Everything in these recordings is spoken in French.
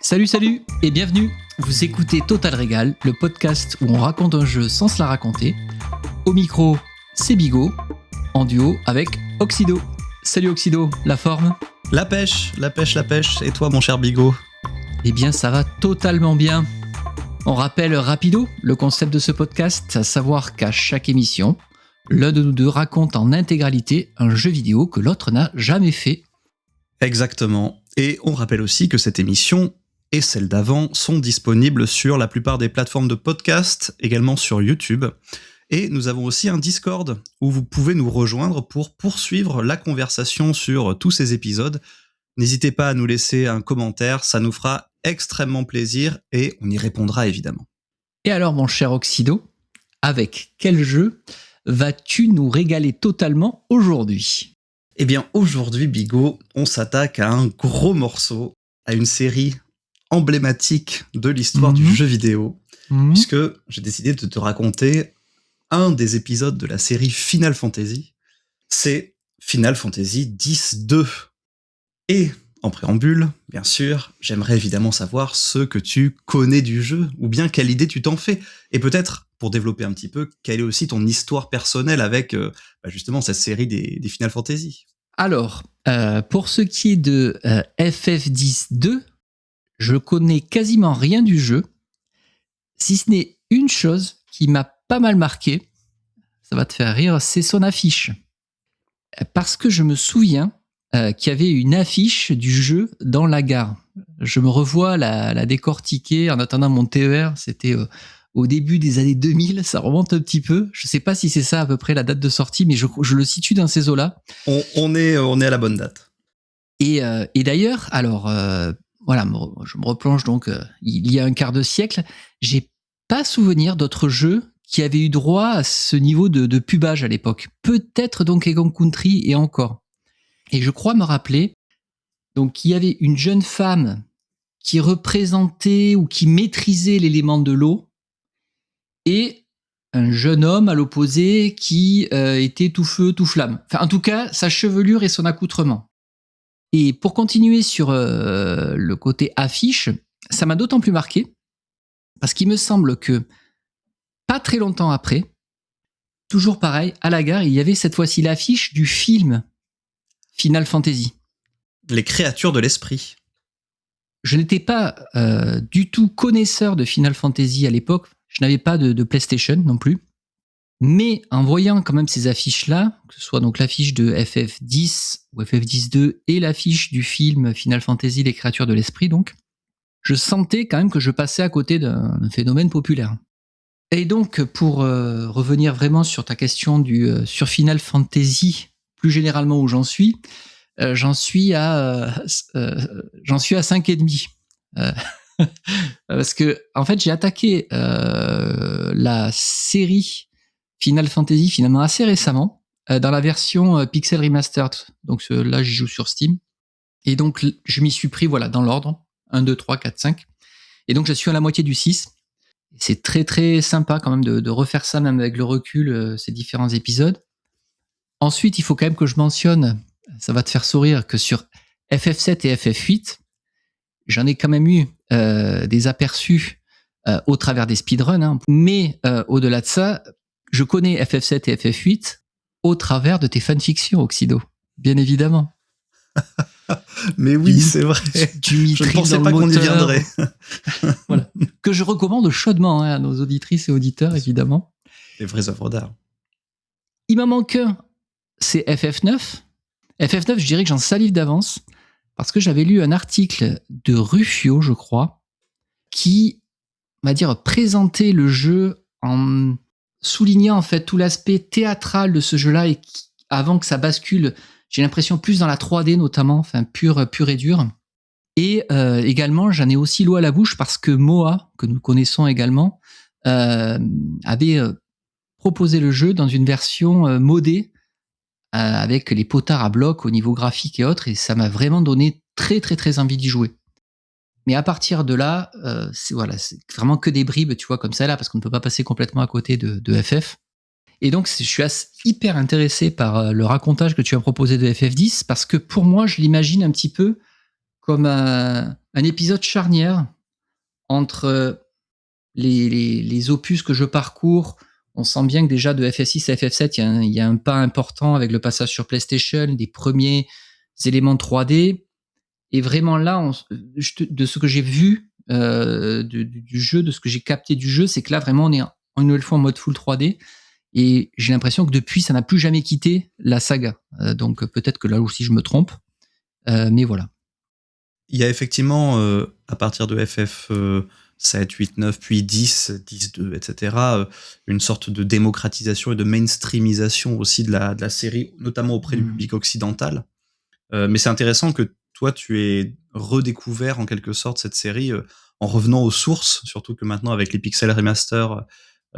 Salut et bienvenue. Vous écoutez Total Régal, le podcast où on raconte un jeu sans se la raconter. Au micro, c'est Bigot, en duo avec Oxydo. Salut Oxydo, la forme ? La pêche. Et toi, mon cher Bigot ? Eh bien, ça va totalement bien. On rappelle rapido le concept de ce podcast, à savoir qu'à chaque émission, l'un de nous deux raconte en intégralité un jeu vidéo que l'autre n'a jamais fait. Exactement. Et on rappelle aussi que cette émission et celle d'avant sont disponibles sur la plupart des plateformes de podcast, également sur YouTube. Et nous avons aussi un Discord où vous pouvez nous rejoindre pour poursuivre la conversation sur tous ces épisodes. N'hésitez pas à nous laisser un commentaire, ça nous fera extrêmement plaisir et on y répondra évidemment. Et alors, mon cher Oxydo, avec quel jeu vas-tu nous régaler totalement aujourd'hui ? Eh bien, aujourd'hui, Bigot, on s'attaque à un gros morceau, à une série emblématique de l'histoire du jeu vidéo, puisque j'ai décidé de te raconter un des épisodes de la série Final Fantasy. C'est Final Fantasy X-2. Et en préambule, bien sûr, j'aimerais évidemment savoir ce que tu connais du jeu, ou bien quelle idée tu t'en fais. Et peut-être, pour développer un petit peu, quelle est aussi ton histoire personnelle avec justement cette série des Final Fantasy. Alors, pour ce qui est de FF10-2, je connais quasiment rien du jeu, si ce n'est une chose qui m'a pas mal marqué, ça va te faire rire, c'est son affiche. Parce que je me souviens qu'il y avait une affiche du jeu dans la gare. Je me revois la décortiquer en attendant mon TER, c'était au début des années 2000, ça remonte un petit peu. Je sais pas si c'est ça à peu près la date de sortie, mais je le situe dans ces eaux-là. On est à la bonne date. Et d'ailleurs, alors... voilà, je me replonge donc il y a un quart de siècle. J'ai pas souvenir d'autres jeux qui avaient eu droit à ce niveau de pubage à l'époque. Peut-être Donkey Kong Country et encore. Et je crois me rappeler donc qu'il y avait une jeune femme qui représentait ou qui maîtrisait l'élément de l'eau et un jeune homme à l'opposé qui était tout feu, tout flamme. Enfin, en tout cas, sa chevelure et son accoutrement. Et pour continuer sur le côté affiche, ça m'a d'autant plus marqué parce qu'il me semble que pas très longtemps après, toujours pareil, à la gare, il y avait cette fois-ci l'affiche du film Final Fantasy. Les créatures de l'esprit. Je n'étais pas du tout connaisseur de Final Fantasy à l'époque. Je n'avais pas de PlayStation non plus. Mais en voyant quand même ces affiches-là, que ce soit donc l'affiche de FF10 ou FF10-2 et l'affiche du film Final Fantasy, les créatures de l'esprit, donc, je sentais quand même que je passais à côté d'un phénomène populaire. Et donc, pour revenir vraiment sur ta question sur Final Fantasy, plus généralement où j'en suis à 5,5. Parce que, en fait, j'ai attaqué la série Final Fantasy finalement assez récemment, dans la version Pixel Remastered. Donc là, j'y joue sur Steam. Et donc, je m'y suis pris dans l'ordre. 1, 2, 3, 4, 5. Et donc, je suis à la moitié du 6. C'est très, très sympa quand même de refaire ça, même avec le recul, ces différents épisodes. Ensuite, il faut quand même que je mentionne, ça va te faire sourire, que sur FF7 et FF8, j'en ai quand même eu des aperçus au travers des speedruns. Hein. Mais au-delà de ça, je connais FF7 et FF8 au travers de tes fanfictions, Oxydo, bien évidemment. Mais oui, c'est vrai. Je ne pensais pas qu'on y viendrait. Voilà. Que je recommande chaudement à nos auditrices et auditeurs, évidemment. Les vraies œuvres d'art. Il m'en manque un, c'est FF9. FF9, je dirais que j'en salive d'avance, parce que j'avais lu un article de Rufio, je crois, qui, on va dire, présentait le jeu en soulignant en fait tout l'aspect théâtral de ce jeu-là et avant que ça bascule, j'ai l'impression plus dans la 3D notamment, enfin pur et dur. Et également, j'en ai aussi l'eau à la bouche parce que Moa, que nous connaissons également, avait proposé le jeu dans une version modée avec les potards à blocs au niveau graphique et autres, et ça m'a vraiment donné très très très envie d'y jouer. Mais à partir de là, c'est vraiment que des bribes, tu vois, comme ça là, parce qu'on ne peut pas passer complètement à côté de FF. Et donc, je suis hyper intéressé par le racontage que tu as proposé de FF10, parce que pour moi, je l'imagine un petit peu comme un épisode charnière entre les opus que je parcours. On sent bien que déjà de FF6 à FF7, il y a un pas important avec le passage sur PlayStation, des premiers éléments 3D. Et vraiment là, de ce que j'ai vu du jeu, de ce que j'ai capté du jeu, c'est que là, vraiment, on est une nouvelle fois en mode full 3D. Et j'ai l'impression que depuis, ça n'a plus jamais quitté la saga. Donc peut-être que là aussi, je me trompe. Mais voilà. Il y a effectivement, à partir de FF 7, 8, 9, puis 10, 10-2, etc., une sorte de démocratisation et de mainstreamisation aussi de la série, notamment auprès du public occidental. Mais c'est intéressant que toi, tu aies redécouvert en quelque sorte cette série en revenant aux sources, surtout que maintenant, avec les Pixel Remaster,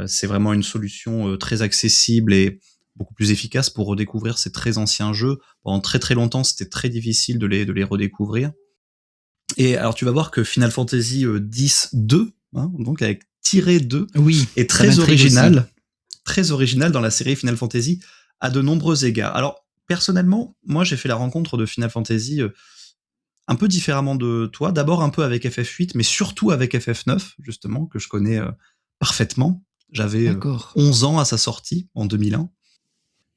c'est vraiment une solution très accessible et beaucoup plus efficace pour redécouvrir ces très anciens jeux. Pendant très très longtemps, c'était très difficile de les redécouvrir. Et alors, tu vas voir que Final Fantasy X-2, donc avec -2, oui, est très original dans la série Final Fantasy à de nombreux égards. Alors, personnellement, moi, j'ai fait la rencontre de Final Fantasy un peu différemment de toi. D'abord un peu avec FF8, mais surtout avec FF9, justement, que je connais parfaitement. J'avais 11 ans à sa sortie, en 2001.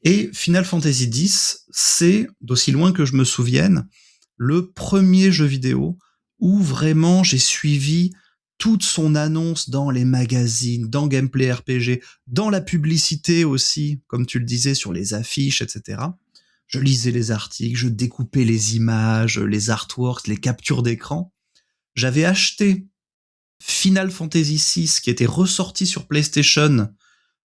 Et Final Fantasy X, c'est, d'aussi loin que je me souvienne, le premier jeu vidéo où vraiment j'ai suivi toute son annonce dans les magazines, dans Gameplay RPG, dans la publicité aussi, comme tu le disais, sur les affiches, etc. Je lisais les articles, je découpais les images, les artworks, les captures d'écran. J'avais acheté Final Fantasy VI qui était ressorti sur PlayStation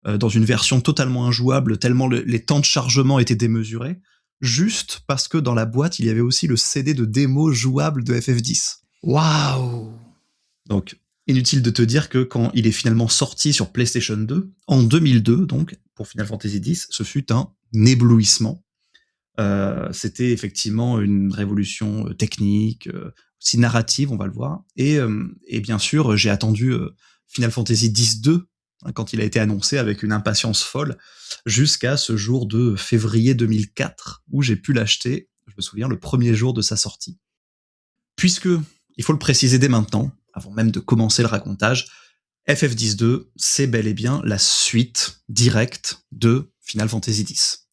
dans une version totalement injouable, tellement les temps de chargement étaient démesurés, juste parce que dans la boîte, il y avait aussi le CD de démo jouable de FF10. Waouh! Donc, inutile de te dire que quand il est finalement sorti sur PlayStation 2, en 2002, donc, pour Final Fantasy X, ce fut un éblouissement. C'était effectivement une révolution technique, aussi narrative, on va le voir. Et bien sûr, j'ai attendu Final Fantasy X-2, quand il a été annoncé, avec une impatience folle, jusqu'à ce jour de février 2004, où j'ai pu l'acheter, je me souviens, le premier jour de sa sortie. Puisque, il faut le préciser dès maintenant, avant même de commencer le racontage, FF10-2, c'est bel et bien la suite directe de Final Fantasy X.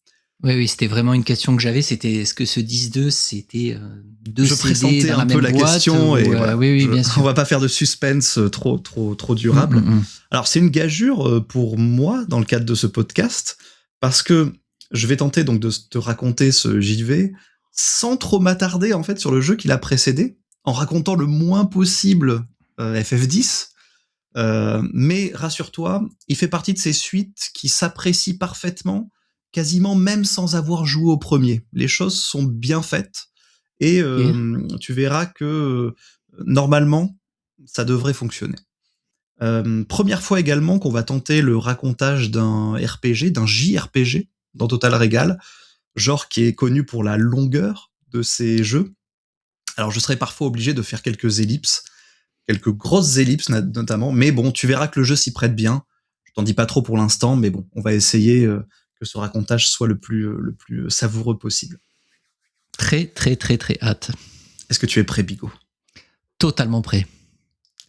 Oui, c'était vraiment une question que j'avais. C'était est-ce que ce 10-2, c'était deux je CD pressentais dans un la peu même la boîte, question et voilà. Oui, bien sûr. On va pas faire de suspense trop durable. Alors c'est une gageure pour moi dans le cadre de ce podcast parce que je vais tenter donc de te raconter ce JV sans trop m'attarder en fait sur le jeu qui l'a précédé, en racontant le moins possible FF10. Mais rassure-toi, il fait partie de ces suites qui s'apprécient parfaitement, quasiment même sans avoir joué au premier. Les choses sont bien faites et tu verras que normalement, ça devrait fonctionner. Première fois également qu'on va tenter le racontage d'un RPG, d'un JRPG dans Total Regal, genre qui est connu pour la longueur de ses jeux. Alors je serai parfois obligé de faire quelques ellipses, quelques grosses ellipses notamment, mais bon, tu verras que le jeu s'y prête bien. Je t'en dis pas trop pour l'instant, mais bon, on va essayer que ce racontage soit le plus savoureux possible. Très, très, très, très hâte. Est-ce que tu es prêt, Bigot ? Totalement prêt.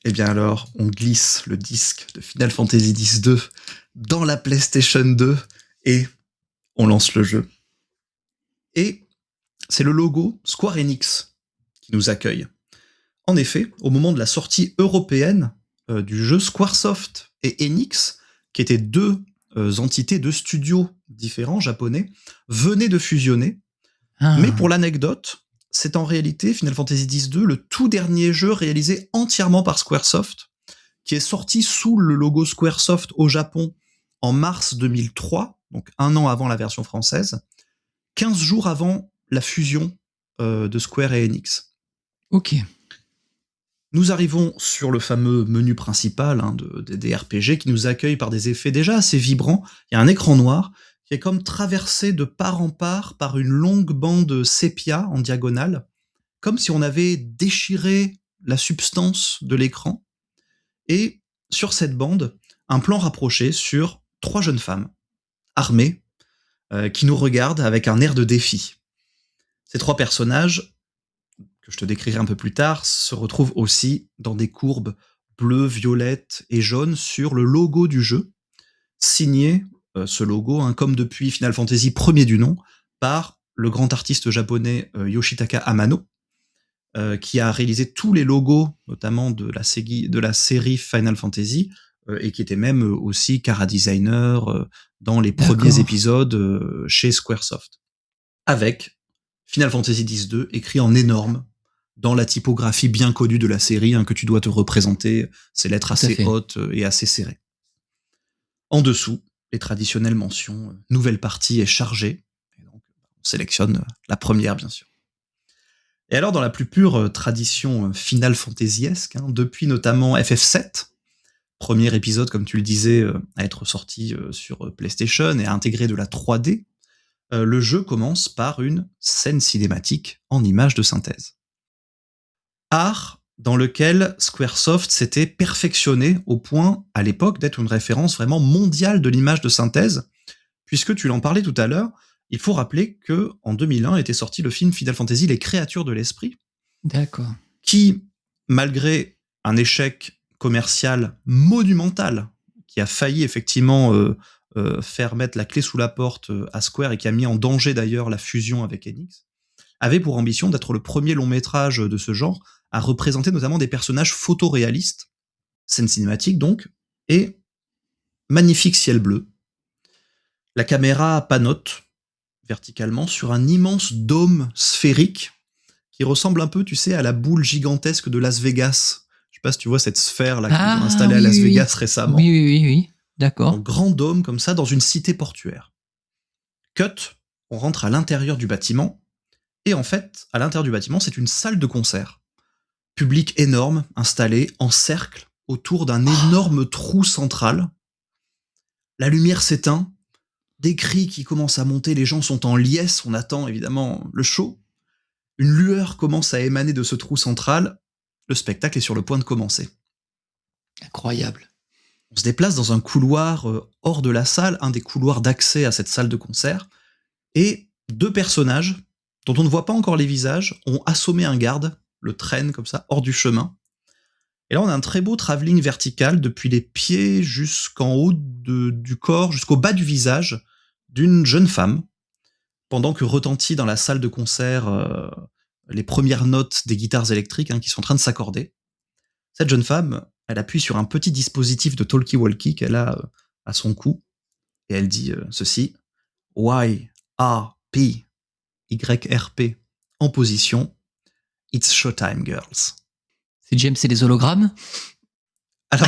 Eh bien alors, on glisse le disque de Final Fantasy X-2 dans la PlayStation 2 et on lance le jeu. Et c'est le logo Square Enix qui nous accueille. En effet, au moment de la sortie européenne du jeu, Squaresoft et Enix, qui étaient deux entités, deux studios différents japonais, venaient de fusionner. Mais pour l'anecdote, c'est en réalité Final Fantasy X-2, le tout dernier jeu réalisé entièrement par Squaresoft, qui est sorti sous le logo Squaresoft au Japon en mars 2003, donc un an avant la version française, 15 jours avant la fusion de Square et Enix. Ok. Nous arrivons sur le fameux menu principal des RPG qui nous accueille par des effets déjà assez vibrants. Il y a un écran noir qui est comme traversé de part en part par une longue bande sépia en diagonale, comme si on avait déchiré la substance de l'écran. Et sur cette bande, un plan rapproché sur 3 jeunes femmes, armées, qui nous regardent avec un air de défi. Ces 3 personnages, que je te décrirai un peu plus tard, se retrouve aussi dans des courbes bleues, violettes et jaunes sur le logo du jeu, signé, ce logo, comme depuis Final Fantasy premier du nom, par le grand artiste japonais Yoshitaka Amano, qui a réalisé tous les logos, notamment de la série Final Fantasy, et qui était même aussi Chara designer dans les premiers épisodes chez Squaresoft. Avec Final Fantasy X-2 écrit en énorme dans la typographie bien connue de la série, que tu dois te représenter, ces lettres assez hautes et assez serrées. En dessous, les traditionnelles mentions, nouvelle partie est chargée, et donc on sélectionne la première bien sûr. Et alors dans la plus pure tradition Final Fantasyesque, depuis notamment FF7, premier épisode comme tu le disais à être sorti sur PlayStation et à intégrer de la 3D, le jeu commence par une scène cinématique en images de synthèse. Art dans lequel Squaresoft s'était perfectionné au point, à l'époque, d'être une référence vraiment mondiale de l'image de synthèse, puisque tu l'en parlais tout à l'heure, il faut rappeler que en 2001 était sorti le film Final Fantasy Les Créatures de l'Esprit, qui, malgré un échec commercial monumental, qui a failli effectivement faire mettre la clé sous la porte à Square et qui a mis en danger d'ailleurs la fusion avec Enix, avait pour ambition d'être le premier long métrage de ce genre à représenter notamment des personnages photoréalistes, scène cinématique donc, et magnifique ciel bleu. La caméra panote verticalement sur un immense dôme sphérique qui ressemble un peu, tu sais, à la boule gigantesque de Las Vegas. Je sais pas si tu vois cette sphère là qu'ils ont installée à Las Vegas récemment. Oui, d'accord. Un grand dôme comme ça dans une cité portuaire. Cut, on rentre à l'intérieur du bâtiment, et en fait, à l'intérieur du bâtiment, c'est une salle de concert. Public énorme, installé en cercle autour d'un énorme trou central. La lumière s'éteint, des cris qui commencent à monter, les gens sont en liesse, on attend évidemment le show. Une lueur commence à émaner de ce trou central, le spectacle est sur le point de commencer. Incroyable. On se déplace dans un couloir hors de la salle, un des couloirs d'accès à cette salle de concert, et deux personnages, dont on ne voit pas encore les visages, ont assommé un garde, le traînent comme ça, hors du chemin. Et là, on a un très beau travelling vertical depuis les pieds jusqu'en haut du corps, jusqu'au bas du visage d'une jeune femme, pendant que retentit dans la salle de concert les premières notes des guitares électriques qui sont en train de s'accorder. Cette jeune femme, elle appuie sur un petit dispositif de talkie-walkie qu'elle a à son cou, et elle dit ceci, Y-R-P, Y-R-P, en position, It's Showtime, girls. C'est James et les hologrammes? Alors,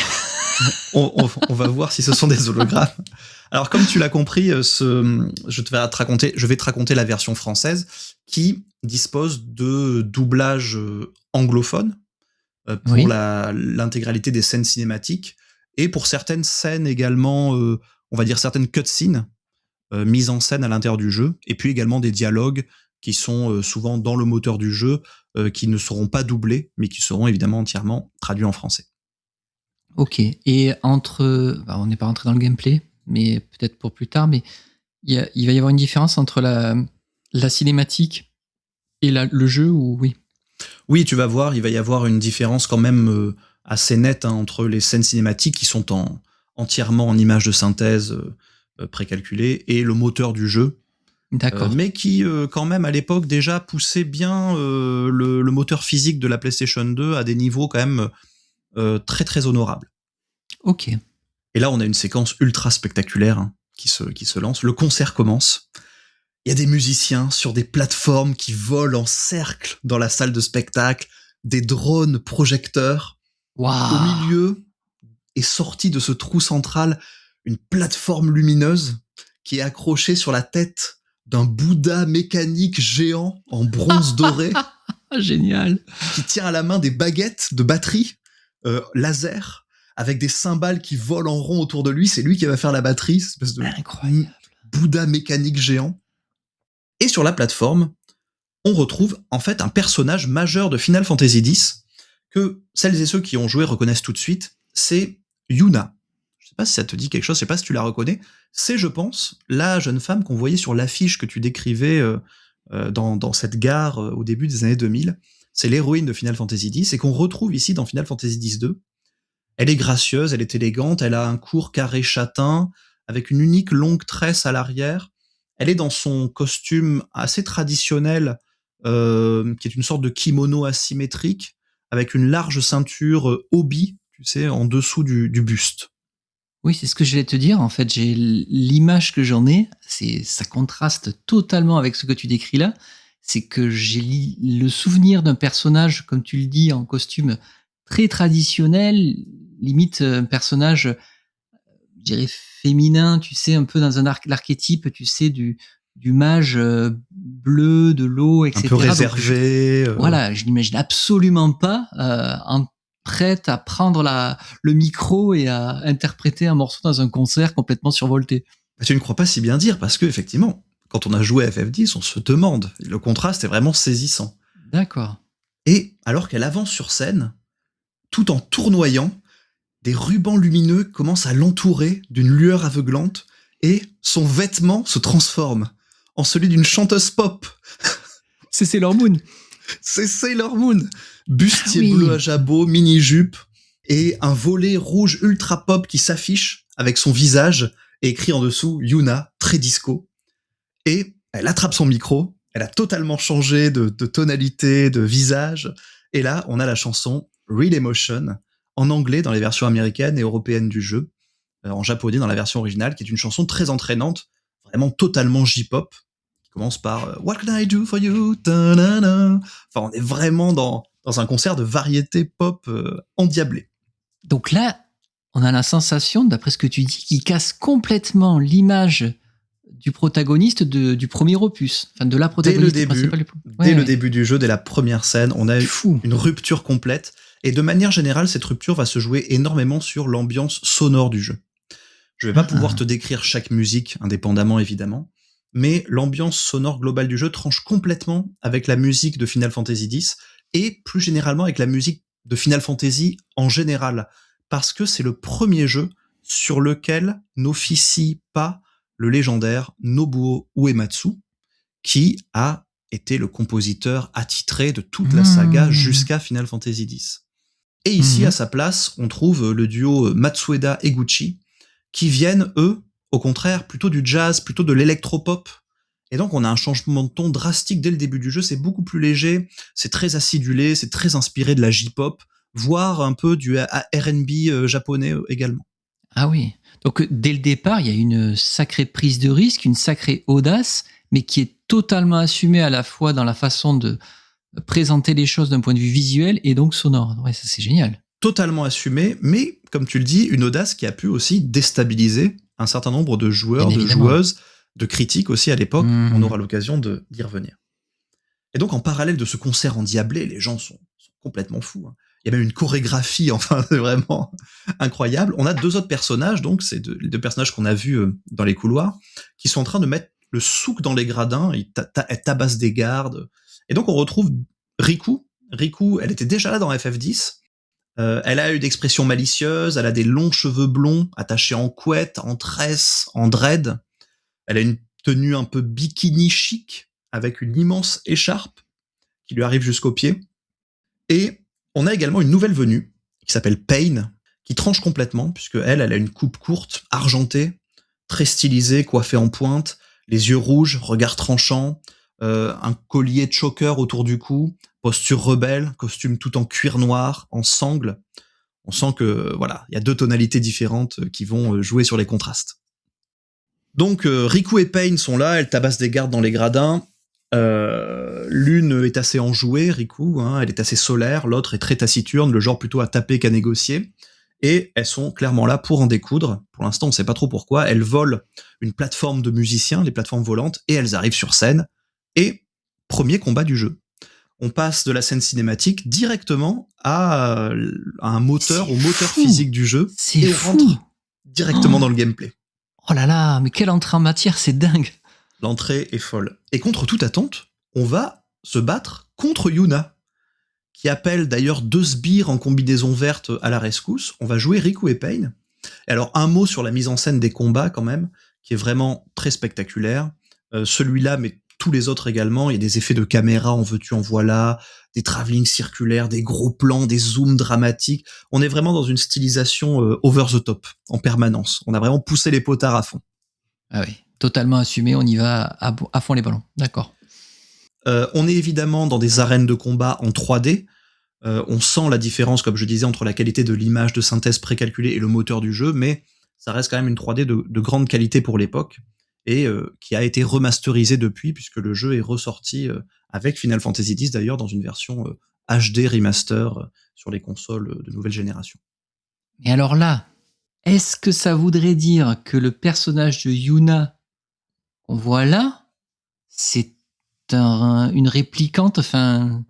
on va voir si ce sont des hologrammes. Alors, comme tu l'as compris, je vais te raconter la version française qui dispose de doublage anglophone pour l'intégralité des scènes cinématiques et pour certaines scènes également, on va dire certaines cutscenes mises en scène à l'intérieur du jeu, et puis également des dialogues qui sont souvent dans le moteur du jeu, qui ne seront pas doublés, mais qui seront évidemment entièrement traduits en français. Ok, et on n'est pas rentré dans le gameplay, mais peut-être pour plus tard, mais il va y avoir une différence entre la cinématique et le jeu, ou oui? Oui, tu vas voir, il va y avoir une différence quand même assez nette entre les scènes cinématiques qui sont entièrement en images de synthèse précalculées et le moteur du jeu. D'accord. Mais qui, quand même, à l'époque, déjà poussait bien le moteur physique de la PlayStation 2 à des niveaux quand même très très honorables. Ok. Et là, on a une séquence ultra spectaculaire qui se lance. Le concert commence. Il y a des musiciens sur des plateformes qui volent en cercle dans la salle de spectacle, des drones projecteurs. Wow. Au milieu est sortie de ce trou central une plateforme lumineuse qui est accrochée sur la tête d'un Bouddha mécanique géant en bronze doré. Génial. Qui tient à la main des baguettes de batterie laser avec des cymbales qui volent en rond autour de lui. C'est lui qui va faire la batterie, cette espèce de incroyable Bouddha mécanique géant. Et sur la plateforme, on retrouve en fait un personnage majeur de Final Fantasy X que celles et ceux qui ont joué reconnaissent tout de suite. C'est Yuna. Je sais pas si ça te dit quelque chose, je sais pas si tu la reconnais. C'est, je pense, la jeune femme qu'on voyait sur l'affiche que tu décrivais dans cette gare au début des années 2000. C'est l'héroïne de Final Fantasy X et qu'on retrouve ici dans Final Fantasy X-2. Elle est gracieuse, elle est élégante, elle a un court carré châtain avec une unique longue tresse à l'arrière. Elle est dans son costume assez traditionnel, qui est une sorte de kimono asymétrique, avec une large ceinture obi, tu sais, en dessous du buste. Oui, c'est ce que je vais te dire. En fait, j'ai l'image que j'en ai, ça contraste totalement avec ce que tu décris là. C'est que j'ai le souvenir d'un personnage, comme tu le dis, en costume très traditionnel, limite un personnage, je dirais féminin, tu sais, un peu dans l'archétype, tu sais, du mage bleu, de l'eau, etc. Un peu réservé. Voilà, je n'imagine absolument pas prête à prendre le micro et à interpréter un morceau dans un concert complètement survolté. Tu ne crois pas si bien dire, parce que effectivement, quand on a joué à FF10, on se demande. Le contraste est vraiment saisissant. D'accord. Et alors qu'elle avance sur scène, tout en tournoyant, des rubans lumineux commencent à l'entourer d'une lueur aveuglante et son vêtement se transforme en celui d'une chanteuse pop. C'est Sailor Moon. C'est Sailor Moon. Bustier bleu à jabot, mini-jupe et un volet rouge ultra pop qui s'affiche avec son visage et écrit en dessous Yuna, très disco. Et elle attrape son micro, elle a totalement changé de tonalité, de visage. Et là, on a la chanson Real Emotion, en anglais dans les versions américaines et européennes du jeu, en japonais dans la version originale, qui est une chanson très entraînante, vraiment totalement J-pop, qui commence par What can I do for you? Ta-na-na. Enfin, on est vraiment dans un concert de variété pop endiablé. Donc là, on a la sensation, d'après ce que tu dis, qu'il casse complètement l'image du protagoniste du premier opus, enfin de la protagoniste principale. Dès le début du jeu, dès la première scène, on a une rupture complète. Et de manière générale, cette rupture va se jouer énormément sur l'ambiance sonore du jeu. Je vais pas pouvoir te décrire chaque musique indépendamment, évidemment, mais l'ambiance sonore globale du jeu tranche complètement avec la musique de Final Fantasy X et plus généralement avec la musique de Final Fantasy en général, parce que c'est le premier jeu sur lequel n'officie pas le légendaire Nobuo Uematsu, qui a été le compositeur attitré de toute la saga jusqu'à Final Fantasy X. Et ici, à sa place, on trouve le duo Matsueda Eguchi, qui viennent, eux, au contraire, plutôt du jazz, plutôt de l'électropop. Et donc, on a un changement de ton drastique dès le début du jeu. C'est beaucoup plus léger, c'est très acidulé, c'est très inspiré de la J-pop, voire un peu du R&B japonais également. Ah oui. Donc, dès le départ, il y a une sacrée prise de risque, une sacrée audace, mais qui est totalement assumée à la fois dans la façon de présenter les choses d'un point de vue visuel et donc sonore. Ouais, ça c'est génial. Totalement assumé, mais comme tu le dis, une audace qui a pu aussi déstabiliser un certain nombre de joueurs, de joueuses, de critiques aussi à l'époque. On aura l'occasion d'y revenir. Et donc en parallèle de ce concert endiablé, les gens sont complètement fous. Il y a même une chorégraphie, enfin c'est vraiment incroyable. On a deux autres personnages, donc c'est les deux personnages qu'on a vus dans les couloirs, qui sont en train de mettre le souk dans les gradins, ils tabassent des gardes. Et donc on retrouve Riku. Riku, elle était déjà là dans FF10. Elle a une expression malicieuse, elle a des longs cheveux blonds attachés en couette, en tresse, en dread. Elle a une tenue un peu bikini chic, avec une immense écharpe qui lui arrive jusqu'aux pieds. Et on a également une nouvelle venue, qui s'appelle Pain, qui tranche complètement, puisque elle a une coupe courte, argentée, très stylisée, coiffée en pointe, les yeux rouges, regard tranchant, un collier de choker autour du cou, posture rebelle, costume tout en cuir noir, en sangle. On sent que voilà, il y a deux tonalités différentes qui vont jouer sur les contrastes. Donc Riku et Pain sont là, elles tabassent des gardes dans les gradins. L'une est assez enjouée, Riku, elle est assez solaire, l'autre est très taciturne, le genre plutôt à taper qu'à négocier. Et elles sont clairement là pour en découdre. Pour l'instant, on ne sait pas trop pourquoi. Elles volent une plateforme de musiciens, les plateformes volantes, et elles arrivent sur scène. Et premier combat du jeu. On passe de la scène cinématique directement à un moteur, au moteur physique du jeu. Et on rentre directement dans le gameplay. Oh là là, mais quelle entrée en matière, c'est dingue. L'entrée est folle. Et contre toute attente, on va se battre contre Yuna, qui appelle d'ailleurs deux sbires en combinaison verte à la rescousse. On va jouer Riku et Pain. Et alors, un mot sur la mise en scène des combats, quand même, qui est vraiment très spectaculaire. Celui-là, mais tous les autres également. Il y a des effets de caméra en veux-tu, en voilà, des travelling circulaires, des gros plans, des zooms dramatiques. On est vraiment dans une stylisation over the top en permanence. On a vraiment poussé les potards à fond. Ah oui, totalement assumé, on y va à fond les ballons. D'accord. On est évidemment dans des arènes de combat en 3D. On sent la différence, comme je disais, entre la qualité de l'image de synthèse précalculée et le moteur du jeu, mais ça reste quand même une 3D de grande qualité pour l'époque, et qui a été remasterisé depuis, puisque le jeu est ressorti avec Final Fantasy X d'ailleurs dans une version HD remaster sur les consoles de nouvelle génération. Et alors là, est-ce que ça voudrait dire que le personnage de Yuna qu'on voit là, c'est une réplicante, enfin...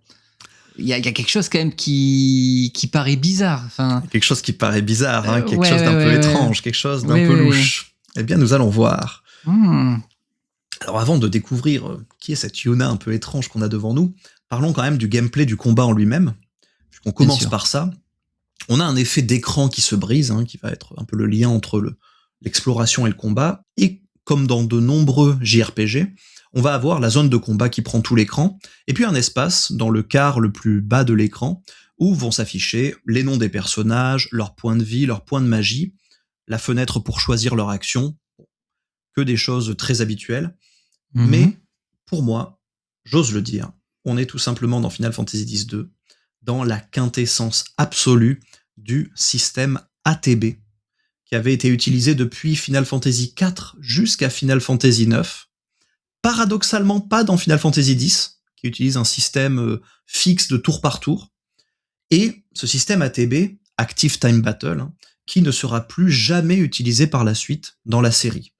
Il y a quelque chose quand même qui paraît bizarre. Enfin, quelque chose qui paraît bizarre, quelque chose d'un peu étrange, quelque chose d'un peu louche. Eh bien, nous allons voir. Alors, avant de découvrir qui est cette Yuna un peu étrange qu'on a devant nous, parlons quand même du gameplay du combat en lui-même. Puisqu'on commence par ça. On a un effet d'écran qui se brise, qui va être un peu le lien entre l'exploration et le combat. Et comme dans de nombreux JRPG, on va avoir la zone de combat qui prend tout l'écran, et puis un espace dans le quart le plus bas de l'écran, où vont s'afficher les noms des personnages, leurs points de vie, leurs points de magie, la fenêtre pour choisir leur action, que des choses très habituelles. Mais pour moi, j'ose le dire, on est tout simplement dans Final Fantasy X-2, dans la quintessence absolue du système ATB, qui avait été utilisé depuis Final Fantasy IV jusqu'à Final Fantasy IX, paradoxalement pas dans Final Fantasy X, qui utilise un système fixe de tour par tour, et ce système ATB, Active Time Battle, qui ne sera plus jamais utilisé par la suite dans la série.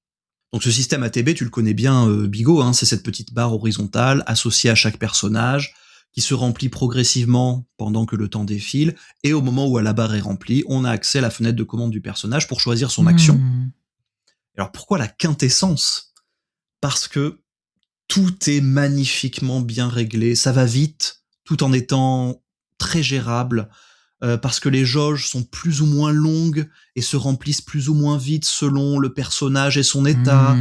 Donc ce système ATB, tu le connais bien, Bigot, c'est cette petite barre horizontale associée à chaque personnage, qui se remplit progressivement pendant que le temps défile, et au moment où la barre est remplie, on a accès à la fenêtre de commande du personnage pour choisir son action. Alors pourquoi la quintessence ? Parce que tout est magnifiquement bien réglé, ça va vite, tout en étant très gérable, parce que les jauges sont plus ou moins longues et se remplissent plus ou moins vite selon le personnage et son état,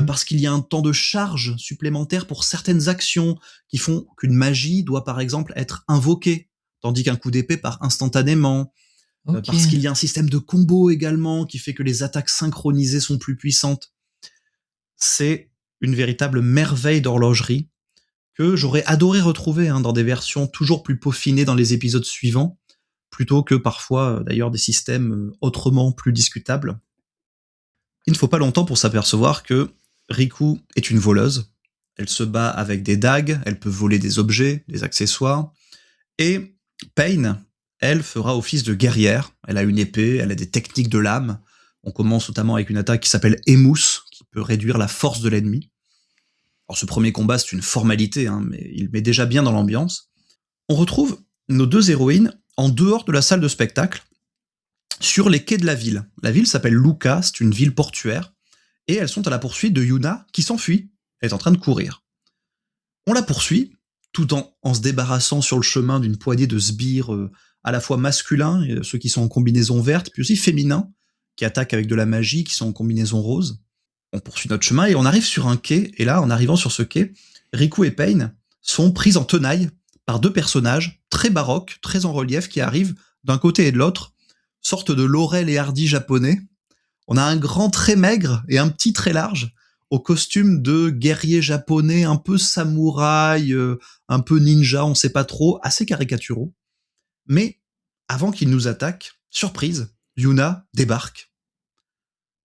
parce qu'il y a un temps de charge supplémentaire pour certaines actions qui font qu'une magie doit par exemple être invoquée, tandis qu'un coup d'épée part instantanément, parce qu'il y a un système de combo également qui fait que les attaques synchronisées sont plus puissantes. C'est une véritable merveille d'horlogerie que j'aurais adoré retrouver dans des versions toujours plus peaufinées dans les épisodes suivants, plutôt que parfois d'ailleurs des systèmes autrement plus discutables. Il ne faut pas longtemps pour s'apercevoir que Riku est une voleuse. Elle se bat avec des dagues, elle peut voler des objets, des accessoires, et Pain, elle, fera office de guerrière. Elle a une épée, elle a des techniques de lame. On commence notamment avec une attaque qui s'appelle Émousse, qui peut réduire la force de l'ennemi. Alors ce premier combat, c'est une formalité, mais il met déjà bien dans l'ambiance. On retrouve nos deux héroïnes en dehors de la salle de spectacle, sur les quais de la ville. La ville s'appelle Luka, c'est une ville portuaire, et elles sont à la poursuite de Yuna, qui s'enfuit. Elle est en train de courir. On la poursuit, tout en se débarrassant sur le chemin d'une poignée de sbires à la fois masculins, ceux qui sont en combinaison verte, puis aussi féminins, qui attaquent avec de la magie, qui sont en combinaison rose. On poursuit notre chemin et on arrive sur un quai, et là, en arrivant sur ce quai, Riku et Pain sont prises en tenaille par deux personnages très baroques, très en relief, qui arrivent d'un côté et de l'autre, sorte de Laurel et Hardy japonais. On a un grand très maigre et un petit très large, au costume de guerrier japonais, un peu samouraï, un peu ninja, on sait pas trop, assez caricaturaux. Mais avant qu'ils nous attaquent, surprise, Yuna débarque.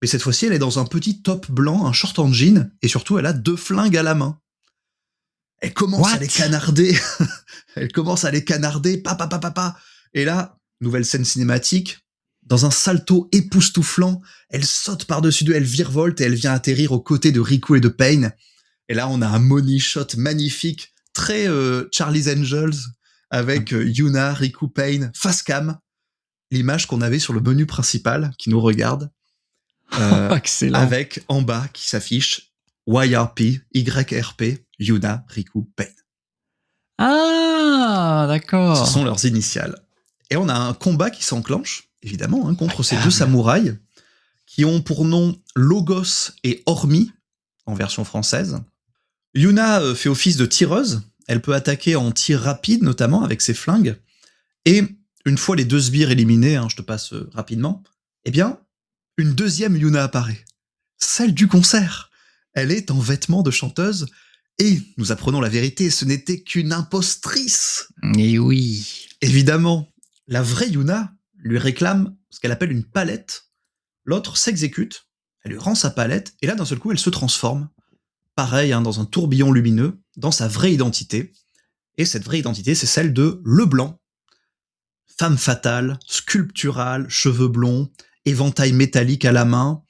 Mais cette fois-ci, elle est dans un petit top blanc, un short en jean, et surtout, elle a deux flingues à la main. Elle commence à les canarder. Elle commence à les canarder, pa. Et là, nouvelle scène cinématique, dans un salto époustouflant, elle saute par-dessus d'eux, elle virevolte et elle vient atterrir aux côtés de Riku et de Pain. Et là, on a un money shot magnifique, très Charlie's Angels, avec Yuna, Riku, Pain, face cam, l'image qu'on avait sur le menu principal, qui nous regarde, excellent. avec en bas qui s'affiche YRP, Yuna, Riku, Pain. Ah, d'accord. Ce sont leurs initiales. Et on a un combat qui s'enclenche, évidemment, contre ces deux samouraïs, qui ont pour nom Logos et Ormi, en version française. Yuna fait office de tireuse. Elle peut attaquer en tir rapide, notamment avec ses flingues. Et une fois les 2 sbires éliminés, je te passe rapidement, eh bien, une deuxième Yuna apparaît. Celle du concert. Elle est en vêtements de chanteuse. Et nous apprenons la vérité, ce n'était qu'une impostrice. Et oui. Évidemment, la vraie Yuna lui réclame ce qu'elle appelle une palette. L'autre s'exécute, elle lui rend sa palette, et là, d'un seul coup, elle se transforme. Pareil, dans un tourbillon lumineux, dans sa vraie identité. Et cette vraie identité, c'est celle de Leblanc. Femme fatale, sculpturale, cheveux blonds, éventail métallique à la main,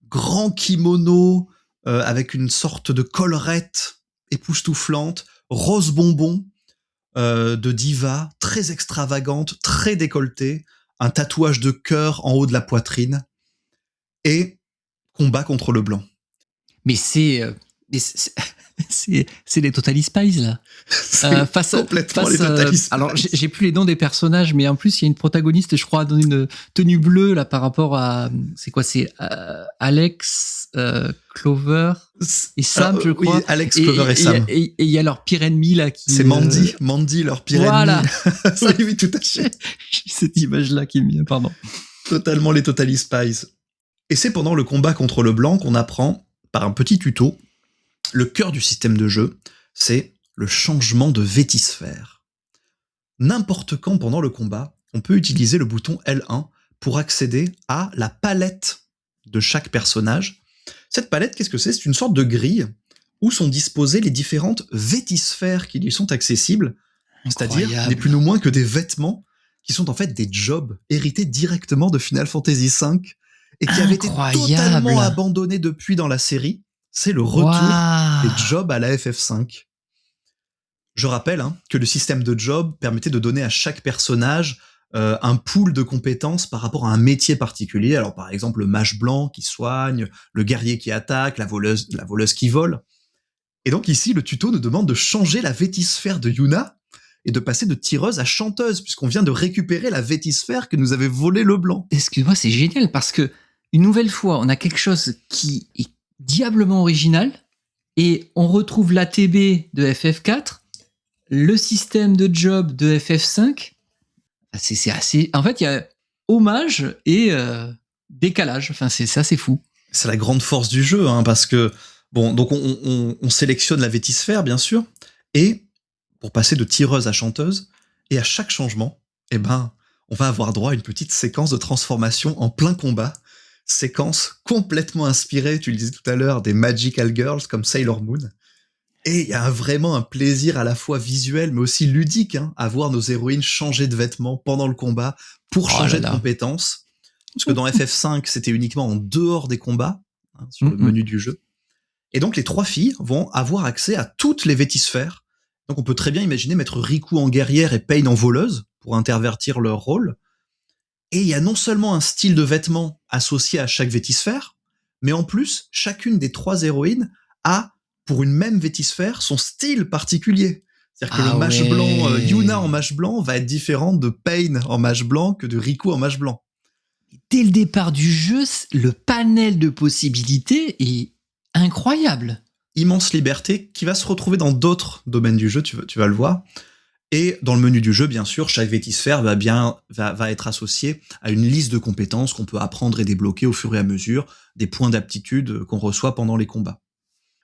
grand kimono avec une sorte de collerette époustouflante, rose bonbon de diva, très extravagante, très décolletée, un tatouage de cœur en haut de la poitrine, et combat contre le blanc. Mais c'est les Totally Spies, là. Complètement les Totally Spies. Alors, j'ai plus les noms des personnages, mais en plus, il y a une protagoniste, je crois, dans une tenue bleue, là, par rapport à... C'est quoi? C'est Alex, Clover et Sam, je crois. Oui, Alex, Clover et Sam. Et il y a leur pire ennemi, là, qui... C'est Mandy. Mandy, leur pire ennemi. Ça, oui, tout à fait. Cette image-là qui est mise, pardon. Totalement les Totally Spies. Et c'est pendant le combat contre le blanc qu'on apprend, par un petit tuto, le cœur du système de jeu, c'est le changement de vétisphère. N'importe quand pendant le combat, on peut utiliser le bouton L1 pour accéder à la palette de chaque personnage. Cette palette, qu'est-ce que c'est? C'est une sorte de grille où sont disposées les différentes vétisphères qui lui sont accessibles, c'est-à-dire ni plus ni moins que des vêtements qui sont en fait des jobs hérités directement de Final Fantasy V et qui avaient été totalement abandonnés depuis dans la série. C'est le retour des jobs à la FF5. Je rappelle que le système de job permettait de donner à chaque personnage un pool de compétences par rapport à un métier particulier. Alors par exemple le mage blanc qui soigne, le guerrier qui attaque, la voleuse qui vole. Et donc ici le tuto nous demande de changer la vétisphère de Yuna et de passer de tireuse à chanteuse, puisqu'on vient de récupérer la vétisphère que nous avait volé le blanc. Excuse-moi, c'est génial, parce que une nouvelle fois, on a quelque chose qui est diablement original, et on retrouve l'ATB de FF4, le système de job de FF5. C'est assez... En fait, il y a hommage et décalage. Enfin, c'est assez fou. C'est la grande force du jeu, parce que bon, donc on sélectionne la vétisphère, bien sûr, et pour passer de tireuse à chanteuse, et à chaque changement, on va avoir droit à une petite séquence de transformation en plein combat, séquence complètement inspirée, tu le disais tout à l'heure, des Magical Girls comme Sailor Moon. Et il y a vraiment un plaisir à la fois visuel, mais aussi ludique, à voir nos héroïnes changer de vêtements pendant le combat pour changer de compétences. Parce que dans FF5, c'était uniquement en dehors des combats, sur le menu du jeu. Et donc les 3 filles vont avoir accès à toutes les vétisphères. Donc on peut très bien imaginer mettre Riku en guerrière et Pain en voleuse pour intervertir leur rôle. Et il y a non seulement un style de vêtements associé à chaque vétisphère, mais en plus, chacune des 3 héroïnes a, pour une même vétisphère, son style particulier. C'est-à-dire que le mage blanc, Yuna en mage blanc, va être différente de Pain en mage blanc que de Riku en mage blanc. Dès le départ du jeu, le panel de possibilités est incroyable. Immense liberté qui va se retrouver dans d'autres domaines du jeu, tu vas le voir. Et dans le menu du jeu, bien sûr, chaque vétisphère va être associé à une liste de compétences qu'on peut apprendre et débloquer au fur et à mesure des points d'aptitude qu'on reçoit pendant les combats.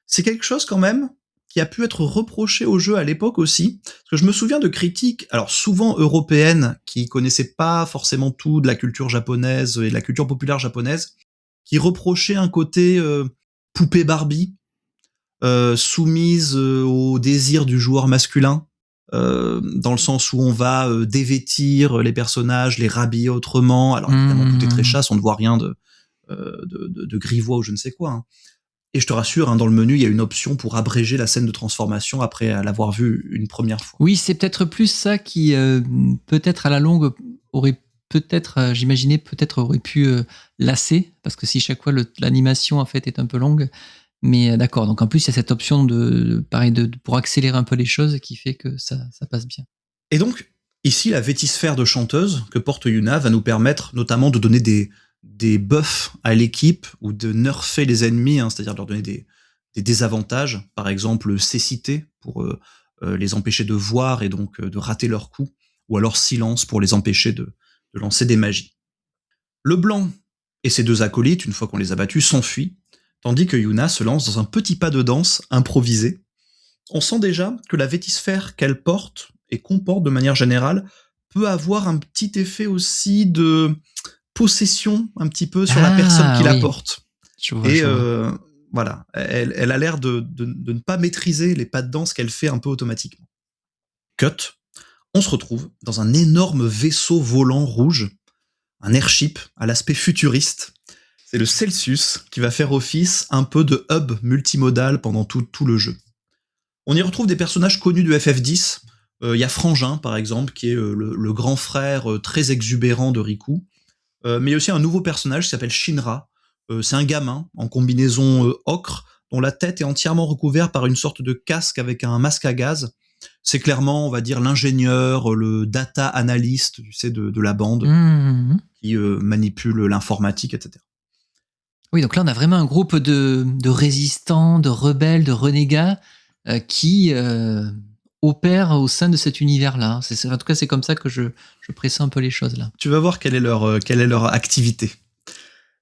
C'est quelque chose quand même qui a pu être reproché au jeu à l'époque aussi, parce que je me souviens de critiques, alors souvent européennes, qui connaissaient pas forcément tout de la culture japonaise et de la culture populaire japonaise, qui reprochaient un côté poupée Barbie, soumise au désir du joueur masculin, dans le sens où on va dévêtir les personnages, les rhabiller autrement. Alors évidemment, tout est très chasse, on ne voit rien de grivois ou je ne sais quoi. Et je te rassure, dans le menu, il y a une option pour abréger la scène de transformation après l'avoir vue une première fois. Oui, c'est peut-être plus ça qui, peut-être à la longue, aurait peut-être, j'imaginais, peut-être aurait pu lasser, parce que si chaque fois l'animation en fait est un peu longue. Mais d'accord, donc en plus il y a cette option pour accélérer un peu les choses qui fait que ça passe bien. Et donc, ici, la vétisphère de chanteuse que porte Yuna va nous permettre notamment de donner des buffs à l'équipe ou de nerfer les ennemis, c'est-à-dire de leur donner des des désavantages, par exemple cécité pour les empêcher de voir et donc de rater leur coup, ou alors silence pour les empêcher de lancer des magies. Le blanc et ses 2 acolytes, une fois qu'on les a battus, s'enfuient, tandis que Yuna se lance dans un petit pas de danse improvisé. On sent déjà que la vétisphère qu'elle porte et comporte de manière générale peut avoir un petit effet aussi de possession un petit peu sur la personne qui la porte. Je vois. Voilà, elle a l'air de ne pas maîtriser les pas de danse qu'elle fait un peu automatiquement. Cut, on se retrouve dans un énorme vaisseau volant rouge, un airship à l'aspect futuriste. C'est le Celsius qui va faire office un peu de hub multimodal pendant tout le jeu. On y retrouve des personnages connus de FF10. Y a Frangin, par exemple, qui est le grand frère très exubérant de Riku. Mais il y a aussi un nouveau personnage qui s'appelle Shinra. C'est un gamin en combinaison ocre, dont la tête est entièrement recouverte par une sorte de casque avec un masque à gaz. C'est clairement, on va dire, l'ingénieur, le data analyst, tu sais, de la bande, qui manipule l'informatique, etc. Oui, donc là, on a vraiment un groupe de résistants, de rebelles, de renégats qui opèrent au sein de cet univers-là. En tout cas, c'est comme ça que je pressens un peu les choses là. Tu vas voir quelle est leur activité.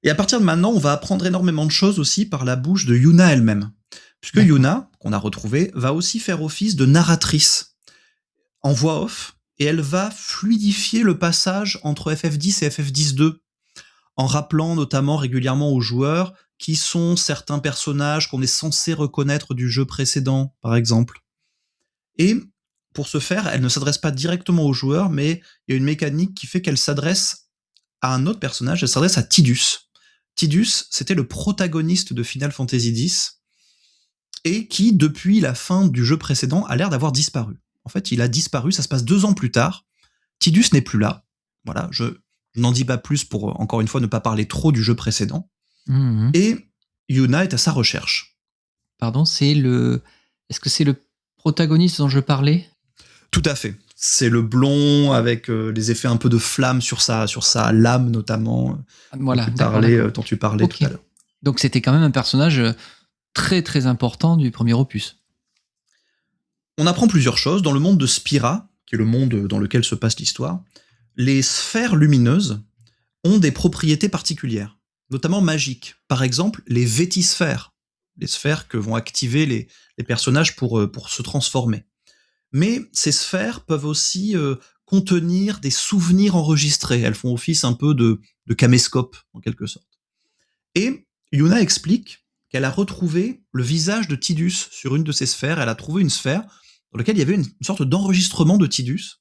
Et à partir de maintenant, on va apprendre énormément de choses aussi par la bouche de Yuna elle-même. Puisque Yuna, qu'on a retrouvée, va aussi faire office de narratrice en voix off, et elle va fluidifier le passage entre FF10 et FF10-2, en rappelant notamment régulièrement aux joueurs qui sont certains personnages qu'on est censé reconnaître du jeu précédent, par exemple. Et pour ce faire, elle ne s'adresse pas directement aux joueurs, mais il y a une mécanique qui fait qu'elle s'adresse à un autre personnage, elle s'adresse à Tidus. Tidus, c'était le protagoniste de Final Fantasy X, et qui, depuis la fin du jeu précédent, a l'air d'avoir disparu. En fait, il a disparu, ça se passe 2 ans plus tard. Tidus n'est plus là. Voilà, je n'en dis pas plus pour, encore une fois, ne pas parler trop du jeu précédent. Et Yuna est à sa recherche. Pardon, est-ce que c'est le protagoniste dont je parlais ? Tout à fait. C'est le blond avec les effets un peu de flamme sur sa lame, notamment, voilà, dont tu parlais tout à l'heure. Donc c'était quand même un personnage très très important du premier opus. On apprend plusieurs choses. Dans le monde de Spira, qui est le monde dans lequel se passe l'histoire, les sphères lumineuses ont des propriétés particulières, notamment magiques. Par exemple, les vétisphères, les sphères que vont activer les personnages pour se transformer. Mais ces sphères peuvent aussi contenir des souvenirs enregistrés. Elles font office un peu de caméscope, en quelque sorte. Et Yuna explique qu'elle a retrouvé le visage de Tidus sur une de ces sphères. Elle a trouvé une sphère dans laquelle il y avait une sorte d'enregistrement de Tidus,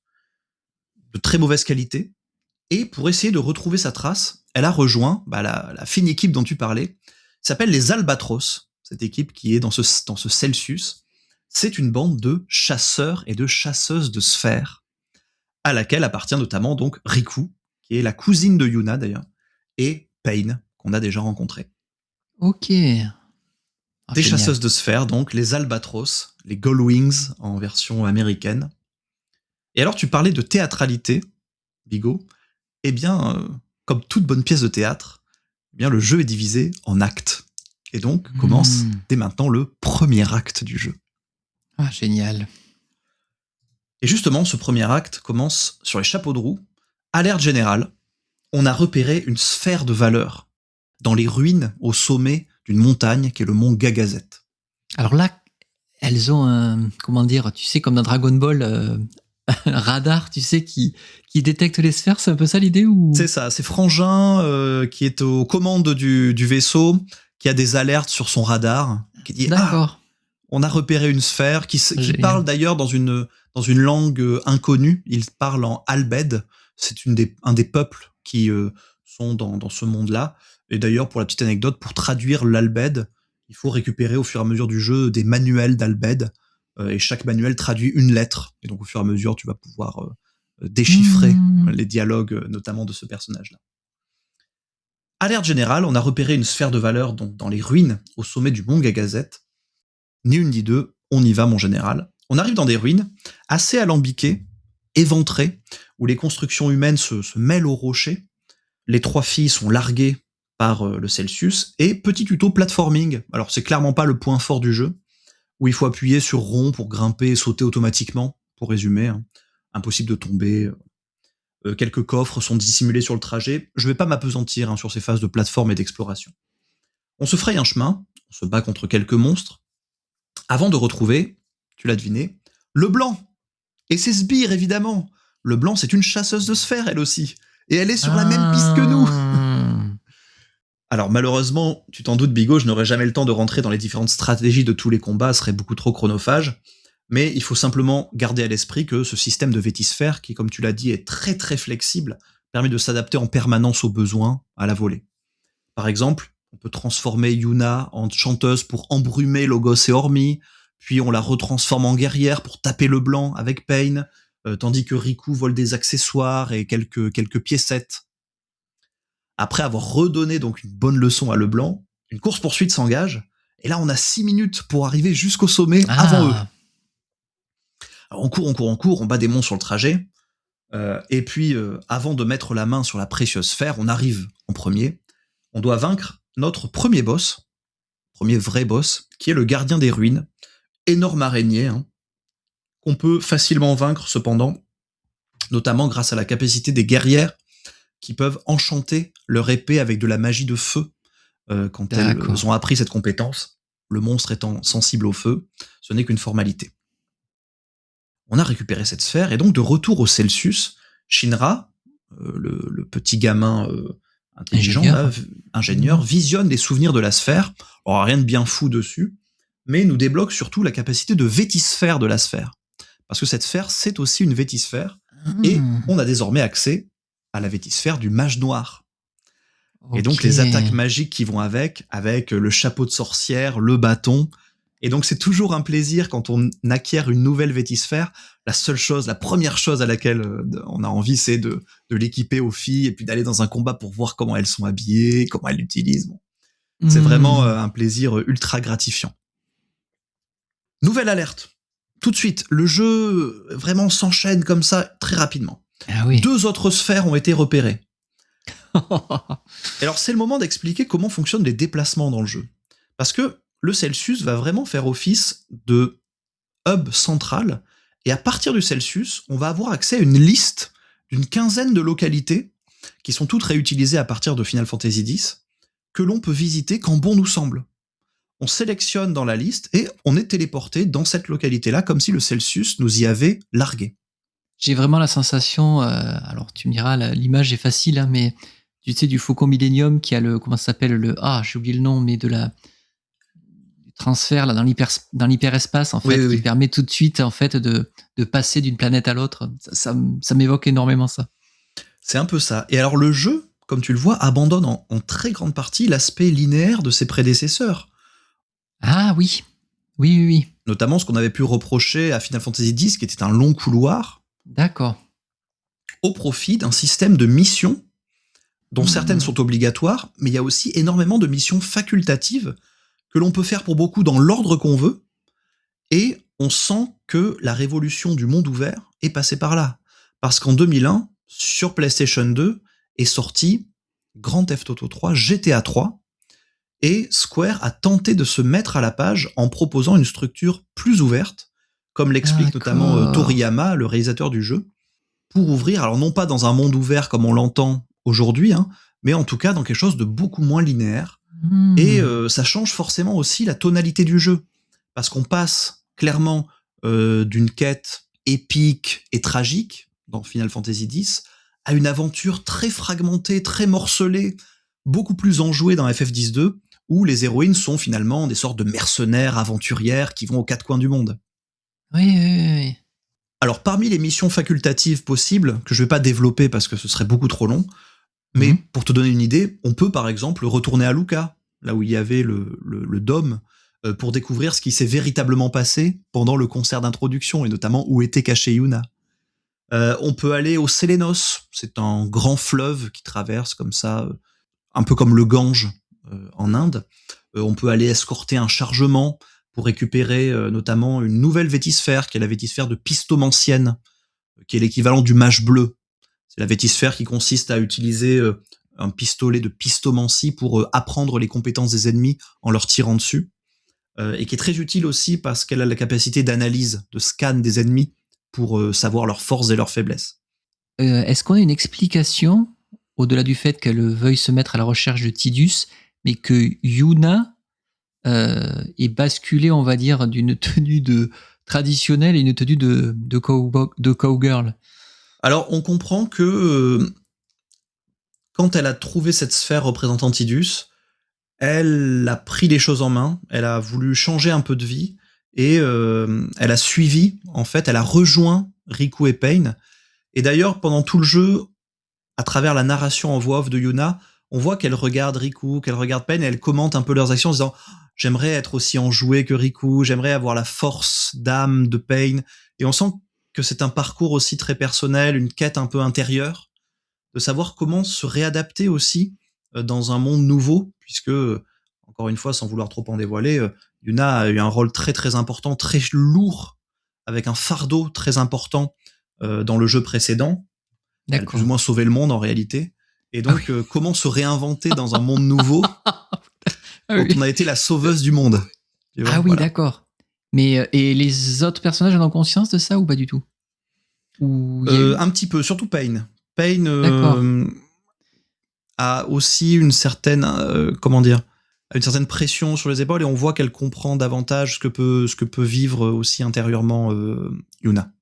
de très mauvaise qualité. Et pour essayer de retrouver sa trace, elle a rejoint la fine équipe dont tu parlais, s'appelle les Albatros, cette équipe qui est dans ce Celsius. C'est une bande de chasseurs et de chasseuses de sphères, à laquelle appartient notamment donc Riku, qui est la cousine de Yuna d'ailleurs, et Pain, qu'on a déjà rencontré. Ok. Des chasseuses de sphères, donc les Albatros, les Gullwings en version américaine. Et alors tu parlais de théâtralité, Bigot. Eh bien, comme toute bonne pièce de théâtre, eh bien le jeu est divisé en actes. Et donc commence dès maintenant le premier acte du jeu. Ah, génial. Et justement, ce premier acte commence sur les chapeaux de roue. Alerte générale, on a repéré une sphère de valeur dans les ruines au sommet d'une montagne qui est le mont Gagazet. Alors là, elles ont un, comment dire, tu sais, comme dans Dragon Ball, un radar, tu sais, qui détecte les sphères, c'est un peu ça l'idée ou... C'est ça, c'est Frangin qui est aux commandes du vaisseau, qui a des alertes sur son radar, qui dit « D'accord. On a repéré une sphère qui parle d'ailleurs dans une langue inconnue. Il parle en Albed. C'est un des peuples qui sont dans ce monde-là. Et d'ailleurs, pour la petite anecdote, pour traduire l'Albed, il faut récupérer au fur et à mesure du jeu des manuels d'Albed. Et chaque manuel traduit une lettre. Et donc, au fur et à mesure, tu vas pouvoir déchiffrer les dialogues, notamment de ce personnage-là. Alerte générale, on a repéré une sphère de valeur donc, dans les ruines au sommet du mont Gagazet. Ni une ni deux, on y va mon général. On arrive dans des ruines assez alambiquées, éventrées, où les constructions humaines se mêlent aux rochers. Les 3 filles sont larguées par le Celsius, et petit tuto platforming. Alors c'est clairement pas le point fort du jeu, où il faut appuyer sur rond pour grimper et sauter automatiquement, pour résumer, hein. Impossible de tomber. Quelques coffres sont dissimulés sur le trajet. Je vais pas m'apesantir, hein, sur ces phases de plateforme et d'exploration. On se fraye un chemin, on se bat contre quelques monstres, avant de retrouver, tu l'as deviné, le blanc. Et ses sbires, évidemment. Le blanc, c'est une chasseuse de sphères, elle aussi. Et elle est sur la même piste que nous. Alors malheureusement, tu t'en doutes, Bigot, je n'aurai jamais le temps de rentrer dans les différentes stratégies de tous les combats, ce serait beaucoup trop chronophage. Mais il faut simplement garder à l'esprit que ce système de vétisphère, qui, comme tu l'as dit, est très très flexible, permet de s'adapter en permanence aux besoins à la volée. Par exemple, on peut transformer Yuna en chanteuse pour embrumer Logos et Ormi, puis on la retransforme en guerrière pour taper le blanc avec Pain, tandis que Riku vole des accessoires et quelques piécettes. Après avoir redonné donc une bonne leçon à Leblanc, une course-poursuite s'engage, et là on a 6 minutes pour arriver jusqu'au sommet avant eux. Alors on court, on bat des monstres sur le trajet, et puis avant de mettre la main sur la précieuse sphère, on arrive en premier. On doit vaincre notre premier boss, premier vrai boss, qui est le gardien des ruines, énorme araignée, hein, qu'on peut facilement vaincre cependant, notamment grâce à la capacité des guerrières qui peuvent enchanter leur épée avec de la magie de feu quand elles ont appris cette compétence. Le monstre étant sensible au feu, ce n'est qu'une formalité. On a récupéré cette sphère, et donc de retour au Celsius, Shinra, le petit gamin intelligent, ingénieur, visionne les souvenirs de la sphère. Alors rien de bien fou dessus, mais nous débloque surtout la capacité de vétisphère de la sphère. Parce que cette sphère, c'est aussi une vétisphère, et on a désormais accès à la vétisphère du mage noir. Okay. Et donc les attaques magiques qui vont avec le chapeau de sorcière, le bâton. Et donc c'est toujours un plaisir quand on acquiert une nouvelle vétisphère. La première chose à laquelle on a envie, c'est de l'équiper aux filles et puis d'aller dans un combat pour voir comment elles sont habillées, comment elles l'utilisent. Bon. C'est vraiment un plaisir ultra gratifiant. Nouvelle alerte. Tout de suite, le jeu vraiment s'enchaîne comme ça très rapidement. Ah oui. 2 autres sphères ont été repérées. Alors c'est le moment d'expliquer comment fonctionnent les déplacements dans le jeu. Parce que le Celsius va vraiment faire office de hub central, et à partir du Celsius, on va avoir accès à une liste d'une quinzaine de localités qui sont toutes réutilisées à partir de Final Fantasy X, que l'on peut visiter quand bon nous semble. On sélectionne dans la liste et on est téléporté dans cette localité-là comme si le Celsius nous y avait largué. J'ai vraiment la sensation, alors tu me diras, l'image est facile, hein, mais tu sais, du Faucon Millenium qui a comment ça s'appelle, j'ai oublié le nom, mais du transfert là, dans l'hyperespace, en fait, qui permet tout de suite, en fait, de passer d'une planète à l'autre. Ça m'évoque énormément ça. C'est un peu ça. Et alors le jeu, comme tu le vois, abandonne en très grande partie l'aspect linéaire de ses prédécesseurs. Ah oui. Oui. Notamment ce qu'on avait pu reprocher à Final Fantasy X, qui était un long couloir. D'accord. Au profit d'un système de missions, dont certaines sont obligatoires, mais il y a aussi énormément de missions facultatives que l'on peut faire pour beaucoup dans l'ordre qu'on veut, et on sent que la révolution du monde ouvert est passée par là. Parce qu'en 2001, sur PlayStation 2, est sorti Grand Theft Auto 3, GTA 3, et Square a tenté de se mettre à la page en proposant une structure plus ouverte, comme l'explique notamment Toriyama, le réalisateur du jeu, pour ouvrir, alors non pas dans un monde ouvert comme on l'entend aujourd'hui, hein, mais en tout cas dans quelque chose de beaucoup moins linéaire. Et ça change forcément aussi la tonalité du jeu, parce qu'on passe clairement d'une quête épique et tragique dans Final Fantasy X à une aventure très fragmentée, très morcelée, beaucoup plus enjouée dans FF10-2, où les héroïnes sont finalement des sortes de mercenaires, aventurières qui vont aux 4 coins du monde. Oui. Alors, parmi les missions facultatives possibles, que je ne vais pas développer parce que ce serait beaucoup trop long, mais pour te donner une idée, on peut par exemple retourner à Luca, là où il y avait le dôme, pour découvrir ce qui s'est véritablement passé pendant le concert d'introduction, et notamment où était cachée Yuna. On peut aller au Sélénos, c'est un grand fleuve qui traverse comme ça, un peu comme le Gange en Inde. On peut aller escorter un chargement pour récupérer notamment une nouvelle vétisphère, qui est la vétisphère de Pistomancienne, qui est l'équivalent du mage bleu. C'est la vétisphère qui consiste à utiliser un pistolet de pistomancie pour apprendre les compétences des ennemis en leur tirant dessus, et qui est très utile aussi parce qu'elle a la capacité d'analyse, de scan des ennemis pour savoir leurs forces et leurs faiblesses. Est-ce qu'on a une explication, au-delà du fait qu'elle veuille se mettre à la recherche de Tidus, mais que Yuna est basculée, on va dire, d'une tenue traditionnelle à une tenue de cowgirl? Alors, on comprend que quand elle a trouvé cette sphère représentant Tidus, elle a pris les choses en main, elle a voulu changer un peu de vie, et elle a suivi, en fait, elle a rejoint Riku et Pain. Et d'ailleurs, pendant tout le jeu, à travers la narration en voix off de Yuna, on voit qu'elle regarde Riku, qu'elle regarde Pain, et elle commente un peu leurs actions en disant « J'aimerais être aussi enjoué que Riku, j'aimerais avoir la force d'âme de Pain ». Et on sent que c'est un parcours aussi très personnel, une quête un peu intérieure, de savoir comment se réadapter aussi dans un monde nouveau, puisque, encore une fois, sans vouloir trop en dévoiler, Yuna a eu un rôle très très important, très lourd, avec un fardeau très important dans le jeu précédent. Elle a plus ou moins sauvé le monde en réalité. Et donc, comment se réinventer dans un monde nouveau quand on a été la sauveuse du monde. Tu vois, voilà. D'accord. Mais et les autres personnages en ont conscience de ça ou pas du tout? Un petit peu, surtout Pain. Pain a aussi une certaine, une certaine pression sur les épaules, et on voit qu'elle comprend davantage ce que peut vivre aussi intérieurement Yuna.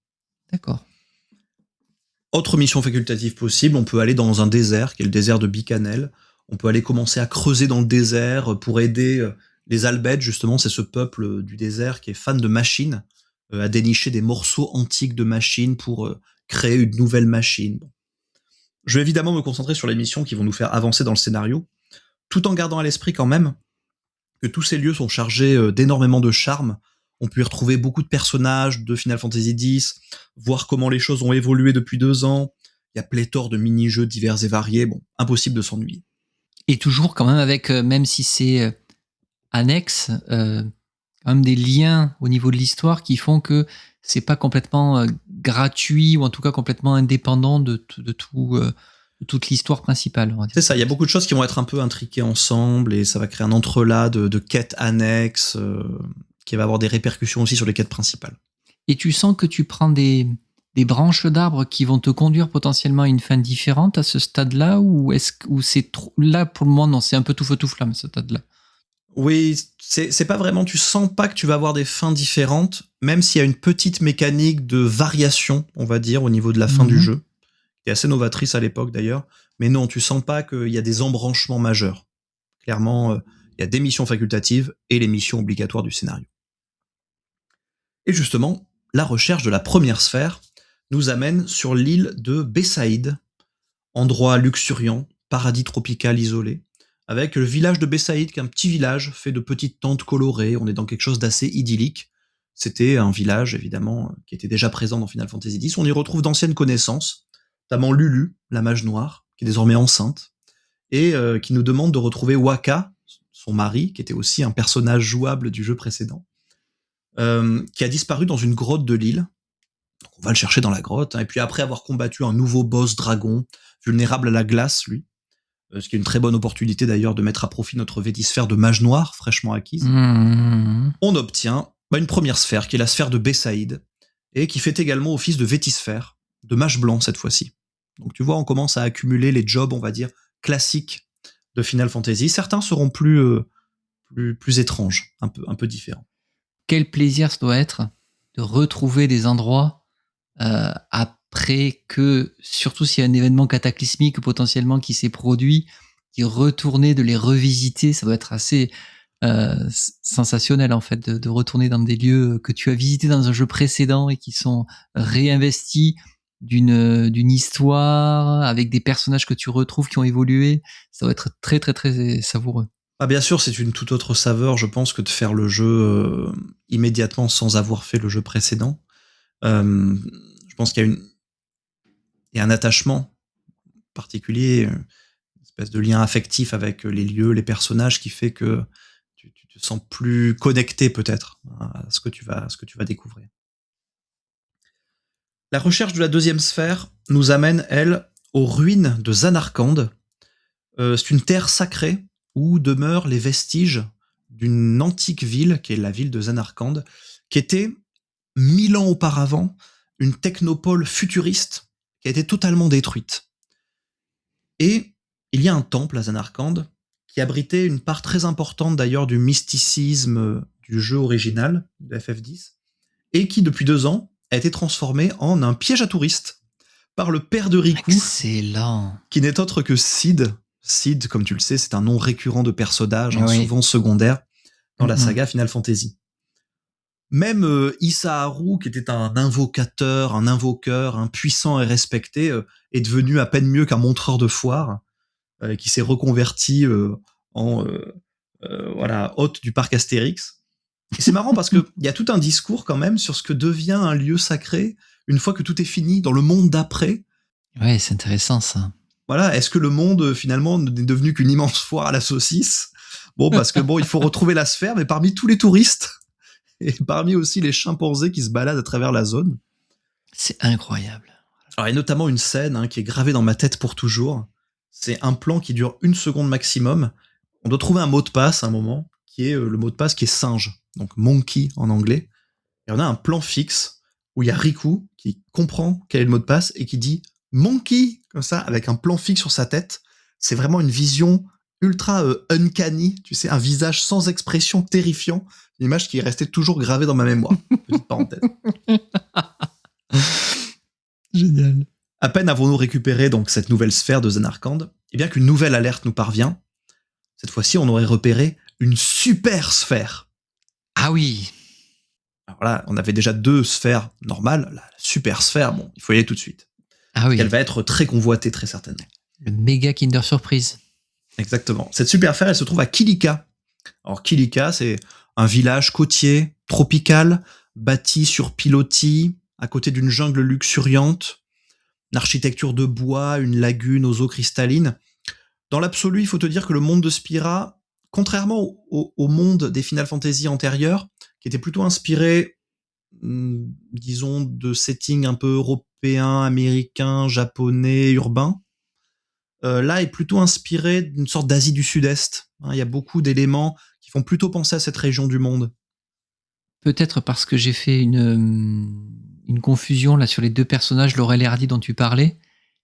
D'accord. Autre mission facultative possible, on peut aller dans un désert, qui est le désert de Bikanel. On peut aller commencer à creuser dans le désert pour aider les Albètes, justement, c'est ce peuple du désert qui est fan de machines, à dénicher des morceaux antiques de machines pour créer une nouvelle machine. Je vais évidemment me concentrer sur les missions qui vont nous faire avancer dans le scénario, tout en gardant à l'esprit quand même que tous ces lieux sont chargés d'énormément de charme. On peut y retrouver beaucoup de personnages de Final Fantasy X, voir comment les choses ont évolué depuis 2 ans. Il y a pléthore de mini-jeux divers et variés. Bon, impossible de s'ennuyer. Et toujours quand même avec, même si c'est annexe, quand même des liens au niveau de l'histoire qui font que c'est pas complètement gratuit, ou en tout cas complètement indépendant de toute l'histoire principale. C'est ça, il y a beaucoup de choses qui vont être un peu intriquées ensemble, et ça va créer un entrelac de quêtes annexes qui va avoir des répercussions aussi sur les quêtes principales. Et tu sens que tu prends des branches d'arbres qui vont te conduire potentiellement à une fin différente à ce stade-là, ou c'est trop, là pour le moment, non, c'est un peu tout feu tout flamme ce stade-là? Oui, c'est pas vraiment, tu sens pas que tu vas avoir des fins différentes, même s'il y a une petite mécanique de variation, on va dire, au niveau de la fin du jeu, qui est assez novatrice à l'époque d'ailleurs, mais non, tu sens pas qu'il y a des embranchements majeurs. Clairement, il y a des missions facultatives et les missions obligatoires du scénario. Et justement, la recherche de la première sphère nous amène sur l'île de Bessaïd, endroit luxuriant, paradis tropical isolé, avec le village de Bessaïd, qui est un petit village fait de petites tentes colorées. On est dans quelque chose d'assez idyllique. C'était un village, évidemment, qui était déjà présent dans Final Fantasy X. On y retrouve d'anciennes connaissances, notamment Lulu, la mage noire, qui est désormais enceinte, et qui nous demande de retrouver Wakka, son mari, qui était aussi un personnage jouable du jeu précédent, qui a disparu dans une grotte de l'île. Donc on va le chercher dans la grotte, hein, et puis après avoir combattu un nouveau boss dragon, vulnérable à la glace, lui, ce qui est une très bonne opportunité d'ailleurs de mettre à profit notre vétisphère de mage noire, fraîchement acquise, on obtient une première sphère, qui est la sphère de Bessaïd, et qui fait également office de vétisphère, de mage blanc cette fois-ci. Donc tu vois, on commence à accumuler les jobs, on va dire, classiques de Final Fantasy. Certains seront plus étranges, un peu différents. Quel plaisir ça doit être de retrouver des endroits après que, surtout s'il y a un événement cataclysmique potentiellement qui s'est produit, d'y retourner, de les revisiter, ça doit être assez sensationnel en fait, de retourner dans des lieux que tu as visités dans un jeu précédent et qui sont réinvestis d'une histoire, avec des personnages que tu retrouves qui ont évolué. Ça doit être très très très savoureux. Ah bien sûr, c'est une toute autre saveur, je pense, que de faire le jeu immédiatement sans avoir fait le jeu précédent. Je pense qu'il y a un attachement particulier, une espèce de lien affectif avec les lieux, les personnages, qui fait que tu te sens plus connecté peut-être à ce que tu vas découvrir. La recherche de la deuxième sphère nous amène, elle, aux ruines de Zanarkand, C'est une terre sacrée où demeurent les vestiges d'une antique ville, qui est la ville de Zanarkand, qui était 1000 ans auparavant une technopole futuriste qui a été totalement détruite. Et il y a un temple à Zanarkand qui abritait une part très importante d'ailleurs du mysticisme du jeu original de FF10 et qui depuis 2 ans a été transformé en un piège à touristes par le père de Riku. Excellent. Qui n'est autre que Sid. Sid, comme tu le sais, c'est un nom récurrent de personnage, souvent secondaire dans la saga Final Fantasy. Même Issaharu, qui était un invocateur, un puissant et respecté, est devenu à peine mieux qu'un montreur de foire, qui s'est reconverti en hôte du parc Astérix. Et c'est marrant parce qu'il y a tout un discours quand même sur ce que devient un lieu sacré une fois que tout est fini dans le monde d'après. Ouais, c'est intéressant ça. Voilà, est-ce que le monde finalement n'est devenu qu'une immense foire à la saucisse ? Bon, parce que il faut retrouver la sphère, mais parmi tous les touristes, et parmi aussi les chimpanzés qui se baladent à travers la zone. C'est incroyable. Alors, il y a notamment une scène qui est gravée dans ma tête pour toujours. C'est un plan qui dure 1 seconde maximum. On doit trouver un mot de passe à un moment, qui est le mot de passe qui est singe, donc monkey en anglais. Et on a un plan fixe où il y a Riku qui comprend quel est le mot de passe et qui dit monkey, comme ça, avec un plan fixe sur sa tête. C'est vraiment une vision ultra uncanny, tu sais, un visage sans expression terrifiant, une image qui est restée toujours gravée dans ma mémoire. Petite parenthèse. Génial. À peine avons-nous récupéré donc cette nouvelle sphère de Zanarkand, et bien qu'une nouvelle alerte nous parvient, cette fois-ci on aurait repéré une super sphère. Ah oui. Alors là, on avait déjà 2 sphères normales, la super sphère, bon, il faut y aller tout de suite. Ah oui. Elle va être très convoitée, très certainement. Le méga Kinder Surprise. Exactement. Cette super sphère, elle se trouve à Kilika. Alors Kilika, c'est un village côtier, tropical, bâti sur pilotis, à côté d'une jungle luxuriante, une architecture de bois, une lagune aux eaux cristallines. Dans l'absolu, il faut te dire que le monde de Spira, contrairement au monde des Final Fantasy antérieurs, qui était plutôt inspiré, disons, de settings un peu européens, américains, japonais, urbains, là est plutôt inspiré d'une sorte d'Asie du Sud-Est. Il y a beaucoup d'éléments qui font plutôt penser à cette région du monde. Peut-être parce que j'ai fait une confusion là sur les 2 personnages, Laurel et Hardy dont tu parlais,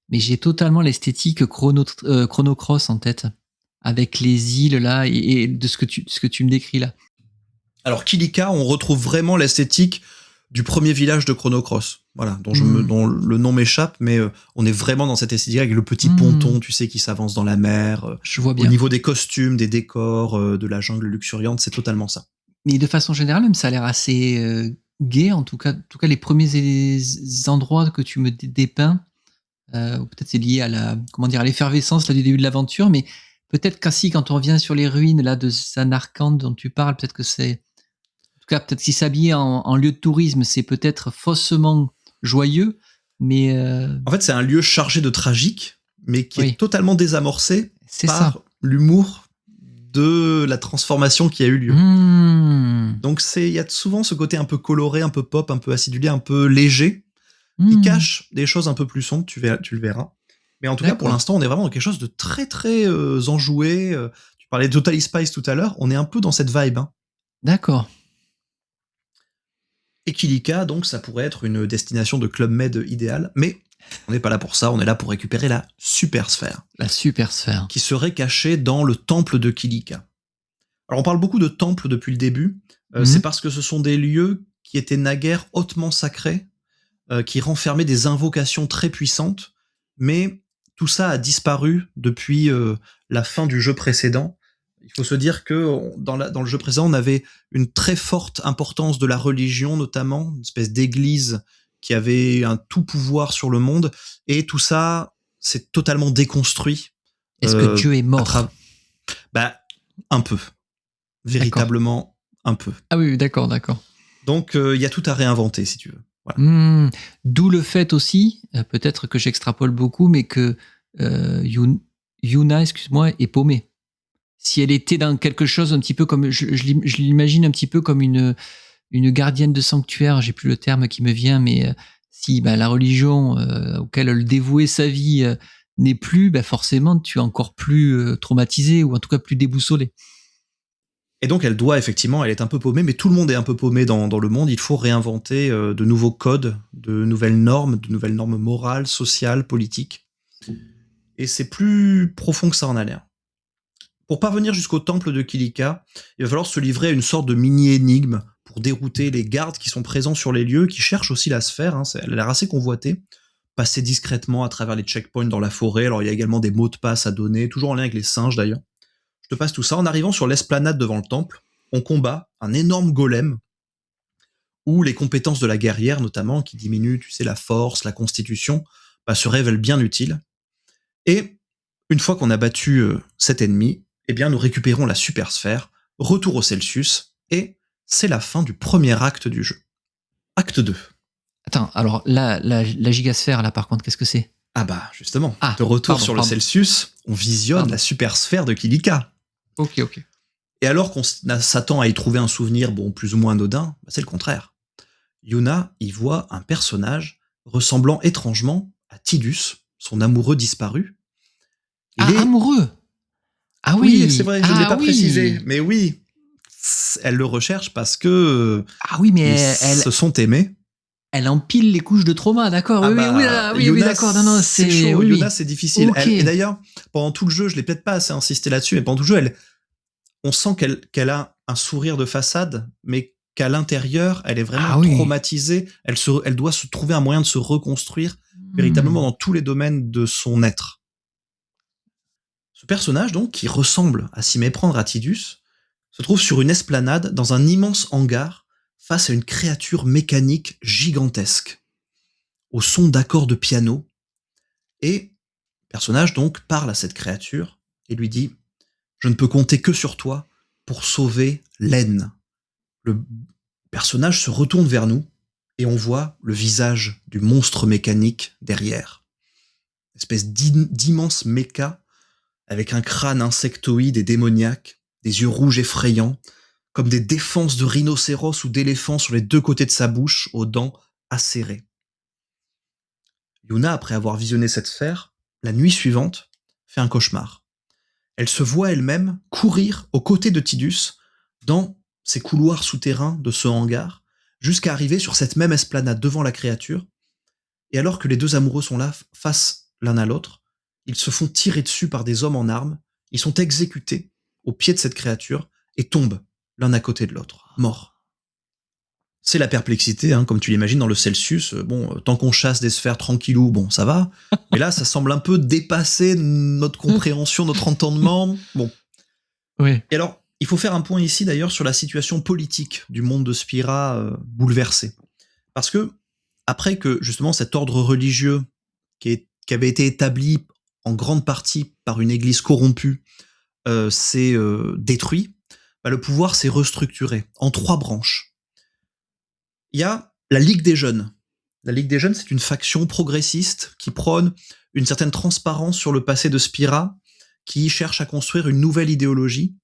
mais j'ai totalement l'esthétique Chrono Cross en tête, avec les îles là et de ce que tu me décris là. Alors Kilika, on retrouve vraiment l'esthétique du premier village de Chrono Cross, voilà, dont le nom m'échappe, mais on est vraiment dans cette esthétique avec le petit ponton, tu sais, qui s'avance dans la mer. Je vois bien. Au niveau des costumes, des décors, de la jungle luxuriante, c'est totalement ça. Mais de façon générale, même ça a l'air assez gai, en tout cas les premiers endroits que tu me dépeins, ou peut-être c'est lié à l'effervescence là, du début de l'aventure, mais peut-être qu'ainsi quand on revient sur les ruines là de Zanarkand dont tu parles, peut-être que c'est, en tout cas peut-être si s'habiller en lieu de tourisme, c'est peut-être faussement joyeux, mais en fait c'est un lieu chargé de tragique, mais qui est totalement désamorcé par l'humour de la transformation qui a eu lieu. Donc il y a souvent ce côté un peu coloré, un peu pop, un peu acidulé, un peu léger, qui cache des choses un peu plus sombres, tu le verras. Mais en tout cas, pour l'instant, on est vraiment dans quelque chose de très très enjoué. Tu parlais de Totally Spice tout à l'heure, on est un peu dans cette vibe. D'accord. Et Kilika, donc, ça pourrait être une destination de Club Med idéale, mais on n'est pas là pour ça, on est là pour récupérer la super sphère. La super sphère. Qui serait cachée dans le temple de Kilika. Alors on parle beaucoup de temples depuis le début, c'est parce que ce sont des lieux qui étaient naguère hautement sacrés, qui renfermaient des invocations très puissantes, mais tout ça a disparu depuis la fin du jeu précédent. Il faut se dire que dans le jeu précédent, on avait une très forte importance de la religion, notamment, une espèce d'église qui avait un tout pouvoir sur le monde, et tout ça s'est totalement déconstruit. Est-ce que Dieu est mort ? Un peu. Véritablement, un peu. Ah oui, d'accord. Donc, il y a tout à réinventer, si tu veux. Voilà. D'où le fait aussi, peut-être que j'extrapole beaucoup, mais que Yuna, excuse-moi, est paumée. Si elle était dans quelque chose un petit peu comme, je l'imagine un petit peu comme une gardienne de sanctuaire, j'ai plus le terme qui me vient, mais si la religion auquel elle dévouait sa vie n'est plus, forcément, tu es encore plus traumatisé ou en tout cas plus déboussolé. Et donc elle est un peu paumée, mais tout le monde est un peu paumé dans le monde. Il faut réinventer de nouveaux codes, de nouvelles normes morales, sociales, politiques. Et c'est plus profond que ça en a l'air. Pour parvenir jusqu'au temple de Kilika, il va falloir se livrer à une sorte de mini-énigme pour dérouter les gardes qui sont présents sur les lieux, qui cherchent aussi la sphère, elle a l'air assez convoitée. Passer discrètement à travers les checkpoints dans la forêt, alors il y a également des mots de passe à donner, toujours en lien avec les singes d'ailleurs. Je te passe tout ça. En arrivant sur l'esplanade devant le temple, on combat un énorme golem où les compétences de la guerrière, notamment, qui diminuent, la force, la constitution, se révèlent bien utiles. Et une fois qu'on a battu cet ennemi, nous récupérons la super sphère, retour au Celsius, et c'est la fin du premier acte du jeu. Acte 2. Attends, alors la gigasphère, là, par contre, qu'est-ce que c'est ? Justement, de retour sur le Celsius, on visionne la super sphère de Kilika. Ok. Et alors qu'on s'attend à y trouver un souvenir, plus ou moins anodin, c'est le contraire. Yuna y voit un personnage ressemblant étrangement à Tidus, son amoureux disparu. Amoureux. Ah oui, c'est vrai, je ne l'ai pas précisé, mais oui, elle le recherche parce que mais ils se sont aimés. Elle empile les couches de trauma, d'accord. Oui, d'accord. Non, c'est chaud. Yuna, c'est difficile. Okay. Et d'ailleurs, pendant tout le jeu, je l'ai peut-être pas assez insisté là-dessus, mais pendant tout le jeu, on sent qu'elle a un sourire de façade, mais qu'à l'intérieur, elle est vraiment traumatisée. Elle doit se trouver un moyen de se reconstruire véritablement dans tous les domaines de son être. Ce personnage, donc, qui ressemble à s'y méprendre à Tidus, se trouve sur une esplanade dans un immense hangar face à une créature mécanique gigantesque, au son d'accords de piano. Et le personnage, donc, parle à cette créature et lui dit « Je ne peux compter que sur toi pour sauver Len ». Le personnage se retourne vers nous et on voit le visage du monstre mécanique derrière. Une espèce d'immense méca avec un crâne insectoïde et démoniaque, des yeux rouges effrayants, comme des défenses de rhinocéros ou d'éléphants sur les deux côtés de sa bouche, aux dents acérées. Yuna, après avoir visionné cette sphère, la nuit suivante, fait un cauchemar. Elle se voit elle-même courir aux côtés de Tidus dans ces couloirs souterrains de ce hangar, jusqu'à arriver sur cette même esplanade devant la créature. Et alors que les deux amoureux sont là, face l'un à l'autre, ils se font tirer dessus par des hommes en armes, ils sont exécutés au pied de cette créature et tombent l'un à côté de l'autre, morts. C'est la perplexité, comme tu l'imagines dans le Celsius. Tant qu'on chasse des sphères tranquillou, ça va. Mais là, ça semble un peu dépasser notre compréhension, notre entendement. Oui. Et alors, il faut faire un point ici d'ailleurs sur la situation politique du monde de Spira bouleversé. Parce que, après que justement cet ordre religieux qui avait été établi en grande partie par une église corrompue s'est détruit, le pouvoir s'est restructuré en 3 branches. Il y a la Ligue des Jeunes. La Ligue des Jeunes, c'est une faction progressiste qui prône une certaine transparence sur le passé de Spira, qui cherche à construire une nouvelle idéologie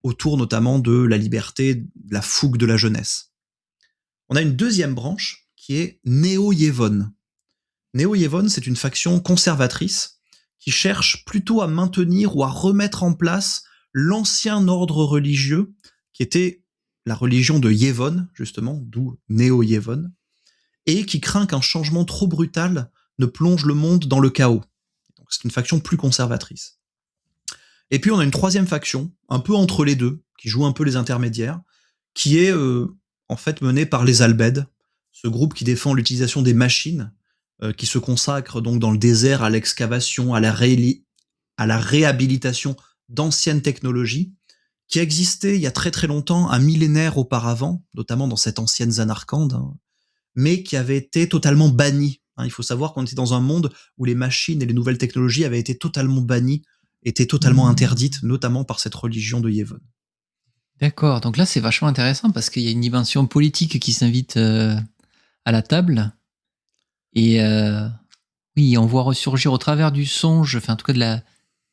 autour notamment de la liberté, de la fougue de la jeunesse. On a une deuxième branche qui est Néo-Yevon. Néo-Yevon, c'est une faction conservatrice qui cherche plutôt à maintenir ou à remettre en place l'ancien ordre religieux qui était la religion de Yevon, justement, d'où Néo-Yevon, et qui craint qu'un changement trop brutal ne plonge le monde dans le chaos. Donc c'est une faction plus conservatrice. Et puis on a une troisième faction, un peu entre les deux, qui joue un peu les intermédiaires, qui est en fait menée par les Albed, ce groupe qui défend l'utilisation des machines, qui se consacre donc dans le désert à l'excavation, à la réhabilitation d'anciennes technologies, qui existaient il y a très très longtemps, un millénaire auparavant, notamment dans cette ancienne Zanarkand, mais qui avait été totalement bannies. Il faut savoir qu'on était dans un monde où les machines et les nouvelles technologies avaient été totalement bannies, étaient totalement interdites, notamment par cette religion de Yevon. D'accord, donc là c'est vachement intéressant parce qu'il y a une dimension politique qui s'invite à la table. Et oui, on voit ressurgir au travers du songe, en tout cas de la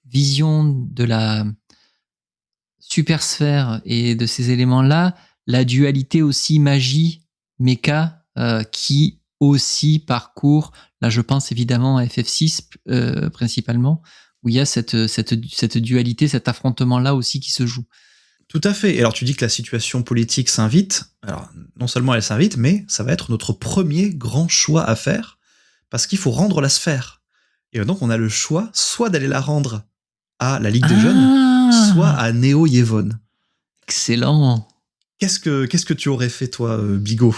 vision de la supersphère et de ces éléments-là, la dualité aussi magie, méca, qui aussi parcours, là je pense évidemment à FF6 principalement, où il y a cette dualité, cet affrontement-là aussi qui se joue. Tout à fait. Et alors tu dis que la situation politique s'invite. Alors non seulement elle s'invite, mais ça va être notre premier grand choix à faire, parce qu'il faut rendre la sphère. Et donc on a le choix soit d'aller la rendre à la Ligue des Jeunes, soit à Neo Yevon. Excellent. Qu'est-ce que tu aurais fait toi, Bigot?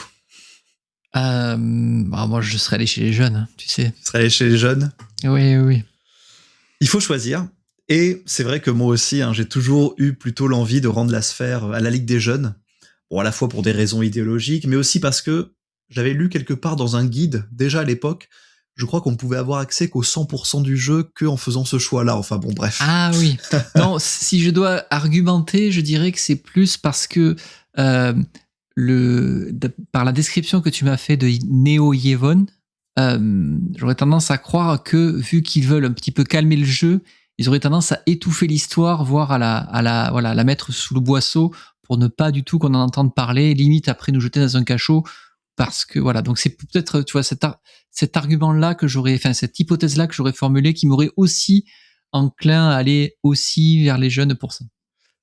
Moi je serais allé chez les jeunes, hein, tu sais. Tu serais allé chez les jeunes? Oui. Il faut choisir. Et c'est vrai que moi aussi, j'ai toujours eu plutôt l'envie de rendre la sphère à la Ligue des Jeunes. Bon, à la fois pour des raisons idéologiques, mais aussi parce que j'avais lu quelque part dans un guide, déjà à l'époque, je crois qu'on pouvait avoir accès qu'au 100% du jeu qu'en faisant ce choix-là. Enfin bon, bref. Ah oui. Non, si je dois argumenter, je dirais que c'est plus parce que par la description que tu m'as fait de Neo Yevon, j'aurais tendance à croire que, vu qu'ils veulent un petit peu calmer le jeu, ils auraient tendance à étouffer l'histoire, voire à la mettre sous le boisseau pour ne pas du tout qu'on en entende parler, limite après nous jeter dans un cachot. Parce que voilà, donc c'est peut-être, tu vois, cet argument-là que j'aurais, enfin cette hypothèse-là que j'aurais formulée, qui m'aurait aussi enclin à aller aussi vers les jeunes pour ça.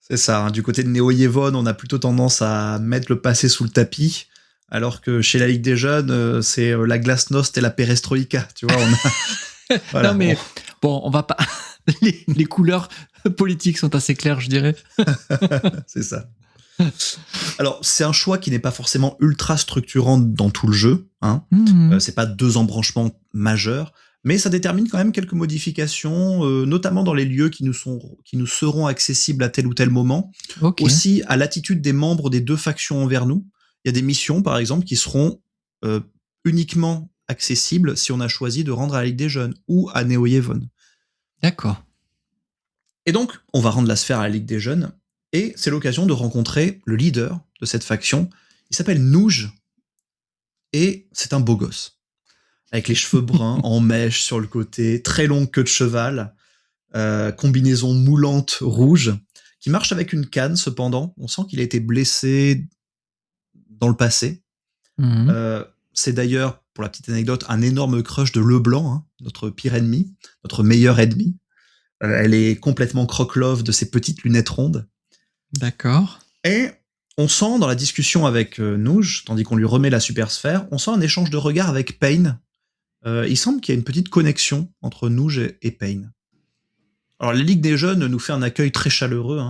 C'est ça, du côté de Neo Yevon, on a plutôt tendance à mettre le passé sous le tapis, alors que chez la Ligue des Jeunes, c'est la glasnost et la perestroïka, tu vois. Voilà, non mais bon, on va pas. les couleurs politiques sont assez claires, je dirais. C'est ça. Alors, c'est un choix qui n'est pas forcément ultra structurant dans tout le jeu. C'est pas 2 embranchements majeurs, mais ça détermine quand même quelques modifications, notamment dans les lieux qui nous seront accessibles à tel ou tel moment. Okay. Aussi, à l'attitude des membres des 2 factions envers nous. Il y a des missions, par exemple, qui seront uniquement accessibles si on a choisi de rendre à la Ligue des Jeunes ou à Neo Yevon. D'accord. Et donc, on va rendre la sphère à la Ligue des Jeunes, et c'est l'occasion de rencontrer le leader de cette faction. Il s'appelle Nouge, et c'est un beau gosse. Avec les cheveux bruns en mèche sur le côté, très longue queue de cheval, combinaison moulante rouge, qui marche avec une canne cependant. On sent qu'il a été blessé dans le passé. C'est d'ailleurs, pour la petite anecdote, un énorme crush de Leblanc, notre pire ennemi, notre meilleur ennemi. Elle est complètement croque-love de ses petites lunettes rondes. D'accord. Et on sent dans la discussion avec Nouge, tandis qu'on lui remet la super sphère, on sent un échange de regards avec Pain. Il semble qu'il y a une petite connexion entre Nouge et Pain. Alors la Ligue des Jeunes nous fait un accueil très chaleureux,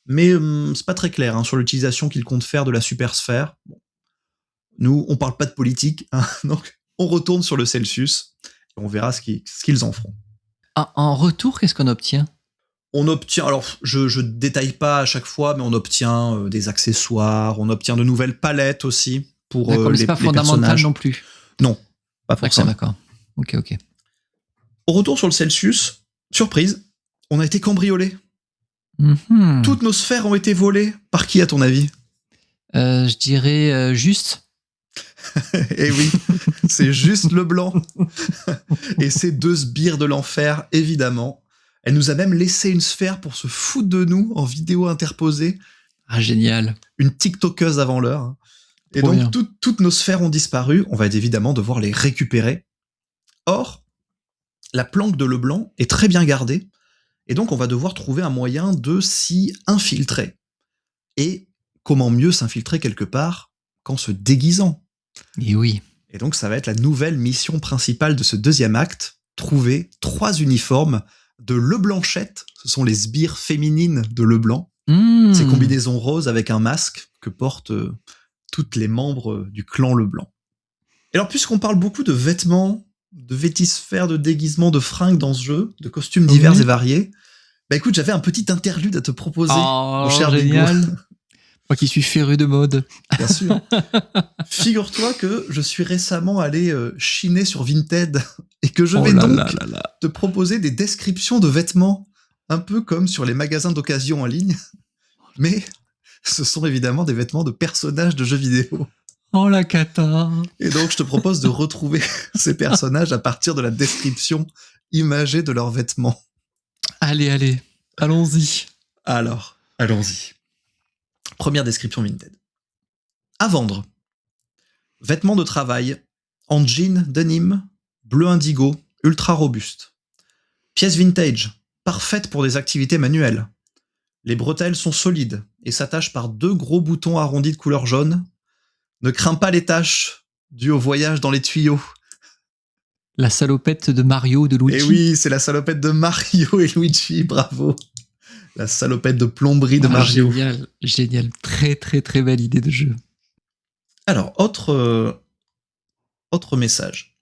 mais c'est pas très clair sur l'utilisation qu'il compte faire de la super sphère. Bon. Nous, on parle pas de politique, donc on retourne sur le Celsius et on verra ce qu'ils en feront. En retour, qu'est-ce qu'on obtient ? On obtient, alors je détaille pas à chaque fois, mais on obtient des accessoires, on obtient de nouvelles palettes aussi pour les personnages. C'est pas fondamental non plus. Non, pas forcément. D'accord. Ok. Au retour sur le Celsius, surprise, on a été cambriolés. Toutes nos sphères ont été volées. Par qui, à ton avis ? Je dirais Juste. Eh oui, c'est Juste Leblanc. Et ces 2 sbires de l'enfer, évidemment. Elle nous a même laissé une sphère pour se foutre de nous en vidéo interposée. Ah, génial. Une TikTokeuse avant l'heure. Et donc, toutes nos sphères ont disparu. On va évidemment devoir les récupérer. Or, la planque de Leblanc est très bien gardée. Et donc, on va devoir trouver un moyen de s'y infiltrer. Et comment mieux s'infiltrer quelque part qu'en se déguisant ? Et oui. Et donc, ça va être la nouvelle mission principale de ce 2e acte. Trouver 3 uniformes de Leblanchette, ce sont les sbires féminines de Leblanc. Ces combinaisons roses avec un masque que portent toutes les membres du clan Leblanc. Et alors, puisqu'on parle beaucoup de vêtements, de vétisphères, de déguisements, de fringues dans ce jeu, de costumes divers et variés, bah écoute, j'avais un petit interlude à te proposer, mon cher génial. Bigot. Moi qui suis féru de mode. Bien sûr. Figure-toi que je suis récemment allé chiner sur Vinted et que je vais te proposer des descriptions de vêtements, un peu comme sur les magasins d'occasion en ligne, mais ce sont évidemment des vêtements de personnages de jeux vidéo. Oh la cata. Et donc je te propose de retrouver ces personnages à partir de la description imagée de leurs vêtements. Allez, allons-y. Alors, allons-y. Première description Vinted. À vendre. Vêtements de travail en jean denim, bleu indigo, ultra robuste. Pièce vintage, parfaite pour des activités manuelles. Les bretelles sont solides et s'attachent par 2 gros boutons arrondis de couleur jaune. Ne crains pas les taches dues au voyage dans les tuyaux. La salopette de Mario, de Luigi. Et oui, c'est la salopette de Mario et Luigi, bravo. La salopette de plomberie de Mario. Génial, génial. Très, très, très belle idée de jeu. Alors, autre message.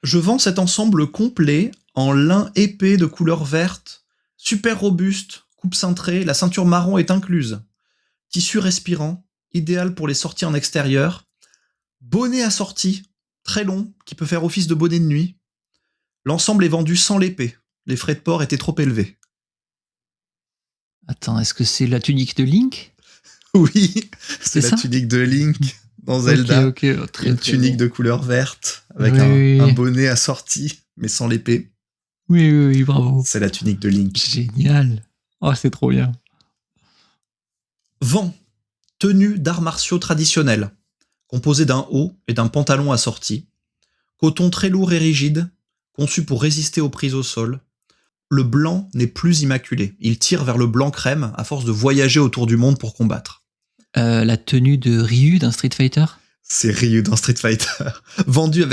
Je vends cet ensemble complet en lin épais de couleur verte, super robuste, coupe cintrée, la ceinture marron est incluse. Tissu respirant, idéal pour les sorties en extérieur. Bonnet assorti, très long, qui peut faire office de bonnet de nuit. L'ensemble est vendu sans l'épée. Les frais de port étaient trop élevés. Attends, est-ce que c'est la tunique de Link ? Oui, c'est la tunique de Link dans Zelda. Une tunique de couleur verte avec un bonnet assorti, mais sans l'épée. Oui, bravo. C'est la tunique de Link. Génial. Oh, c'est trop bien. Vent, tenue d'arts martiaux traditionnels, composée d'un haut et d'un pantalon assorti. Coton très lourd et rigide, conçu pour résister aux prises au sol. Le blanc n'est plus immaculé. Il tire vers le blanc crème à force de voyager autour du monde pour combattre. La tenue de Ryu dans Street Fighter ? C'est Ryu dans Street Fighter. Vendu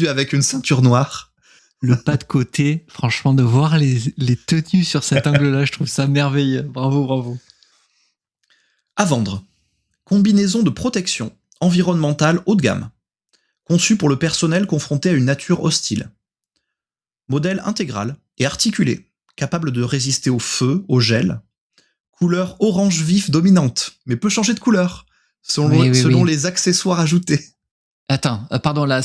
avec une ceinture noire. Le pas de côté, franchement, de voir les tenues sur cet angle-là, je trouve ça merveilleux. Bravo. À vendre. Combinaison de protection environnementale haut de gamme. Conçu pour le personnel confronté à une nature hostile. Modèle intégral et articulé, capable de résister au feu, au gel. Couleur orange vif dominante, mais peut changer de couleur selon les accessoires ajoutés. Attends, pardon, la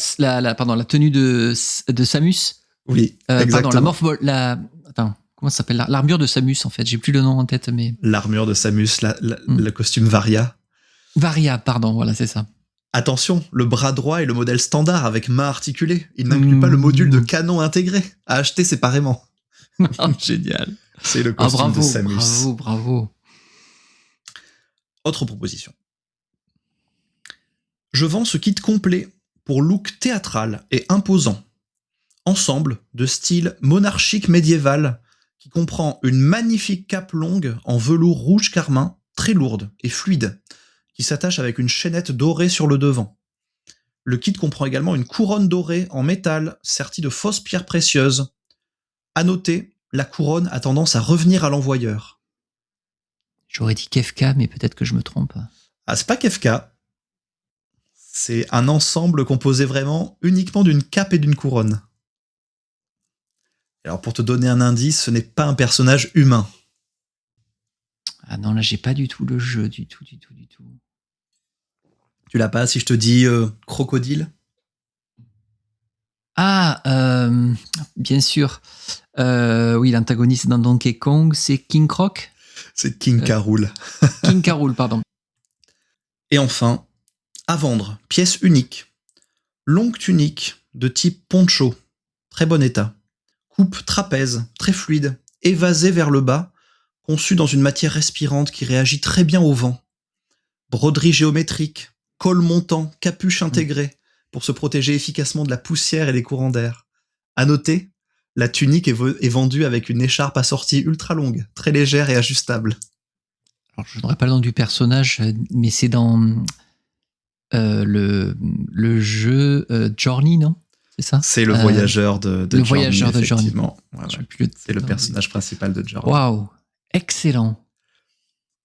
tenue de Samus. Oui, exactement. Pardon, attends, comment ça s'appelle ? L'armure de Samus, en fait. J'ai plus le nom en tête, mais... L'armure de Samus, le costume Varia. Varia, pardon, voilà, c'est ça. Attention, le bras droit est le modèle standard avec main articulée. Il n'inclut pas le module de canon intégré, à acheter séparément. Génial. C'est le costume de Samus. Bravo. Autre proposition. Je vends ce kit complet pour look théâtral et imposant. Ensemble de style monarchique médiéval qui comprend une magnifique cape longue en velours rouge carmin, très lourde et fluide, qui s'attache avec une chaînette dorée sur le devant. Le kit comprend également une couronne dorée en métal sertie de fausses pierres précieuses. À noter, la couronne a tendance à revenir à l'envoyeur. J'aurais dit Kefka, mais peut-être que je me trompe. Ah, c'est pas Kefka. C'est un ensemble composé vraiment uniquement d'une cape et d'une couronne. Alors pour te donner un indice, ce n'est pas un personnage humain. Ah non, là j'ai pas du tout le jeu, du tout. Tu l'as pas si je te dis crocodile ? Ah, bien sûr. Oui, l'antagoniste dans Donkey Kong, c'est King Croc ? C'est King K. Rool. King K. Rool, pardon. Et enfin, à vendre, pièce unique. Longue tunique de type poncho, très bon état. Coupe trapèze, très fluide, évasée vers le bas, conçue dans une matière respirante qui réagit très bien au vent. Broderie géométrique, col montant, capuche intégrée, pour se protéger efficacement de la poussière et des courants d'air. À noter, la tunique est vendue avec une écharpe assortie ultra longue, très légère et ajustable. Alors, je n'aurais pas le nom du personnage, mais c'est dans le jeu Journey, non ? C'est ça ? C'est le voyageur de le Journey, voyageur de Journey. Ouais. C'est le personnage principal de Journey. Waouh, excellent.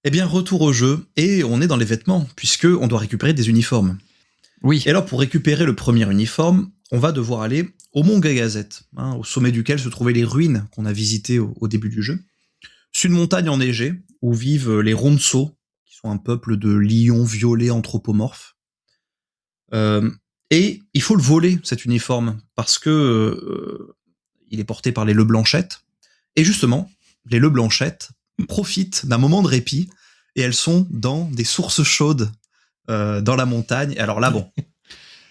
Eh bien, retour au jeu, et on est dans les vêtements, puisqu'on doit récupérer des uniformes. Oui. Et alors, pour récupérer le premier uniforme, on va devoir aller au mont Gagazette, au sommet duquel se trouvaient les ruines qu'on a visitées au début du jeu. C'est une montagne enneigée, où vivent les Ronso, qui sont un peuple de lions violets anthropomorphes. Et il faut le voler, cet uniforme, parce que il est porté par les Leblanchettes. Et justement, les Leblanchettes profitent d'un moment de répit, et elles sont dans des sources chaudes dans la montagne. Alors là, bon,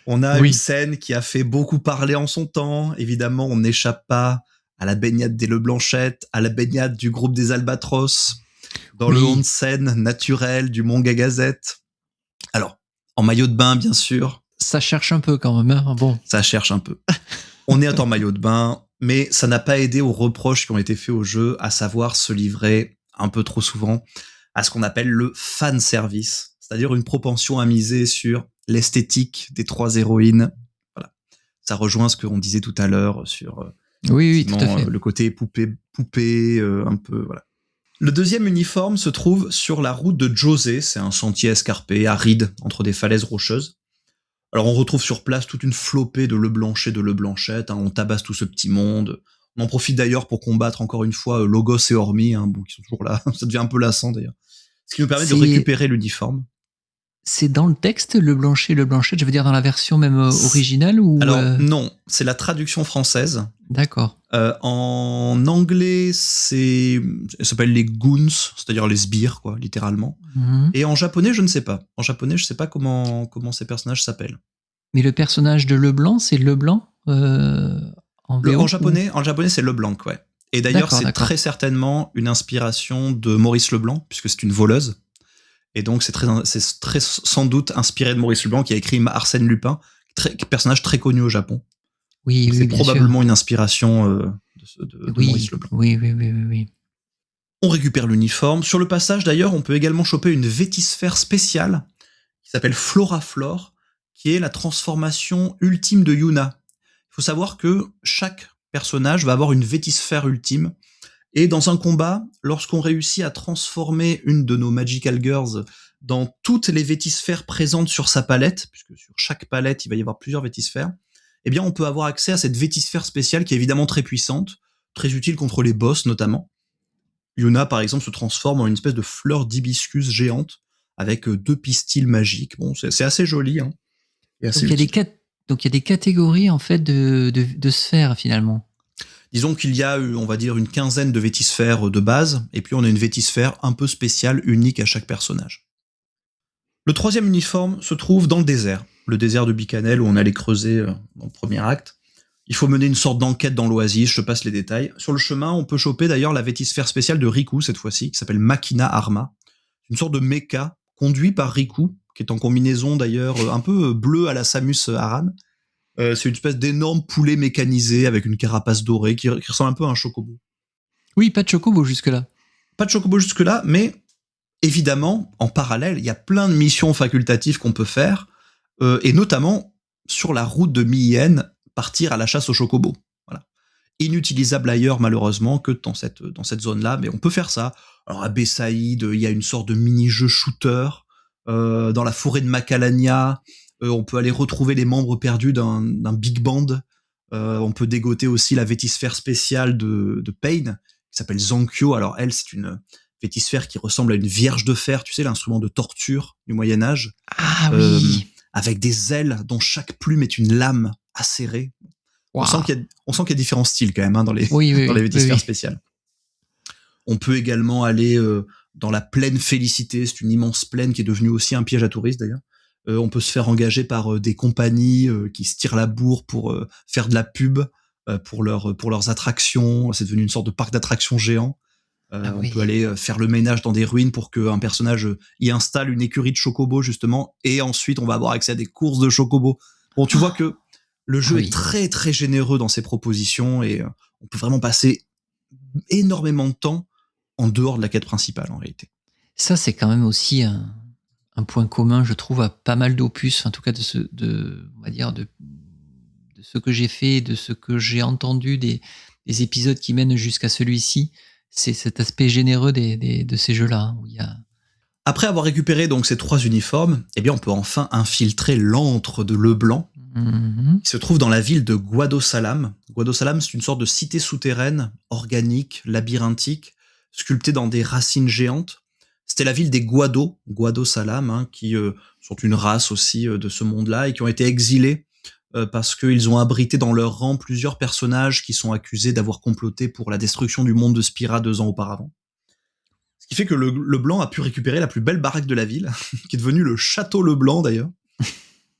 on a une scène qui a fait beaucoup parler en son temps. Évidemment, on n'échappe pas à la baignade des Leblanchettes, à la baignade du groupe des Albatros, dans le onsen naturel du mont Gagazette. Alors, en maillot de bain, bien sûr, Ça cherche un peu quand même. Hein. Bon. Ça cherche un peu. On est en maillot de bain, mais ça n'a pas aidé aux reproches qui ont été faits au jeu, à savoir se livrer un peu trop souvent à ce qu'on appelle le fan service, c'est-à-dire une propension à miser sur l'esthétique des 3 héroïnes. Voilà. Ça rejoint ce qu'on disait tout à l'heure sur oui, tout à fait. Le côté poupée, un peu, voilà. Le deuxième uniforme se trouve sur la route de José, c'est un sentier escarpé, aride, entre des falaises rocheuses. Alors on retrouve sur place toute une flopée de Leblanchet, de Leblanchette, hein, on tabasse tout ce petit monde. On en profite d'ailleurs pour combattre encore une fois Logos et Hormis, hein, bon, qui sont toujours là, ça devient un peu lassant d'ailleurs. Ce qui nous permet de récupérer l'uniforme. C'est dans le texte, Leblanchet, Leblanchette, je veux dire dans la version même originale ou Alors non, c'est la traduction française. D'accord. En anglais, ça s'appelle les goons, c'est-à-dire les sbires, quoi, littéralement. Mm-hmm. Et en japonais, je ne sais pas. En japonais, je ne sais pas comment ces personnages s'appellent. Mais le personnage de Leblanc, c'est Leblanc en VO, en japonais, c'est Leblanc, ouais. Et d'ailleurs, c'est très certainement une inspiration de Maurice Leblanc, puisque c'est une voleuse. Et donc, c'est très sans doute inspiré de Maurice Leblanc, qui a écrit Arsène Lupin, personnage très connu au Japon. Oui, c'est probablement une inspiration de Maurice Leblanc. Oui. On récupère l'uniforme. Sur le passage, d'ailleurs, on peut également choper une vétisphère spéciale qui s'appelle Flora-Flore, qui est la transformation ultime de Yuna. Il faut savoir que chaque personnage va avoir une vétisphère ultime. Et dans un combat, lorsqu'on réussit à transformer une de nos Magical Girls dans toutes les vétisphères présentes sur sa palette, puisque sur chaque palette, il va y avoir plusieurs vétisphères, eh bien, on peut avoir accès à cette vétisphère spéciale qui est évidemment très puissante, très utile contre les boss notamment. Yuna, par exemple, se transforme en une espèce de fleur d'hibiscus géante avec 2 pistils magiques. Bon, c'est assez joli. Hein, donc, il y a des catégories en fait de sphères finalement. Disons qu'il y a, on va dire, une quinzaine de vétisphères de base, et puis on a une vétisphère un peu spéciale, unique à chaque personnage. Le troisième uniforme se trouve dans le désert de Bicanel, où on allait creuser dans le premier acte. Il faut mener une sorte d'enquête dans l'oasis, je te passe les détails. Sur le chemin, on peut choper d'ailleurs la vétisphère spéciale de Riku, cette fois-ci, qui s'appelle Machina Arma. Une sorte de mecha conduit par Riku, qui est en combinaison d'ailleurs un peu bleu à la Samus Aran. C'est une espèce d'énorme poulet mécanisé avec une carapace dorée qui ressemble un peu à un chocobo. Oui, pas de chocobo jusque-là. Pas de chocobo jusque-là, mais évidemment, en parallèle, il y a plein de missions facultatives qu'on peut faire, et notamment sur la route de Mien, partir à la chasse au chocobo. Voilà. Inutilisable ailleurs, malheureusement, que dans cette zone-là, mais on peut faire ça. Alors à Bessaïd, il y a une sorte de mini-jeu shooter. Dans la forêt de Macalania, on peut aller retrouver les membres perdus d'un big band. On peut dégoter aussi la vétisphère spéciale de Pain, qui s'appelle Zankyo. Alors elle, c'est une vétisphère qui ressemble à une vierge de fer, tu sais, l'instrument de torture du Moyen-Âge. Ah oui. Avec des ailes dont chaque plume est une lame acérée. Wow. On sent qu'il y a différents styles quand même dans les vétisphères spéciales. On peut également aller dans la plaine Félicité, c'est une immense plaine qui est devenue aussi un piège à touristes d'ailleurs. On peut se faire engager par des compagnies qui se tirent la bourre pour faire de la pub pour leurs attractions. C'est devenu une sorte de parc d'attractions géant. On peut aller faire le ménage dans des ruines pour qu'un personnage y installe une écurie de chocobo justement, et ensuite on va avoir accès à des courses de chocobo. Bon, tu vois que le jeu est très très généreux dans ses propositions, et on peut vraiment passer énormément de temps en dehors de la quête principale en réalité. Ça, c'est quand même aussi un point commun, je trouve, à pas mal d'opus, en tout cas de ce que j'ai fait, de ce que j'ai entendu des épisodes qui mènent jusqu'à celui-ci. C'est cet aspect généreux de ces jeux-là. Où il y a... Après avoir récupéré donc ces 3 uniformes, eh bien on peut enfin infiltrer l'antre de Leblanc, qui se trouve dans la ville de Guado-Salam. Guado-Salam, c'est une sorte de cité souterraine, organique, labyrinthique, sculptée dans des racines géantes. C'était la ville des Guado-Salam, hein, qui sont une race aussi de ce monde-là, et qui ont été exilés parce qu'ils ont abrité dans leur rang plusieurs personnages qui sont accusés d'avoir comploté pour la destruction du monde de Spira 2 ans auparavant. Ce qui fait que Leblanc a pu récupérer la plus belle baraque de la ville, qui est devenue le Château Leblanc d'ailleurs.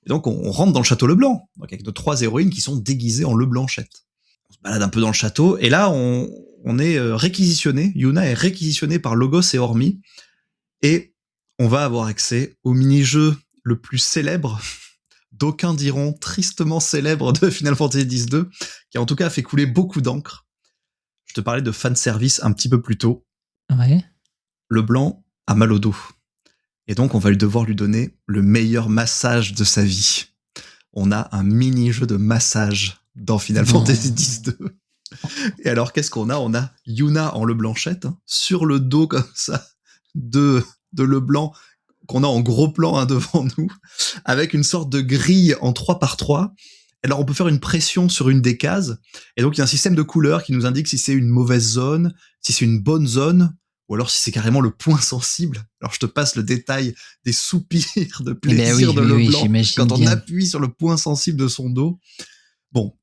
Et donc on rentre dans le Château Leblanc, donc avec nos 3 héroïnes qui sont déguisées en Leblanchette. On se balade un peu dans le château, et là on est réquisitionné, Yuna est réquisitionnée par Logos et Hormis, et on va avoir accès au mini-jeu le plus célèbre d'aucuns diront tristement célèbre de Final Fantasy X-2, qui en tout cas a fait couler beaucoup d'encre. Je te parlais de fanservice un petit peu plus tôt. Ouais. Le blanc a mal au dos. Et donc, on va devoir lui donner le meilleur massage de sa vie. On a un mini-jeu de massage dans Final Fantasy X-2. Et alors, qu'est-ce qu'on a ? On a Yuna en Leblanchette, sur le dos comme ça, de Leblanc, qu'on a en gros plan devant nous, avec une sorte de grille en 3x3. Alors, on peut faire une pression sur une des cases. Et donc, il y a un système de couleurs qui nous indique si c'est une mauvaise zone, si c'est une bonne zone, ou alors si c'est carrément le point sensible. Alors, je te passe le détail des soupirs de plaisir de Leblanc quand on appuie sur le point sensible de son dos. Bon.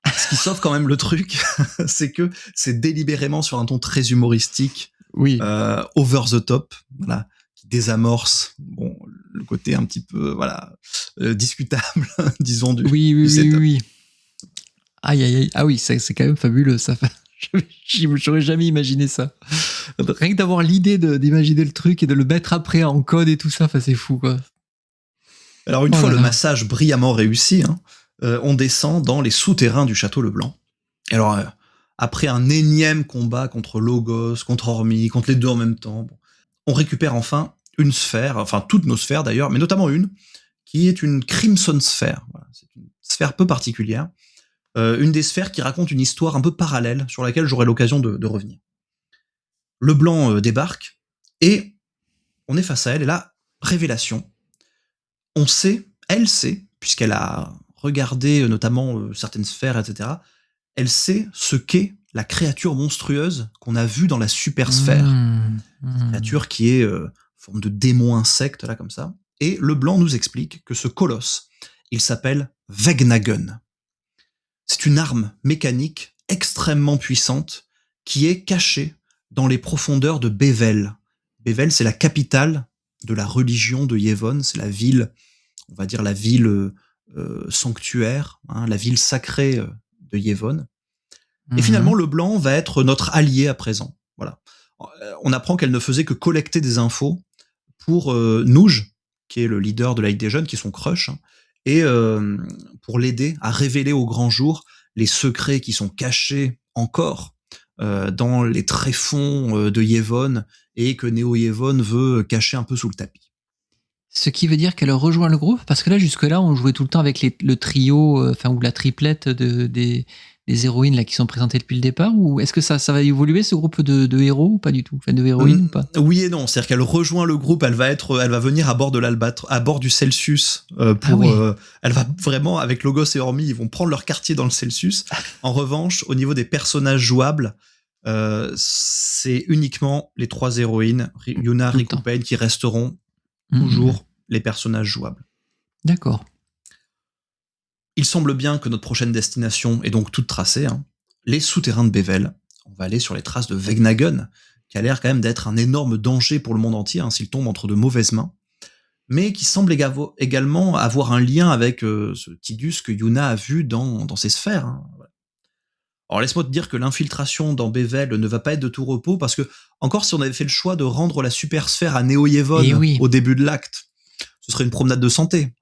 Ce qui sauve quand même le truc, c'est que c'est délibérément sur un ton très humoristique, over the top, voilà, qui désamorce le côté un petit peu discutable, disons, du setup. Oui. Aïe. Ah oui, c'est quand même fabuleux, ça. J'aurais jamais imaginé ça. Rien que d'avoir l'idée d'imaginer le truc et de le mettre après en code et tout ça, c'est fou, quoi. Alors, une fois le massage brillamment réussi, on descend dans les souterrains du château Leblanc. Alors, après un énième combat contre Logos, contre Ormi, contre les deux en même temps, on récupère enfin une sphère, enfin toutes nos sphères d'ailleurs, mais notamment une, qui est une Crimson Sphere. Voilà, c'est une sphère peu particulière. Une des sphères qui raconte une histoire un peu parallèle, sur laquelle j'aurai l'occasion de revenir. Leblanc débarque, et on est face à elle, et là, révélation. Elle sait, puisqu'elle a regardé notamment certaines sphères, etc., elle sait ce qu'est la créature monstrueuse qu'on a vue dans la super sphère. Cette créature qui est forme de démon insecte, là, comme ça. Et Leblanc nous explique que ce colosse, il s'appelle Vegnagun. C'est une arme mécanique extrêmement puissante qui est cachée dans les profondeurs de Bevel. Bevel, c'est la capitale de la religion de Yevon, c'est la ville, on va dire la ville sanctuaire, la ville sacrée de Yevon. Et finalement, Leblanc va être notre allié à présent. Voilà. On apprend qu'elle ne faisait que collecter des infos pour Nouge, qui est le leader de la Ligue des Jeunes, qui est son crush, et pour l'aider à révéler au grand jour les secrets qui sont cachés encore dans les tréfonds de Yevon et que Neo Yevon veut cacher un peu sous le tapis. Ce qui veut dire qu'elle rejoint le groupe, parce que là, jusque-là, on jouait tout le temps avec le trio, ou la triplette des héroïnes là, qui sont présentées depuis le départ, ou est-ce que ça va évoluer, ce groupe de héros, ou pas du tout, de héroïnes ou pas? Oui et non, c'est-à-dire qu'elle rejoint le groupe, elle va venir à bord de à bord du Celsius, elle va vraiment, avec Logos et Ormi, ils vont prendre leur quartier dans le Celsius. En revanche, au niveau des personnages jouables, c'est uniquement les trois héroïnes, Yuna, Riku, Pain, qui resteront toujours les personnages jouables. D'accord. Il semble bien que notre prochaine destination est donc toute tracée. Les souterrains de Bevel. On va aller sur les traces de Vegnagun, qui a l'air quand même d'être un énorme danger pour le monde entier, s'il tombe entre de mauvaises mains, mais qui semble également avoir un lien avec ce Tidus que Yuna a vu dans ses sphères. Alors laisse-moi te dire que l'infiltration dans Bevel ne va pas être de tout repos, parce que, encore si on avait fait le choix de rendre la super sphère à Neo Yevon au début de l'acte, ce serait une promenade de santé.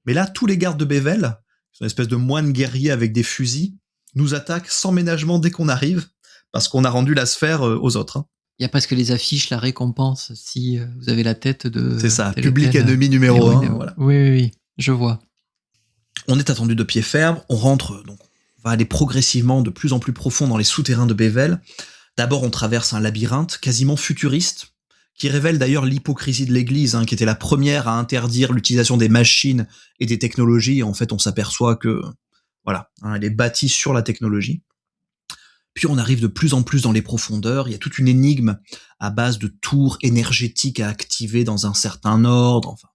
Mais là, tous les gardes de Bevel, une espèce de moines guerriers avec des fusils, nous attaquent sans ménagement dès qu'on arrive, parce qu'on a rendu la sphère aux autres. Il y a presque les affiches, la récompense, si vous avez la tête de... C'est ça, public ennemi numéro 1. Voilà. Oui, je vois. On est attendu de pied ferme, on rentre, donc on va aller progressivement de plus en plus profond dans les souterrains de Bevel. D'abord, on traverse un labyrinthe quasiment futuriste, qui révèle d'ailleurs l'hypocrisie de l'Église, qui était la première à interdire l'utilisation des machines et des technologies. Et en fait, on s'aperçoit que, elle est bâtie sur la technologie. Puis on arrive de plus en plus dans les profondeurs. Il y a toute une énigme à base de tours énergétiques à activer dans un certain ordre. Enfin,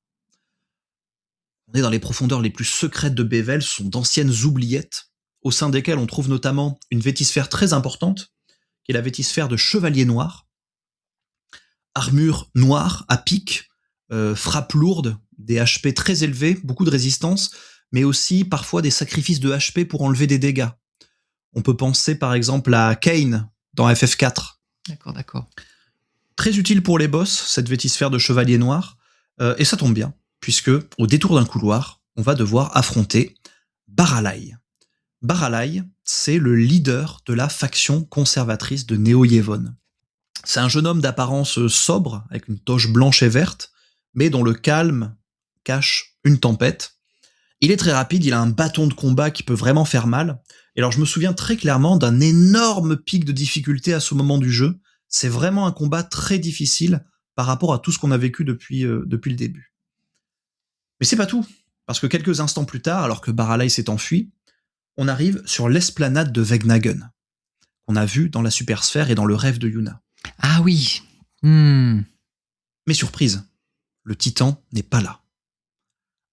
on est dans les profondeurs les plus secrètes de Bevel. Ce sont d'anciennes oubliettes, au sein desquelles on trouve notamment une vétisphère très importante, qui est la vétisphère de Chevalier Noir. Armure noire à pic, frappe lourde, des HP très élevés, beaucoup de résistance, mais aussi parfois des sacrifices de HP pour enlever des dégâts. On peut penser par exemple à Kain dans FF4. D'accord. Très utile pour les boss, cette vétisphère de Chevalier Noir, et ça tombe bien, puisque au détour d'un couloir, on va devoir affronter Baralai. Baralai, c'est le leader de la faction conservatrice de Neo-Yevon. C'est un jeune homme d'apparence sobre, avec une toche blanche et verte, mais dont le calme cache une tempête. Il est très rapide, il a un bâton de combat qui peut vraiment faire mal. Et alors je me souviens très clairement d'un énorme pic de difficulté à ce moment du jeu. C'est vraiment un combat très difficile par rapport à tout ce qu'on a vécu depuis le début. Mais c'est pas tout, parce que quelques instants plus tard, alors que Baralai s'est enfui, on arrive sur l'esplanade de Vegnagun, qu'on a vu dans la Super-Sphère et dans le rêve de Yuna. Ah oui. Mais surprise, le titan n'est pas là.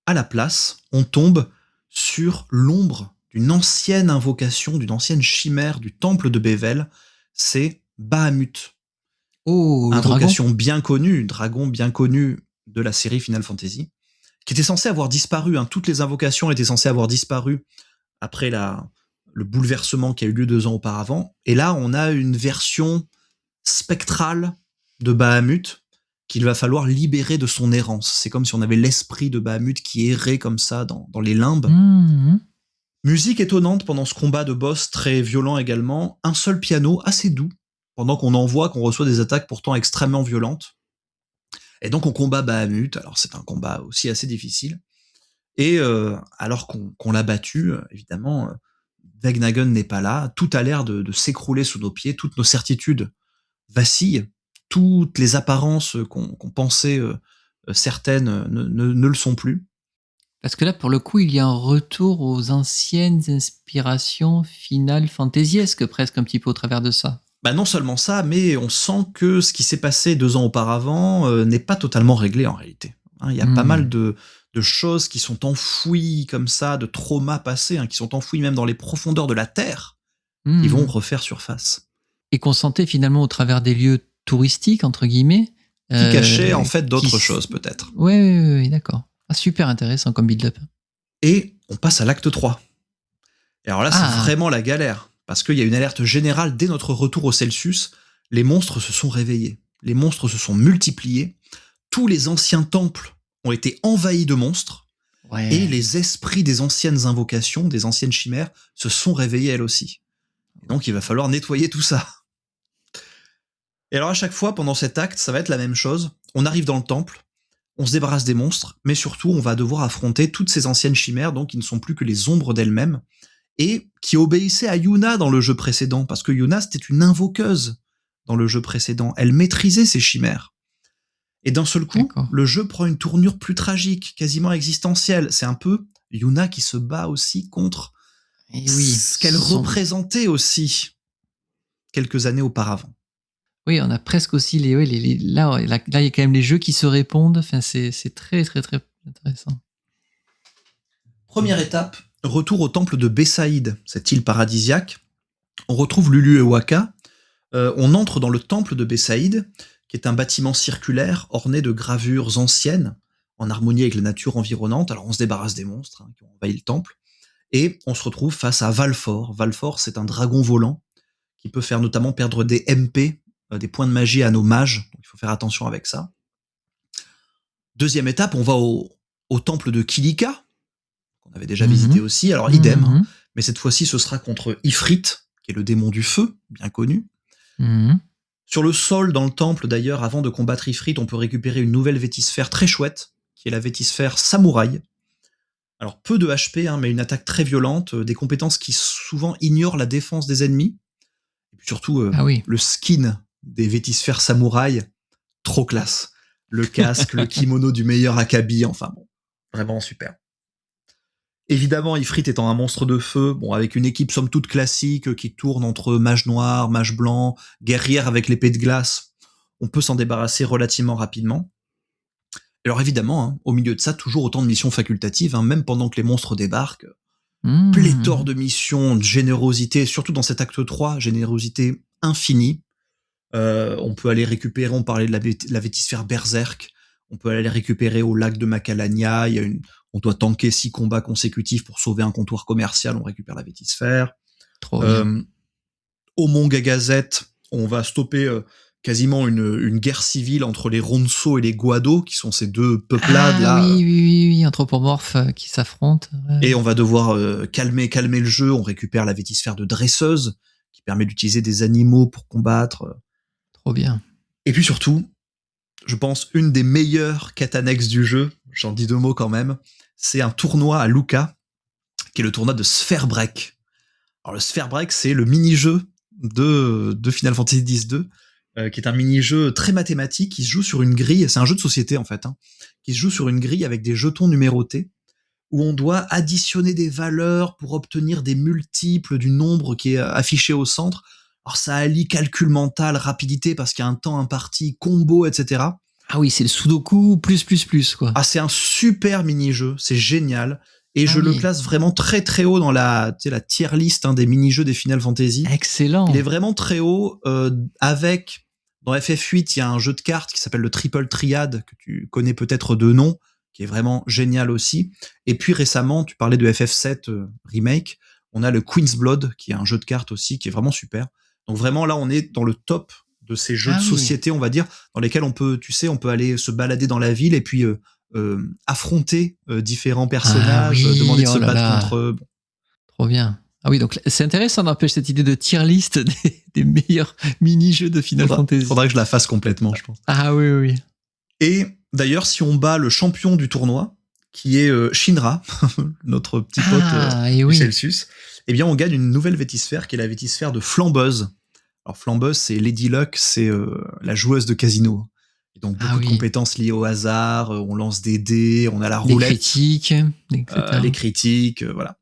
À la place, on tombe sur l'ombre d'une ancienne invocation, d'une ancienne chimère du temple de Bével, c'est Bahamut. Oh, invocation bien connue, dragon bien connu de la série Final Fantasy, qui était censé avoir disparu. Toutes les invocations étaient censées avoir disparu après le bouleversement qui a eu lieu 2 ans auparavant. Et là, on a une version spectrale de Bahamut qu'il va falloir libérer de son errance. C'est comme si on avait l'esprit de Bahamut qui errait comme ça dans les limbes. Musique étonnante pendant ce combat de boss, très violent également. Un seul piano assez doux, pendant qu'on reçoit des attaques pourtant extrêmement violentes. Et donc on combat Bahamut, alors c'est un combat aussi assez difficile. Et alors qu'on l'a battu, évidemment, Vegnagun n'est pas là, tout a l'air de s'écrouler sous nos pieds, toutes nos certitudes vacillent, toutes les apparences qu'on pensait certaines ne le sont plus. Parce que là, pour le coup, il y a un retour aux anciennes inspirations Final Fantasyesques, presque un petit peu au travers de ça. Non seulement ça, mais on sent que ce qui s'est passé 2 ans auparavant n'est pas totalement réglé en réalité. Il y a pas mal de choses qui sont enfouies comme ça, de traumas passés, qui sont enfouis même dans les profondeurs de la Terre, qui vont refaire surface. Et qu'on sentait finalement au travers des lieux touristiques, entre guillemets. Qui cachaient en fait d'autres choses peut-être. Oui, d'accord. Super intéressant comme build-up. Et on passe à l'acte 3. Et alors là, c'est vraiment la galère, parce qu'il y a une alerte générale dès notre retour au Celsius. Les monstres se sont réveillés, les monstres se sont multipliés, tous les anciens temples ont été envahis de monstres, et les esprits des anciennes invocations, des anciennes chimères, se sont réveillés elles aussi. Et donc il va falloir nettoyer tout ça. Et alors à chaque fois, pendant cet acte, ça va être la même chose. On arrive dans le temple, on se débarrasse des monstres, mais surtout, on va devoir affronter toutes ces anciennes chimères, donc qui ne sont plus que les ombres d'elles-mêmes, et qui obéissaient à Yuna dans le jeu précédent, parce que Yuna, c'était une invoqueuse dans le jeu précédent. Elle maîtrisait ces chimères. Et d'un seul coup, le jeu prend une tournure plus tragique, quasiment existentielle. C'est un peu Yuna qui se bat aussi contre ce qu'elle représentait aussi quelques années auparavant. Oui, on a presque aussi là, il y a quand même les jeux qui se répondent. Enfin, c'est très, très, très intéressant. Première étape, retour au temple de Bessaïd, cette île paradisiaque. On retrouve Lulu et Waka. On entre dans le temple de Bessaïd, qui est un bâtiment circulaire orné de gravures anciennes, en harmonie avec la nature environnante. Alors on se débarrasse des monstres qui ont envahi le temple. Et on se retrouve face à Valfor. Valfor, c'est un dragon volant qui peut faire notamment perdre des MP, des points de magie à nos mages, donc il faut faire attention avec ça. Deuxième étape, on va au temple de Kilika, qu'on avait déjà visité aussi, alors idem, mais cette fois-ci ce sera contre Ifrit, qui est le démon du feu, bien connu. Sur le sol dans le temple d'ailleurs, avant de combattre Ifrit, on peut récupérer une nouvelle vétisphère très chouette, qui est la vétisphère Samouraï. Alors peu de HP, mais une attaque très violente, des compétences qui souvent ignorent la défense des ennemis, et puis surtout le skin des vétisphères samouraï, trop classe. Le casque, le kimono du meilleur Akabi, enfin bon, vraiment super. Évidemment, Ifrit étant un monstre de feu, avec une équipe somme toute classique qui tourne entre mage noir, mage blanc, guerrière avec l'épée de glace, on peut s'en débarrasser relativement rapidement. Alors évidemment, au milieu de ça, toujours autant de missions facultatives, même pendant que les monstres débarquent. Pléthore de missions, de générosité, surtout dans cet acte 3, générosité infinie. On peut aller récupérer, on parlait de la vétisphère Berserk, on peut aller récupérer au lac de Macalania, on doit tanker 6 combats consécutifs pour sauver un comptoir commercial, on récupère la vétisphère. Au mont Gagazet, on va stopper quasiment une guerre civile entre les Ronso et les Guado, qui sont ces deux peuplades là. Oui, anthropomorphes qui s'affrontent. Ouais. Et on va devoir calmer le jeu. On récupère la vétisphère de dresseuse, qui permet d'utiliser des animaux pour combattre. Trop bien. Et puis surtout, je pense une des meilleures quêtes annexes du jeu, j'en dis 2 mots quand même, c'est un tournoi à Lucca, qui est le tournoi de Sphere Break. Alors le Sphere Break, c'est le mini-jeu de Final Fantasy X-2, qui est un mini-jeu très mathématique, qui se joue sur une grille, c'est un jeu de société en fait, qui se joue sur une grille avec des jetons numérotés, où on doit additionner des valeurs pour obtenir des multiples du nombre qui est affiché au centre. Alors ça allie calcul mental, rapidité, parce qu'il y a un temps imparti, combo, etc. Ah oui, c'est le Sudoku plus, quoi. Ah, c'est un super mini-jeu, c'est génial. Et je le classe vraiment très très haut dans la tier list des mini-jeux des Final Fantasy. Excellent. Il est vraiment très haut, avec... Dans FF8, il y a un jeu de cartes qui s'appelle le Triple Triad, que tu connais peut-être de nom, qui est vraiment génial aussi. Et puis récemment, tu parlais de FF7 Remake, on a le Queen's Blood, qui est un jeu de cartes aussi, qui est vraiment super. Donc vraiment, là, on est dans le top de ces jeux de société, on va dire, dans lesquels on peut aller se balader dans la ville et puis affronter différents personnages, demander de se battre contre eux. Trop bien. Ah oui, donc c'est intéressant d'empêcher cette idée de tier list des meilleurs mini-jeux de Final Fantasy. Faudrait que je la fasse complètement, je pense. Ah oui. Et d'ailleurs, si on bat le champion du tournoi, qui est Shinra, notre petit pote Celsius, eh bien on gagne une nouvelle vétisphère, qui est la vétisphère de Flambeuse. Alors Flambeuse, c'est Lady Luck, c'est la joueuse de casino. Et donc beaucoup de compétences liées au hasard, on lance des dés, on a la roulette. Les critiques, voilà.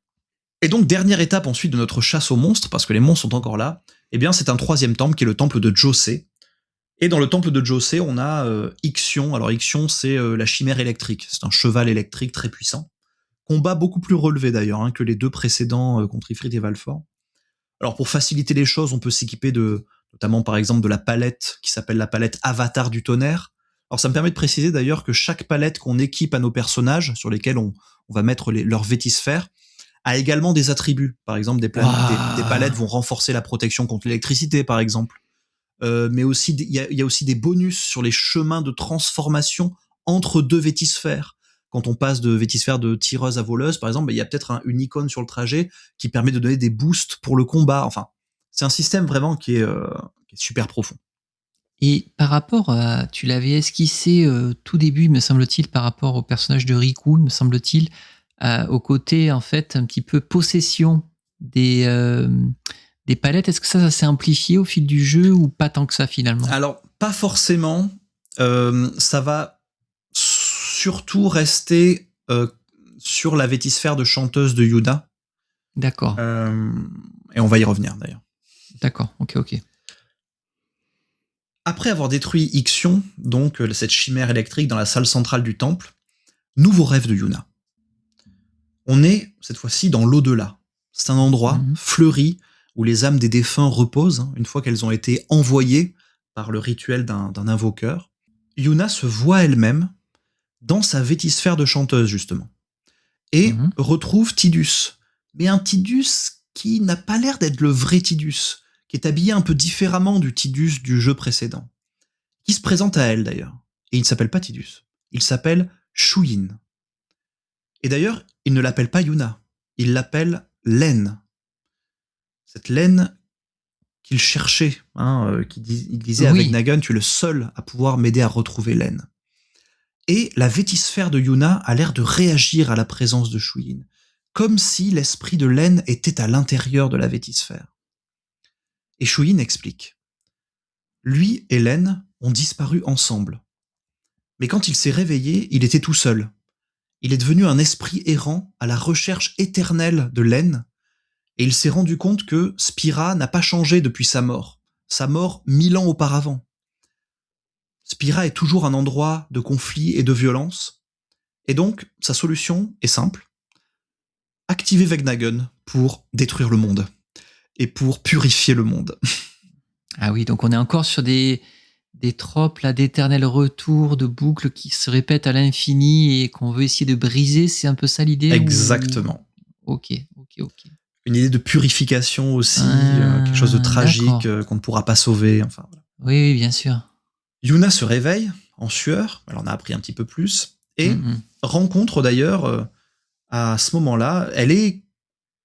Et donc, dernière étape ensuite de notre chasse aux monstres, parce que les monstres sont encore là, eh bien c'est un 3e temple qui est le temple de José. Et dans le temple de José, on a Ixion. Alors Ixion, c'est la chimère électrique. C'est un cheval électrique très puissant. Combat beaucoup plus relevé d'ailleurs que les 2 précédents contre Ifrit et Valfor. Alors pour faciliter les choses, on peut s'équiper notamment par exemple de la palette qui s'appelle la palette Avatar du tonnerre. Alors ça me permet de préciser d'ailleurs que chaque palette qu'on équipe à nos personnages, sur lesquels on va mettre leurs vétisphères, a également des attributs. Par exemple, des palettes vont renforcer la protection contre l'électricité, par exemple. Mais aussi, il y a aussi des bonus sur les chemins de transformation entre 2 vétisphères. Quand on passe de vétisphère de tireuse à voleuse, par exemple, il y a peut-être une icône sur le trajet qui permet de donner des boosts pour le combat. Enfin, c'est un système vraiment qui est super profond. Et par rapport à... Tu l'avais esquissé tout début, me semble-t-il, par rapport au personnage de Riku, me semble-t-il, au côté, en fait, un petit peu possession des palettes. Est-ce que ça s'est amplifié au fil du jeu ou pas tant que ça, finalement ? Alors, pas forcément. Ça va surtout rester sur la vétisphère de chanteuse de Yuna. D'accord. Et on va y revenir, d'ailleurs. D'accord, ok. Après avoir détruit Ixion, donc cette chimère électrique dans la salle centrale du temple, nouveau rêve de Yuna. On est, cette fois-ci, dans l'au-delà. C'est un endroit fleuri où les âmes des défunts reposent, une fois qu'elles ont été envoyées par le rituel d'un invoqueur. Yuna se voit elle-même dans sa vétisphère de chanteuse, justement. Et retrouve Tidus. Mais un Tidus qui n'a pas l'air d'être le vrai Tidus, qui est habillé un peu différemment du Tidus du jeu précédent. Qui se présente à elle, d'ailleurs. Et il ne s'appelle pas Tidus. Il s'appelle Shuyin. Et d'ailleurs, il ne l'appelle pas Yuna. Il l'appelle Len. Cette Len qu'il cherchait. Il disait avec Nagun, tu es le seul à pouvoir m'aider à retrouver Len. Et la vétisphère de Yuna a l'air de réagir à la présence de Shuyin. Comme si l'esprit de Len était à l'intérieur de la vétisphère. Et Shuyin explique. Lui et Len ont disparu ensemble. Mais quand il s'est réveillé, il était tout seul. Il est devenu un esprit errant à la recherche éternelle de Len, et il s'est rendu compte que Spira n'a pas changé depuis sa mort 1000 ans auparavant. Spira est toujours un endroit de conflit et de violence, et donc sa solution est simple. Activer Vegnagun pour détruire le monde, et pour purifier le monde. Ah oui, donc on est encore sur des tropes là, d'éternel retour, de boucles qui se répètent à l'infini et qu'on veut essayer de briser, c'est un peu ça l'idée ? Exactement. Ok. Une idée de purification aussi, quelque chose de tragique qu'on ne pourra pas sauver. Enfin, voilà. Oui, bien sûr. Yuna se réveille en sueur, elle en a appris un petit peu plus, et rencontre d'ailleurs, à ce moment-là, elle est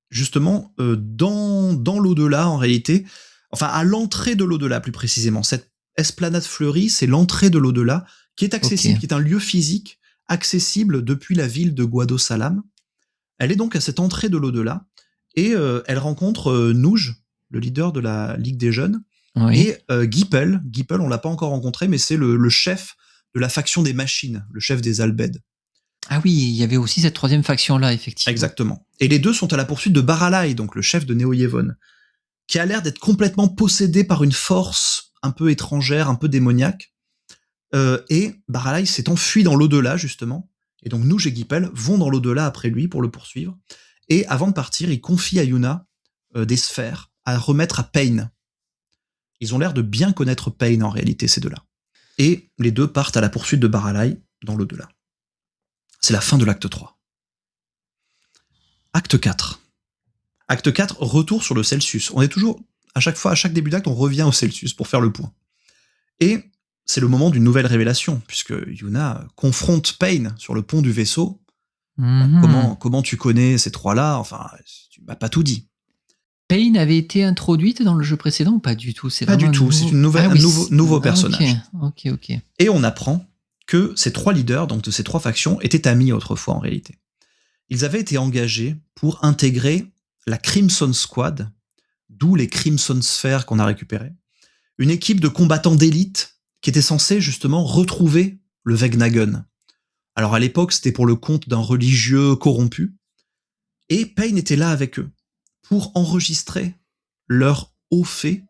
justement dans l'au-delà en réalité, enfin à l'entrée de l'au-delà plus précisément. Cette esplanade fleurie, c'est l'entrée de l'au-delà qui est accessible, qui est un lieu physique accessible depuis la ville de Guado-Salam. Elle est donc à cette entrée de l'au-delà et elle rencontre Nouj, le leader de la Ligue des Jeunes, et Gippel. Gippel, on l'a pas encore rencontré, mais c'est le chef de la faction des machines, le chef des Albed. Ah oui, il y avait aussi cette troisième faction-là, effectivement. Exactement. Et les deux sont à la poursuite de Baralai, donc le chef de Neo Yevon, qui a l'air d'être complètement possédé par une force un peu étrangère, un peu démoniaque. Et Baralai s'est enfui dans l'au-delà, justement. Et donc Nouj et Gippel vont dans l'au-delà après lui pour le poursuivre. Et avant de partir, ils confient à Yuna des sphères à remettre à Pain. Ils ont l'air de bien connaître Pain en réalité, ces deux-là. Et les deux partent à la poursuite de Baralai dans l'au-delà. C'est la fin de l'acte 3. Acte 4. Acte 4, retour sur le Celsius. On est toujours, à chaque début d'acte, on revient au Celsius pour faire le point. Et c'est le moment d'une nouvelle révélation, puisque Yuna confronte Pain sur le pont du vaisseau. Comment tu connais ces trois-là? Enfin, tu m'as pas tout dit. Pain avait été introduite dans le jeu précédent ou pas du tout? Pas du tout, c'est un nouveau personnage. Ok. Et on apprend que ces trois leaders, donc de ces trois factions, étaient amis autrefois en réalité. Ils avaient été engagés pour intégrer la Crimson Squad, d'où les Crimson Spheres qu'on a récupérées, une équipe de combattants d'élite qui était censée justement retrouver le Vegnagun. Alors à l'époque, c'était pour le compte d'un religieux corrompu, et Pain était là avec eux pour enregistrer leur haut fait,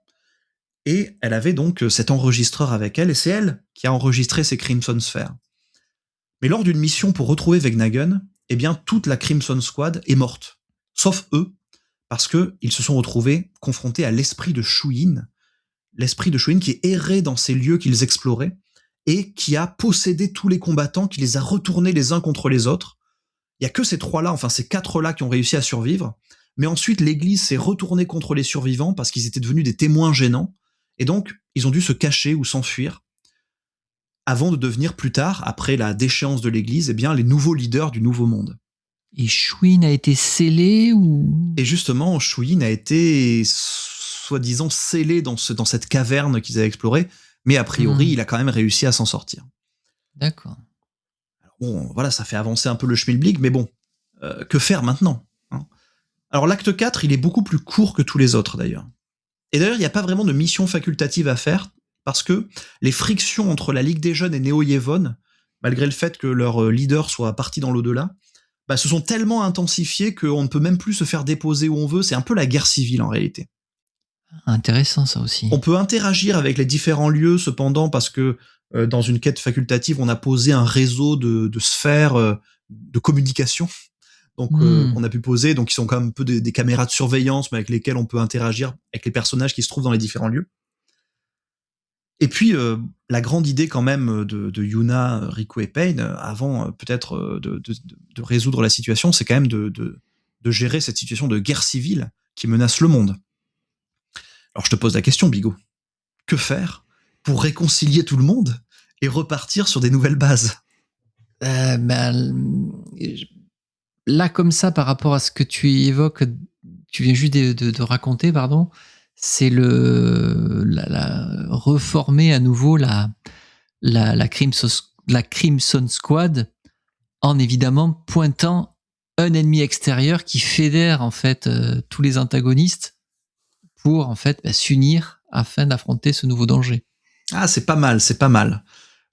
et elle avait donc cet enregistreur avec elle, et c'est elle qui a enregistré ces Crimson Spheres. Mais lors d'une mission pour retrouver Vegnagun, eh bien toute la Crimson Squad est morte, sauf eux, parce qu'ils se sont retrouvés confrontés à l'esprit de Shuyin qui errait dans ces lieux qu'ils exploraient, et qui a possédé tous les combattants, qui les a retournés les uns contre les autres. Il y a que ces trois-là, enfin ces quatre-là qui ont réussi à survivre, mais ensuite l'église s'est retournée contre les survivants parce qu'ils étaient devenus des témoins gênants, et donc ils ont dû se cacher ou s'enfuir, avant de devenir plus tard, après la déchéance de l'église, eh bien les nouveaux leaders du nouveau monde. Et Shuyin a été scellé ou... Et justement, Shuyin a été soi-disant scellé dans cette caverne qu'ils avaient explorée, mais a priori, il a quand même réussi à s'en sortir. D'accord. Alors bon, voilà, ça fait avancer un peu le schmilblick, mais bon, que faire maintenant, hein? Alors l'acte 4, il est beaucoup plus court que tous les autres d'ailleurs. Et d'ailleurs, il n'y a pas vraiment de mission facultative à faire, parce que les frictions entre la Ligue des Jeunes et Neo Yevon, malgré le fait que leur leader soit parti dans l'au-delà, se sont tellement intensifiées qu'on ne peut même plus se faire déposer où on veut. C'est un peu la guerre civile en réalité. Intéressant ça aussi. On peut interagir avec les différents lieux cependant parce que dans une quête facultative, on a posé un réseau de sphères de communication. Donc on a pu poser, donc ils sont quand même un peu des caméras de surveillance, mais avec lesquelles on peut interagir avec les personnages qui se trouvent dans les différents lieux. Et puis, la grande idée quand même de Yuna, Riku et Pain, avant peut-être de résoudre la situation, c'est quand même de gérer cette situation de guerre civile qui menace le monde. Alors je te pose la question, Bigot. Que faire pour réconcilier tout le monde et repartir sur des nouvelles bases? Là, comme ça, par rapport à ce que tu évoques, tu viens juste de raconter, pardon, c'est reformer à nouveau la Crimson Squad en évidemment pointant un ennemi extérieur qui fédère en fait tous les antagonistes pour en fait s'unir afin d'affronter ce nouveau danger. Ah, c'est pas mal, c'est pas mal.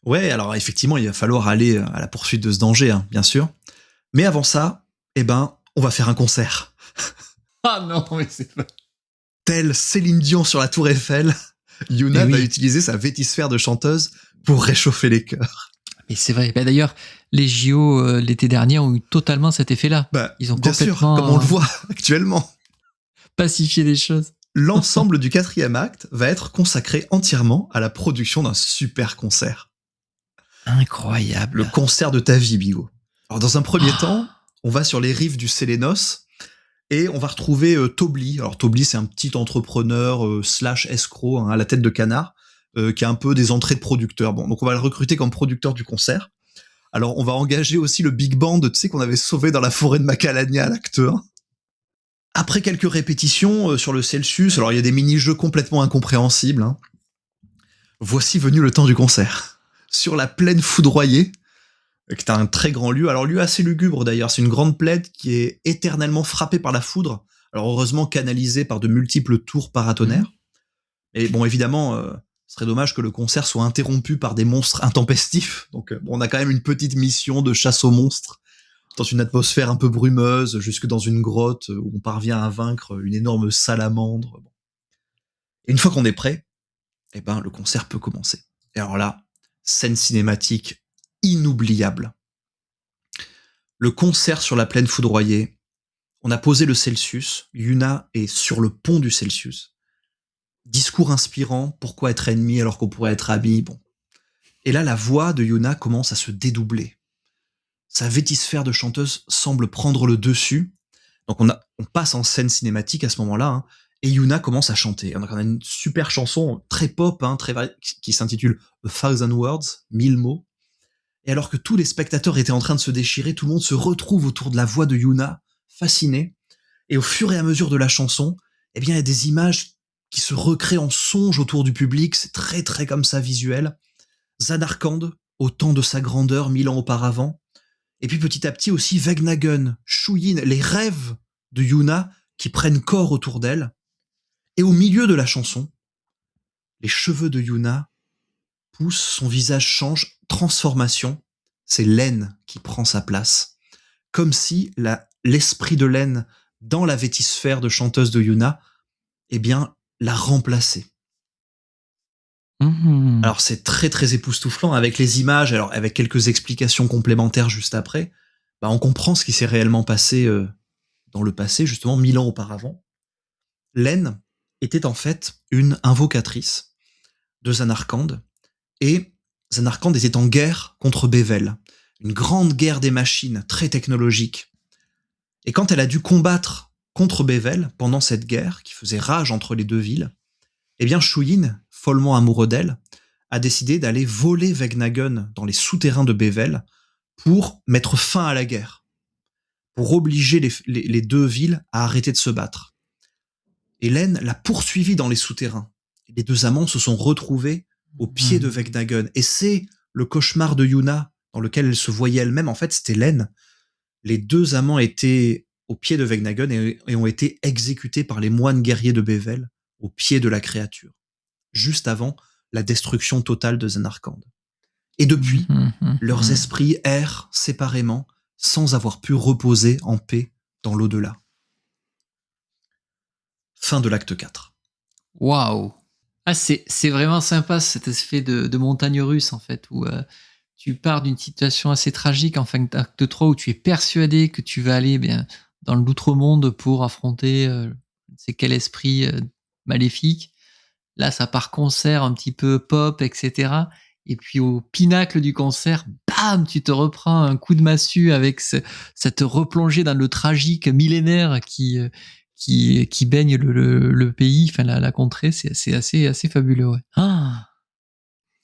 Ouais, alors effectivement, il va falloir aller à la poursuite de ce danger, hein, bien sûr. Mais avant ça, on va faire un concert. Ah non, mais c'est pas... Telle Céline Dion sur la Tour Eiffel, Yuna va utiliser sa vétisphère de chanteuse pour réchauffer les cœurs. Mais c'est vrai. D'ailleurs, les JO l'été dernier ont eu totalement cet effet-là. Ils ont bien sûr, comme on le voit actuellement. Pacifié les choses. L'ensemble du 4e acte va être consacré entièrement à la production d'un super concert. Incroyable. Le concert de ta vie, Bigot. Alors dans un premier temps, on va sur les rives du Sélénos, et on va retrouver Tobli. Alors Tobli, c'est un petit entrepreneur / escroc à la tête de canard, qui a un peu des entrées de producteur. Bon, donc on va le recruter comme producteur du concert. Alors, on va engager aussi le big band, tu sais, qu'on avait sauvé dans la forêt de Macalania à l'acte 1. Après quelques répétitions sur le Celsius, alors il y a des mini-jeux complètement incompréhensibles. Hein. Voici venu le temps du concert. Sur la plaine foudroyée, qui est un très grand lieu. Alors, lieu assez lugubre d'ailleurs. C'est une grande plaine qui est éternellement frappée par la foudre. Alors, heureusement canalisée par de multiples tours paratonnerres. Et bon, évidemment, ce serait dommage que le concert soit interrompu par des monstres intempestifs. Donc, on a quand même une petite mission de chasse aux monstres dans une atmosphère un peu brumeuse, jusque dans une grotte où on parvient à vaincre une énorme salamandre. Et une fois qu'on est prêt, eh ben, le concert peut commencer. Et alors là, scène cinématique inoubliable. Le concert sur la plaine foudroyée, on a posé le Celsius, Yuna est sur le pont du Celsius. Discours inspirant, pourquoi être ennemi alors qu'on pourrait être amis, bon. Et là, la voix de Yuna commence à se dédoubler. Sa vétisphère de chanteuse semble prendre le dessus. Donc on passe en scène cinématique à ce moment-là, hein, et Yuna commence à chanter. Donc on a une super chanson, très pop, hein, qui s'intitule A Thousand Words, 1000 mots. Et alors que tous les spectateurs étaient en train de se déchirer, tout le monde se retrouve autour de la voix de Yuna, fasciné. Et au fur et à mesure de la chanson, eh bien, il y a des images qui se recréent en songe autour du public. C'est très, très comme ça visuel. Zanarkand, au temps de sa grandeur, 1000 ans auparavant. Et puis petit à petit aussi, Vegnagun, Shuyin, les rêves de Yuna qui prennent corps autour d'elle. Et au milieu de la chanson, les cheveux de Yuna poussent, son visage change, transformation. C'est Len qui prend sa place. Comme si l'esprit de Len dans la vétisphère de chanteuse de Yuna, eh bien, l'a remplacé. Mmh. Alors c'est très très époustouflant avec les images, alors avec quelques explications complémentaires juste après, bah, on comprend ce qui s'est réellement passé dans le passé, justement 1000 ans auparavant. Len était en fait une invocatrice de Zanarkand, et Zanarkand était en guerre contre Bevel, une grande guerre des machines très technologique. Et quand elle a dû combattre contre Bevel pendant cette guerre qui faisait rage entre les deux villes, eh bien Shuyin, follement amoureux d'elle, a décidé d'aller voler Vegnagun dans les souterrains de Bevel pour mettre fin à la guerre, pour obliger les deux villes à arrêter de se battre. Hélène l'a poursuivi dans les souterrains. Les deux amants se sont retrouvés au pied de Vegnagun. Et c'est le cauchemar de Yuna, dans lequel elle se voyait elle-même. En fait, c'était Len. Les deux amants étaient au pied de Vegnagun et ont été exécutés par les moines guerriers de Bevel, au pied de la créature, juste avant la destruction totale de Zanarkand. Et depuis, leurs esprits errent séparément, sans avoir pu reposer en paix dans l'au-delà. Fin de l'acte 4. Waouh! Ah, c'est vraiment sympa cet effet de montagne russe, en fait, où tu pars d'une situation assez tragique en fin d'acte 3, où tu es persuadé que tu vas aller dans l'outre-monde pour affronter je ne sais quel esprit maléfique. Là, ça part concert un petit peu pop, etc. Et puis au pinacle du concert, bam, tu te reprends un coup de massue avec cette replongée dans le tragique millénaire qui baigne le pays, enfin la contrée. C'est assez fabuleux. Ouais. Ah.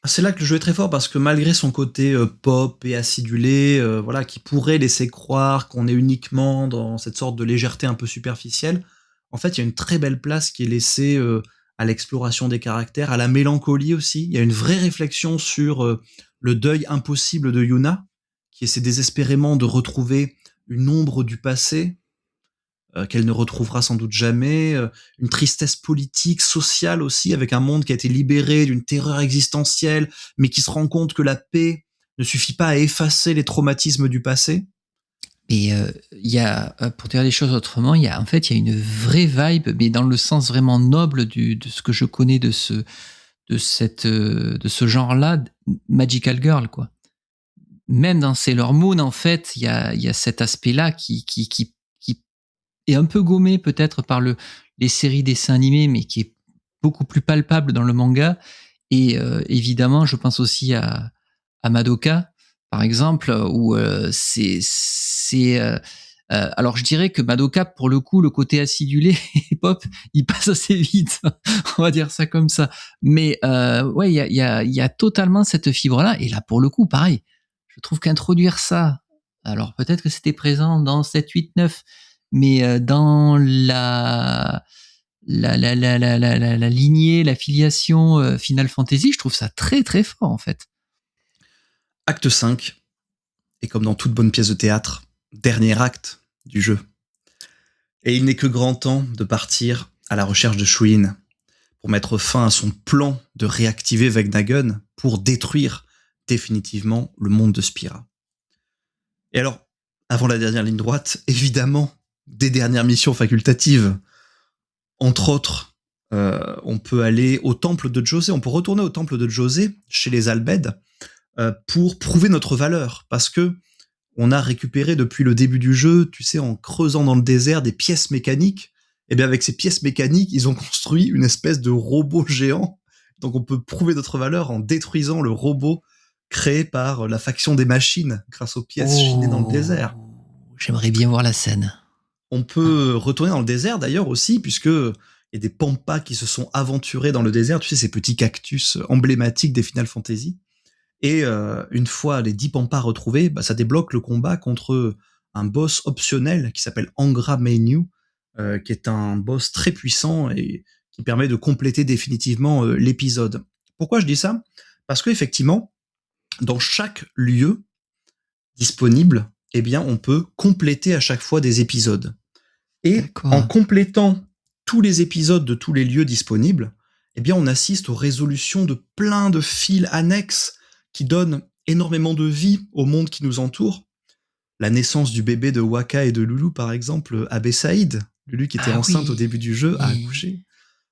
C'est là que le jeu est très fort parce que malgré son côté pop et acidulé, voilà, qui pourrait laisser croire qu'on est uniquement dans cette sorte de légèreté un peu superficielle, en fait, il y a une très belle place qui est laissée à l'exploration des caractères, à la mélancolie aussi. Il y a une vraie réflexion sur le deuil impossible de Yuna, qui essaie désespérément de retrouver une ombre du passé, qu'elle ne retrouvera sans doute jamais, une tristesse politique, sociale aussi, avec un monde qui a été libéré d'une terreur existentielle, mais qui se rend compte que la paix ne suffit pas à effacer les traumatismes du passé. Et il y a, pour dire les choses autrement, il y a une vraie vibe, mais dans le sens vraiment noble de ce que je connais de ce genre-là, Magical Girl, quoi. Même dans Sailor Moon, en fait, il y a cet aspect-là qui est un peu gommé peut-être par les séries dessins animés, mais qui est beaucoup plus palpable dans le manga. Et évidemment, je pense aussi à Madoka, par exemple, où c'est Alors je dirais que Madoka, pour le coup, le côté acidulé et pop, il passe assez vite. On va dire ça comme ça. Mais ouais, il y a totalement cette fibre-là. Et là, pour le coup, pareil. Je trouve qu'introduire ça, alors peut-être que c'était présent dans 7, 8, 9, mais dans la lignée, la filiation Final Fantasy, je trouve ça très très fort en fait. Acte 5, et comme dans toute bonne pièce de théâtre, dernier acte du jeu. Et il n'est que grand temps de partir à la recherche de Shuin pour mettre fin à son plan de réactiver Vegnagun pour détruire définitivement le monde de Spira. Et alors, avant la dernière ligne droite, évidemment, des dernières missions facultatives. Entre autres, on peut aller au temple de Djosé, on peut retourner au temple de Djosé, chez les Albed, pour prouver notre valeur, parce que on a récupéré depuis le début du jeu, tu sais, en creusant dans le désert des pièces mécaniques. Et bien avec ces pièces mécaniques, ils ont construit une espèce de robot géant. Donc on peut prouver notre valeur en détruisant le robot créé par la faction des machines grâce aux pièces chinées dans le désert. J'aimerais bien voir la scène. On peut retourner dans le désert d'ailleurs aussi, puisque il y a des pampas qui se sont aventurés dans le désert, tu sais, ces petits cactus emblématiques des Final Fantasy. Et une fois les 10 pampas retrouvés, bah, ça débloque le combat contre un boss optionnel qui s'appelle Angra Mainyu, qui est un boss très puissant et qui permet de compléter définitivement l'épisode. Pourquoi je dis ça ? Parce qu'effectivement, dans chaque lieu disponible, eh bien, on peut compléter à chaque fois des épisodes. Et en complétant tous les épisodes de tous les lieux disponibles, eh bien, on assiste aux résolutions de plein de fils annexes qui donnent énormément de vie au monde qui nous entoure. La naissance du bébé de Waka et de Lulu, par exemple, Abe Saïd, Lulu qui était enceinte au début du jeu, a accouché.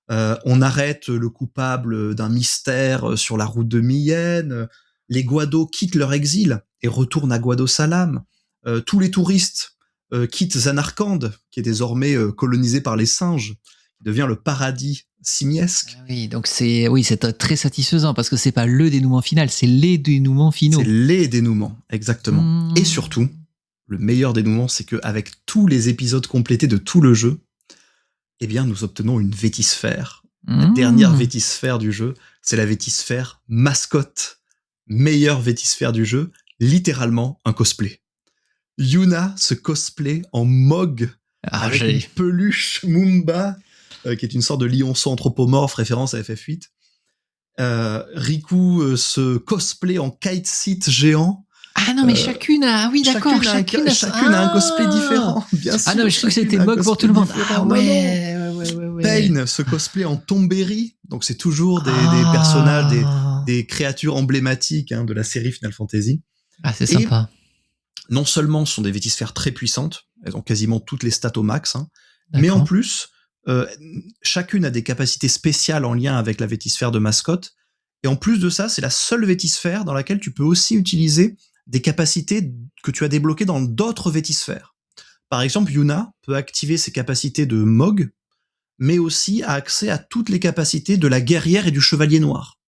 On arrête le coupable d'un mystère sur la route de Miyen. Les Guado quittent leur exil et retournent à Guado Salam. Tous les touristes quittent Zanarkand, qui est désormais colonisé par les singes, qui devient le paradis simiesque. Oui, donc c'est très satisfaisant parce que c'est pas le dénouement final, c'est les dénouements finaux. C'est les dénouements, exactement. Et surtout, le meilleur dénouement, c'est qu'avec tous les épisodes complétés de tout le jeu, eh bien, nous obtenons une vétisphère. La dernière vétisphère du jeu, c'est la vétisphère mascotte. Meilleure vétisphère du jeu, littéralement un cosplay. Yuna se cosplay en Mog avec une peluche Mumba, qui est une sorte de lionceau anthropomorphe, référence à FF8. Riku se cosplay en kite seat géant. Ah non, mais chacune a... Oui, d'accord. Chacune a un cosplay différent, bien sûr. Ah non, mais je crois que c'était Mog pour tout le monde. Ah ouais. Pain se cosplay en Tomberi. Donc c'est toujours des personnages, des créatures emblématiques de la série Final Fantasy. Ah, c'est sympa. Non seulement ce sont des vétisphères très puissantes, elles ont quasiment toutes les stats au max, mais en plus, chacune a des capacités spéciales en lien avec la vétisphère de mascotte. Et en plus de ça, c'est la seule vétisphère dans laquelle tu peux aussi utiliser des capacités que tu as débloquées dans d'autres vétisphères. Par exemple, Yuna peut activer ses capacités de Mog, mais aussi a accès à toutes les capacités de la guerrière et du chevalier noir.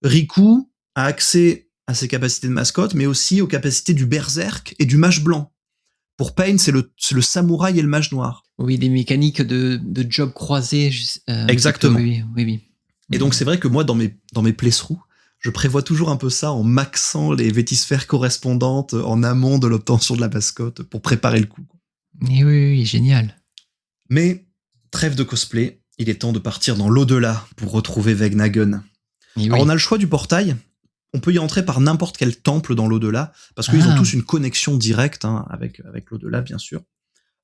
Riku a accès à ses capacités de mascotte, mais aussi aux capacités du berserk et du mage blanc. Pour Pain, c'est le samouraï et le mage noir. Oui, des mécaniques de job croisé. Exactement. Oui. Et donc c'est vrai que moi, dans mes playthroughs, je prévois toujours un peu ça en maxant les vétisphères correspondantes en amont de l'obtention de la mascotte pour préparer le coup. Et oui, génial. Mais trêve de cosplay, il est temps de partir dans l'au-delà pour retrouver Vegnagun. Alors on a le choix du portail. On peut y entrer par n'importe quel temple dans l'au-delà, parce qu'ils ont tous une connexion directe avec l'au-delà, bien sûr.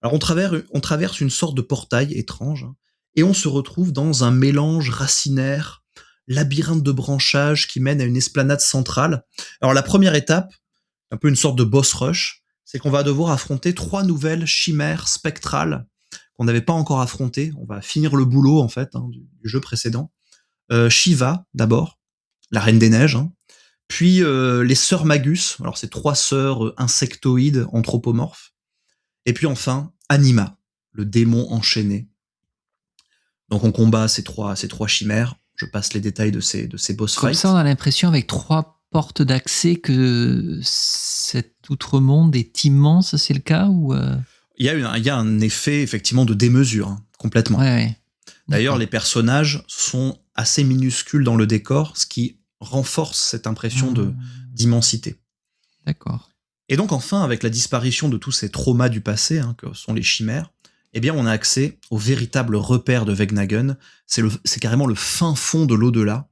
Alors on traverse une sorte de portail étrange, et on se retrouve dans un mélange racinaire, labyrinthe de branchages qui mène à une esplanade centrale. Alors la première étape, un peu une sorte de boss rush, c'est qu'on va devoir affronter 3 nouvelles chimères spectrales qu'on n'avait pas encore affrontées. On va finir le boulot, en fait, du jeu précédent. Shiva, d'abord, la Reine des Neiges, puis les sœurs Magus, alors c'est 3 sœurs insectoïdes anthropomorphes, et puis enfin Anima, le démon enchaîné. Donc on combat ces trois chimères. Je passe les détails de ces boss fights. Comme ça, on a l'impression avec 3 portes d'accès que cette cet outre-monde est immense, c'est le cas ou Il y a un effet effectivement de démesure, complètement. Ouais. D'ailleurs, les personnages sont assez minuscules dans le décor, ce qui renforce cette impression d'immensité. D'accord. Et donc enfin, avec la disparition de tous ces traumas du passé, que sont les chimères, eh bien on a accès au véritable repère de Vegnagun. C'est carrément le fin fond de l'au-delà,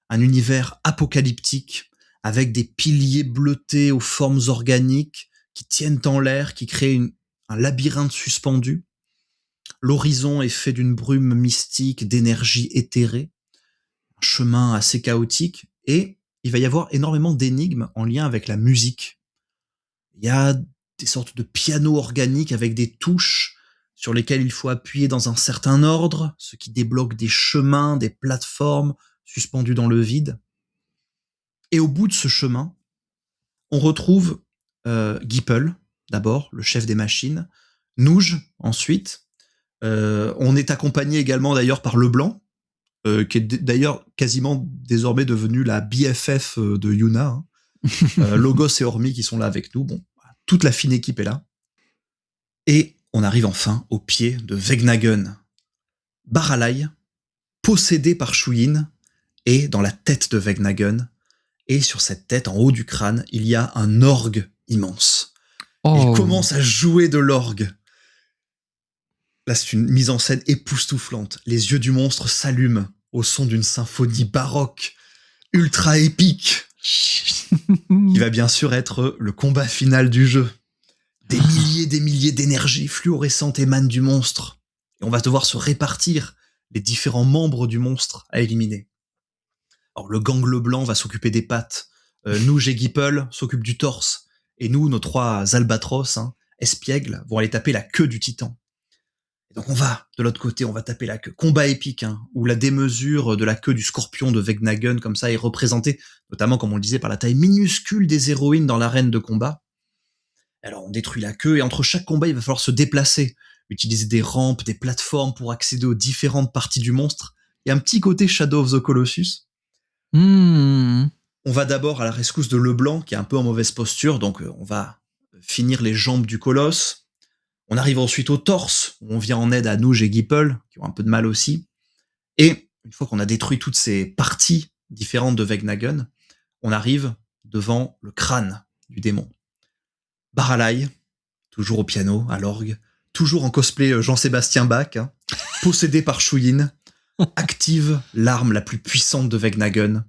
un univers apocalyptique avec des piliers bleutés aux formes organiques qui tiennent en l'air, qui créent un labyrinthe suspendu. L'horizon est fait d'une brume mystique, d'énergie éthérée, un chemin assez chaotique, et il va y avoir énormément d'énigmes en lien avec la musique. Il y a des sortes de pianos organiques avec des touches sur lesquelles il faut appuyer dans un certain ordre, ce qui débloque des chemins, des plateformes suspendues dans le vide. Et au bout de ce chemin, on retrouve Gippel, d'abord, le chef des machines, Nouge, ensuite. On est accompagné également d'ailleurs par Leblanc, qui est d'ailleurs quasiment désormais devenu la BFF de Yuna. Logos et Hormis qui sont là avec nous. Bon, toute la fine équipe est là. Et on arrive enfin au pied de Vegnagun. Baralai, possédé par Shuyin, est dans la tête de Vegnagun. Et sur cette tête, en haut du crâne, il y a un orgue immense. Il commence à jouer de l'orgue. Là, c'est une mise en scène époustouflante. Les yeux du monstre s'allument au son d'une symphonie baroque, ultra épique, qui va bien sûr être le combat final du jeu. Des milliers d'énergies fluorescentes émanent du monstre. Et on va devoir se répartir les différents membres du monstre à éliminer. Alors, le gangle blanc va s'occuper des pattes. Nouge et Gippel s'occupent du torse. Et nous, nos 3 albatros, espiègles, vont aller taper la queue du titan. Et donc on va, de l'autre côté, on va taper la queue. Combat épique, où la démesure de la queue du scorpion de Vegnagun, comme ça, est représentée, notamment, comme on le disait, par la taille minuscule des héroïnes dans l'arène de combat. Alors on détruit la queue, et entre chaque combat, il va falloir se déplacer, utiliser des rampes, des plateformes pour accéder aux différentes parties du monstre. Il y a un petit côté Shadow of the Colossus. On va d'abord à la rescousse de Leblanc, qui est un peu en mauvaise posture, donc on va finir les jambes du colosse. On arrive ensuite au torse, où on vient en aide à Nouge et Gippel, qui ont un peu de mal aussi. Et une fois qu'on a détruit toutes ces parties différentes de Vegnagun, on arrive devant le crâne du démon. Baralai, toujours au piano, à l'orgue, toujours en cosplay Jean-Sébastien Bach, possédé par Shuyin, active l'arme la plus puissante de Vegnagun.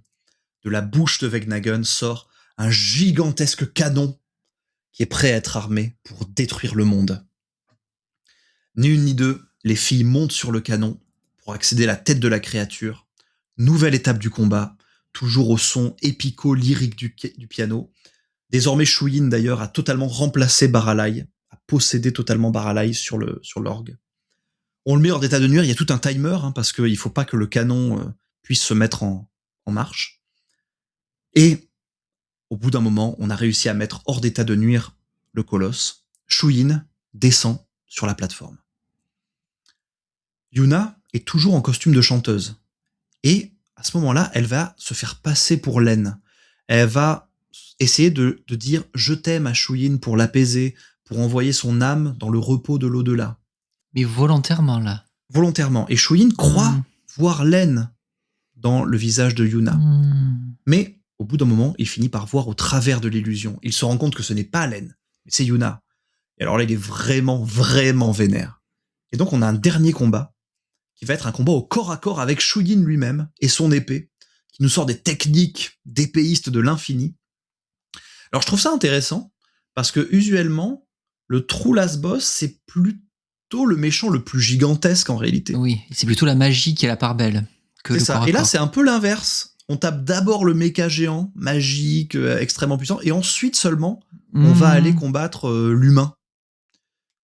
De la bouche de Vegnagun sort un gigantesque canon qui est prêt à être armé pour détruire le monde. Ni une ni deux, les filles montent sur le canon pour accéder à la tête de la créature. Nouvelle étape du combat, toujours au son épico-lyrique du piano. Désormais, Shuyin, d'ailleurs, a totalement remplacé Baralai, a possédé totalement Baralai sur l'orgue. On le met hors d'état de nuire, il y a tout un timer, parce qu'il ne faut pas que le canon puisse se mettre en marche. Et au bout d'un moment, on a réussi à mettre hors d'état de nuire le colosse. Shuyin descend sur la plateforme. Yuna est toujours en costume de chanteuse. Et à ce moment-là, elle va se faire passer pour Len. Elle va essayer de dire « je t'aime » à Shuyin pour l'apaiser, pour envoyer son âme dans le repos de l'au-delà. Mais volontairement, là. Volontairement. Et Shuyin croit voir Len dans le visage de Yuna. Mais au bout d'un moment, il finit par voir au travers de l'illusion. Il se rend compte que ce n'est pas Len, mais c'est Yuna. Et alors là, il est vraiment, vraiment vénère. Et donc, on a un dernier combat qui va être un combat au corps à corps avec Shuyin lui-même et son épée, qui nous sort des techniques d'épéiste de l'infini. Alors, je trouve ça intéressant, parce que usuellement, le True Last Boss, c'est plutôt le méchant le plus gigantesque en réalité. Oui, c'est plutôt la magie qui est la part belle. C'est ça. Et là, c'est un peu l'inverse. On tape d'abord le méca géant, magique, extrêmement puissant, et ensuite seulement, on va aller combattre l'humain.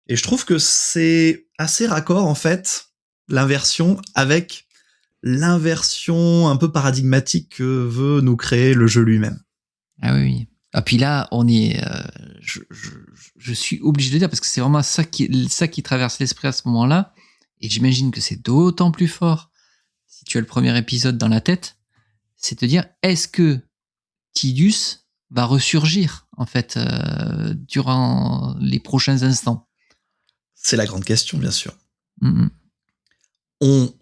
Et je trouve que c'est assez raccord, en fait, l'inversion avec l'inversion un peu paradigmatique que veut nous créer le jeu lui-même. Ah oui. Ah puis là, on est, je suis obligé de dire parce que c'est vraiment ça qui traverse l'esprit à ce moment-là, et j'imagine que c'est d'autant plus fort si tu as le premier épisode dans la tête, c'est de dire est-ce que Tidus va ressurgir, en fait, durant les prochains instants? C'est la grande question, bien sûr. Mm-hmm. On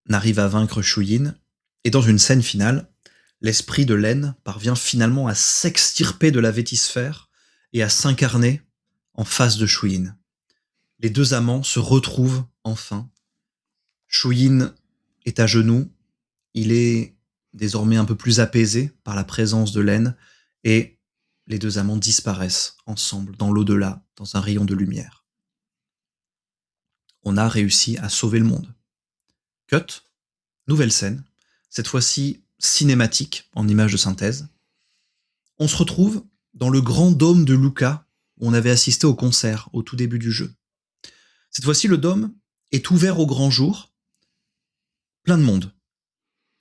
arrive à vaincre Shuyin, et dans une scène finale, l'esprit de Len parvient finalement à s'extirper de la vétisphère et à s'incarner en face de Shuyin. Les deux amants se retrouvent enfin. Shuyin est à genoux, il est désormais un peu plus apaisé par la présence de Len, et les deux amants disparaissent ensemble dans l'au-delà, dans un rayon de lumière. On a réussi à sauver le monde. Cut, nouvelle scène, cette fois-ci cinématique en image de synthèse. On se retrouve dans le grand dôme de Luca, où on avait assisté au concert au tout début du jeu. Cette fois-ci, le dôme est ouvert au grand jour, plein de monde.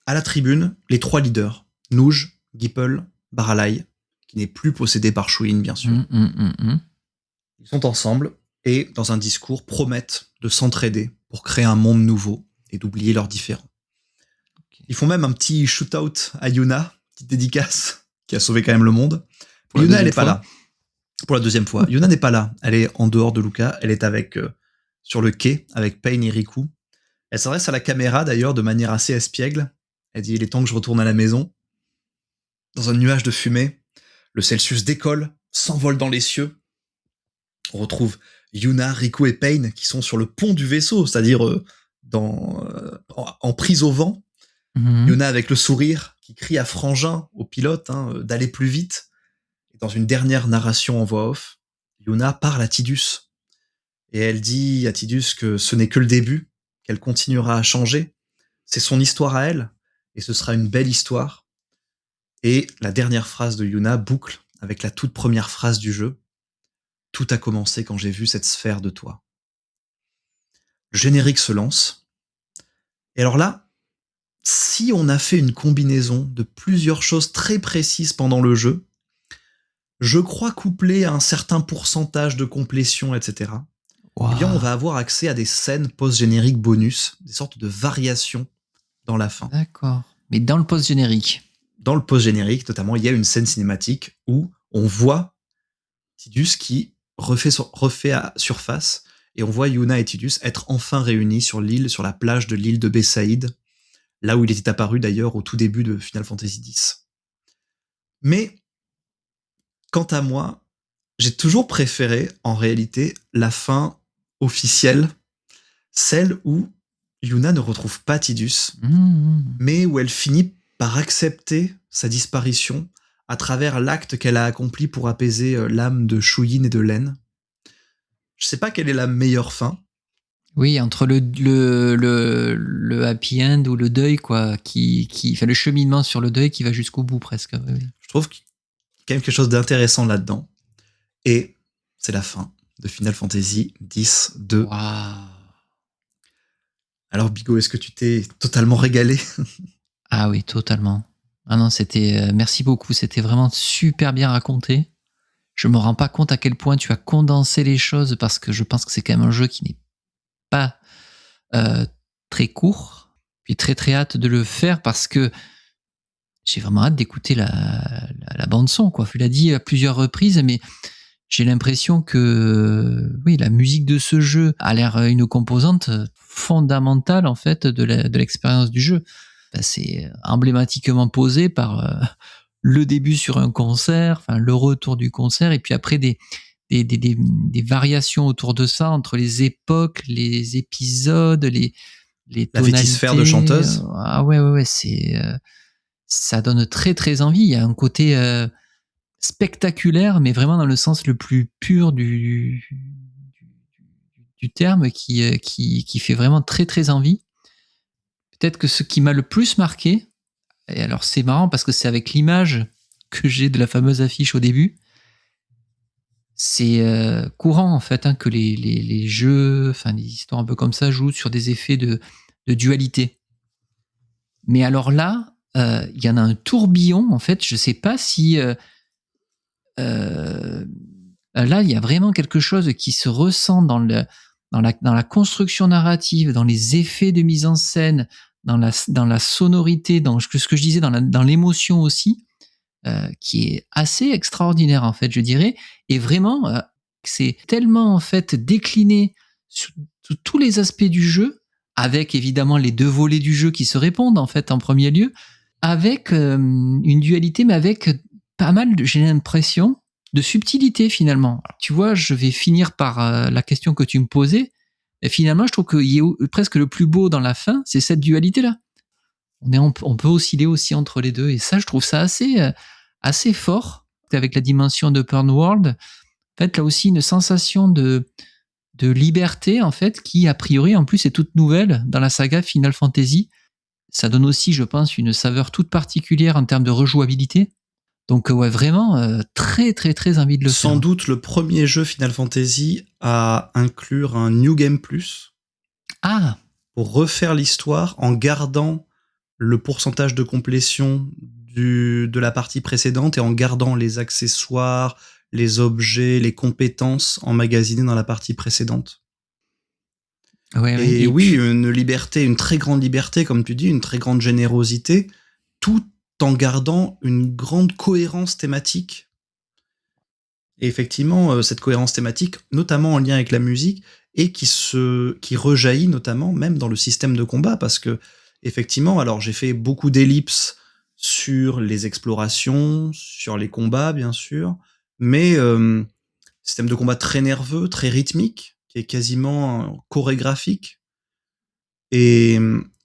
À la tribune, les trois leaders, Nouge, Gipel, Baralai, qui n'est plus possédé par Shuyin, bien sûr. Ils sont ensemble et, dans un discours, promettent de s'entraider pour créer un monde nouveau et d'oublier leurs différends. Okay. Ils font même un petit shoot-out à Yuna, petite dédicace, qui a sauvé quand même le monde. Yuna, elle n'est pas là. Pour la deuxième fois. Yuna n'est pas là. Elle est en dehors de Luca. Elle est sur le quai avec Pain et Riku. Elle s'adresse à la caméra, d'ailleurs, de manière assez espiègle. Elle dit « Il est temps que je retourne à la maison ». Dans un nuage de fumée, le Celsius décolle, s'envole dans les cieux. On retrouve Yuna, Riku et Pain qui sont sur le pont du vaisseau, c'est-à-dire en prise au vent. Yuna avec le sourire qui crie à Frangin, au pilote, d'aller plus vite. Et dans une dernière narration en voix off, Yuna parle à Tidus. Et elle dit à Tidus que ce n'est que le début, qu'elle continuera à changer. C'est son histoire à elle, et ce sera une belle histoire. Et la dernière phrase de Yuna boucle avec la toute première phrase du jeu. Tout a commencé quand j'ai vu cette sphère de toi. Le générique se lance. Et alors là, si on a fait une combinaison de plusieurs choses très précises pendant le jeu, je crois couplé à un certain pourcentage de complétion, etc., eh bien on va avoir accès à des scènes post-génériques bonus, des sortes de variations dans la fin. D'accord. Mais dans le post-générique. Dans le post-générique, notamment, il y a une scène cinématique où on voit Tidus qui refait à surface, et on voit Yuna et Tidus être enfin réunis sur l'île, sur la plage de l'île de Besaïd, là où il était apparu d'ailleurs au tout début de Final Fantasy X. Mais, quant à moi, j'ai toujours préféré, en réalité, la fin officielle, celle où Yuna ne retrouve pas Tidus, mais où elle finit par accepter sa disparition à travers l'acte qu'elle a accompli pour apaiser l'âme de Shuyin et de Len. Je sais pas quelle est la meilleure fin. Oui, entre le happy end ou le deuil, quoi, qui fait le cheminement sur le deuil qui va jusqu'au bout presque. Oui. Je trouve qu'il y a quand même quelque chose d'intéressant là-dedans. Et c'est la fin de Final Fantasy X-2. Wow. Alors Bigo, est-ce que tu t'es totalement régalé? Ah oui, totalement. Ah non, c'était merci beaucoup, c'était vraiment super bien raconté. Je me rends pas compte à quel point tu as condensé les choses parce que je pense que c'est quand même un jeu qui n'est pas très court. Puis très très hâte de le faire parce que j'ai vraiment hâte d'écouter la bande son, quoi. Tu l'as dit à plusieurs reprises, mais j'ai l'impression que oui, la musique de ce jeu a l'air une composante fondamentale en fait de l'expérience du jeu. C'est emblématiquement posé par le début sur un concert, enfin le retour du concert, et puis après des variations autour de ça entre les époques, les épisodes, les tonalités. La vétisphère de chanteuse. Ah ouais, ça donne très très envie. Il y a un côté spectaculaire, mais vraiment dans le sens le plus pur du terme, qui fait vraiment très très envie. Peut-être que ce qui m'a le plus marqué, et alors c'est marrant parce que c'est avec l'image que j'ai de la fameuse affiche au début, c'est courant en fait que les jeux, enfin les histoires un peu comme ça jouent sur des effets de dualité. Mais alors là, il y en a un tourbillon en fait, je sais pas si là il y a vraiment quelque chose qui se ressent dans la construction narrative, dans les effets de mise en scène, dans la sonorité, dans ce que je disais, dans l'émotion aussi. qui est assez extraordinaire, en fait, je dirais. Et vraiment, c'est tellement, en fait, décliné sur tous les aspects du jeu, avec évidemment les 2 volets du jeu qui se répondent, en fait, en premier lieu, avec une dualité, mais avec pas mal, j'ai l'impression, de subtilité, finalement. Alors, tu vois, je vais finir par la question que tu me posais. Et finalement, je trouve qu'il y a presque le plus beau dans la fin, c'est cette dualité-là. On peut osciller aussi entre les deux. Et ça, je trouve ça assez fort, avec la dimension d'open world. En fait, là aussi, une sensation de liberté, en fait, qui, a priori, en plus, est toute nouvelle dans la saga Final Fantasy. Ça donne aussi, je pense, une saveur toute particulière en termes de rejouabilité. Donc, ouais, vraiment, très, très, très envie de le faire. Sans doute le premier jeu Final Fantasy à inclure un New Game Plus. Pour refaire l'histoire en gardant le pourcentage de complétion de la partie précédente et en gardant les accessoires, les objets, les compétences emmagasinés dans la partie précédente. Et oui, une très grande liberté, comme tu dis, une très grande générosité, tout en gardant une grande cohérence thématique. Et effectivement, cette cohérence thématique, notamment en lien avec la musique, et qui rejaillit notamment même dans le système de combat, parce que effectivement, alors j'ai fait beaucoup d'ellipses sur les explorations, sur les combats, bien sûr, mais système de combat très nerveux, très rythmique, qui est quasiment chorégraphique, et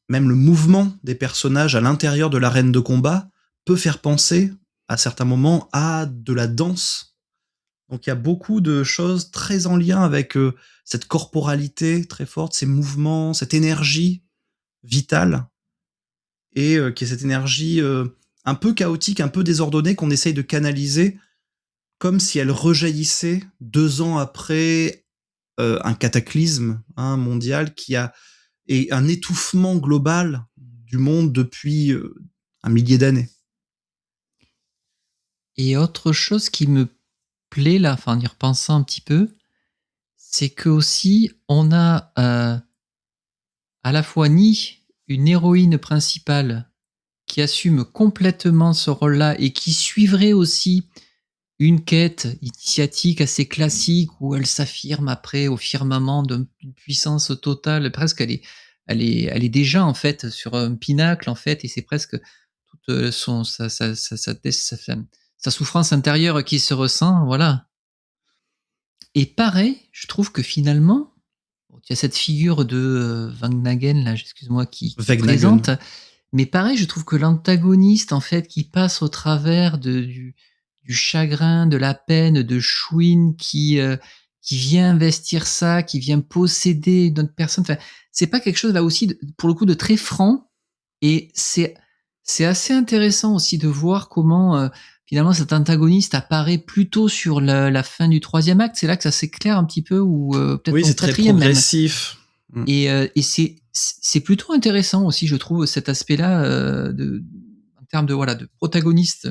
même le mouvement des personnages à l'intérieur de l'arène de combat peut faire penser, à certains moments, à de la danse. Donc il y a beaucoup de choses très en lien avec cette corporalité très forte, ces mouvements, cette énergie vitale, et qui est cette énergie un peu chaotique, un peu désordonnée, qu'on essaye de canaliser comme si elle rejaillissait 2 ans après un cataclysme mondial et un étouffement global du monde depuis un millier d'années. Et autre chose qui me plaît là, en y repensant un petit peu, c'est que aussi on a à la fois ni une héroïne principale qui assume complètement ce rôle-là et qui suivrait aussi une quête initiatique assez classique où elle s'affirme après au firmament d'une puissance totale, presque elle est déjà en fait sur un pinacle en fait, et c'est presque toute sa souffrance intérieure qui se ressent, voilà. Et pareil, je trouve que finalement, il y a cette figure de Wagnagen, là, excuse-moi, qui présente, mais pareil, je trouve que l'antagoniste, en fait, qui passe au travers du chagrin, de la peine de Chouin, qui vient investir ça, qui vient posséder une autre personne, enfin, c'est pas quelque chose, là aussi, pour le coup, de très franc, et c'est assez intéressant aussi de voir comment finalement cet antagoniste apparaît plutôt sur la fin du 3e acte. C'est là que ça s'éclaire un petit peu, ou peut-être oui, c'est très progressif. Même. Et c'est plutôt intéressant aussi, je trouve, cet aspect-là en termes de protagonistes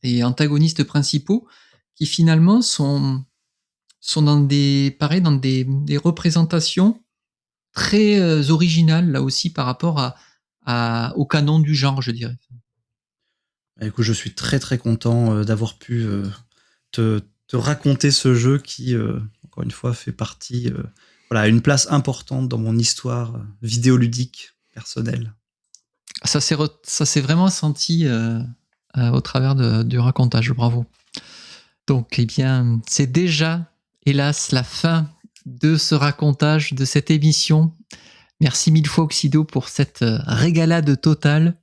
et antagonistes principaux qui finalement sont dans des représentations très originales là aussi par rapport au canon du genre, je dirais. Écoute, je suis très très content d'avoir pu te raconter ce jeu qui, encore une fois, fait partie, une place importante dans mon histoire vidéoludique personnelle. Ça s'est vraiment senti au travers du racontage, bravo. Donc, eh bien, c'est déjà, hélas, la fin de ce racontage, de cette émission. Merci 1000 fois, Oxido, pour cette régalade totale.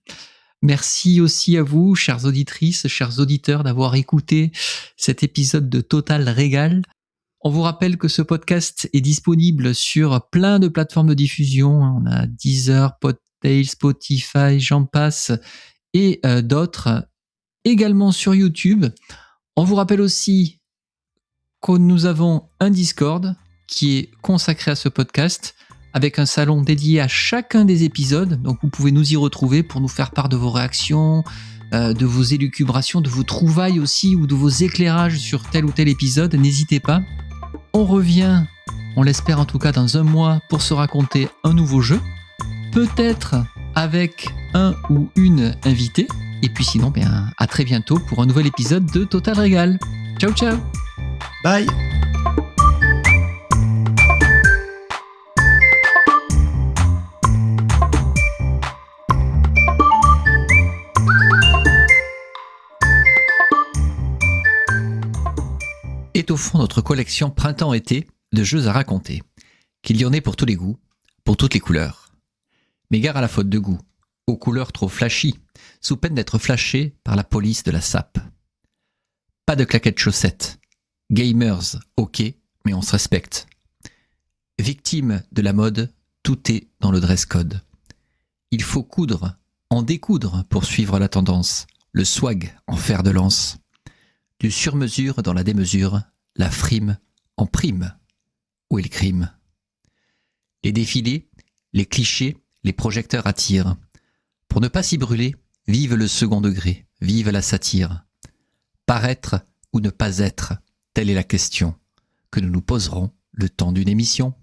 Merci aussi à vous, chères auditrices, chers auditeurs, d'avoir écouté cet épisode de Total Régal. On vous rappelle que ce podcast est disponible sur plein de plateformes de diffusion. On a Deezer, Podtail, Spotify, j'en passe, et d'autres. Également sur YouTube. On vous rappelle aussi que nous avons un Discord qui est consacré à ce podcast, avec un salon dédié à chacun des épisodes. Donc vous pouvez nous y retrouver pour nous faire part de vos réactions, de vos élucubrations, de vos trouvailles aussi, ou de vos éclairages sur tel ou tel épisode. N'hésitez pas. On revient, on l'espère en tout cas, dans un mois pour se raconter un nouveau jeu, peut-être avec un ou une invitée. Et puis sinon, à très bientôt pour un nouvel épisode de Total Régal. Ciao, ciao. Bye. Est au fond notre collection printemps-été de jeux à raconter, qu'il y en ait pour tous les goûts, pour toutes les couleurs. Mais gare à la faute de goût, aux couleurs trop flashy, sous peine d'être flashées par la police de la SAP. Pas de claquettes chaussettes. Gamers, ok, mais on se respecte. Victime de la mode, tout est dans le dress code. Il faut coudre, en découdre pour suivre la tendance, le swag en fer de lance. Du sur-mesure dans la démesure, la frime en prime. Où est le crime? Les défilés, les clichés, les projecteurs attirent. Pour ne pas s'y brûler, vive le second degré, vive la satire. Paraître ou ne pas être, telle est la question que nous nous poserons le temps d'une émission.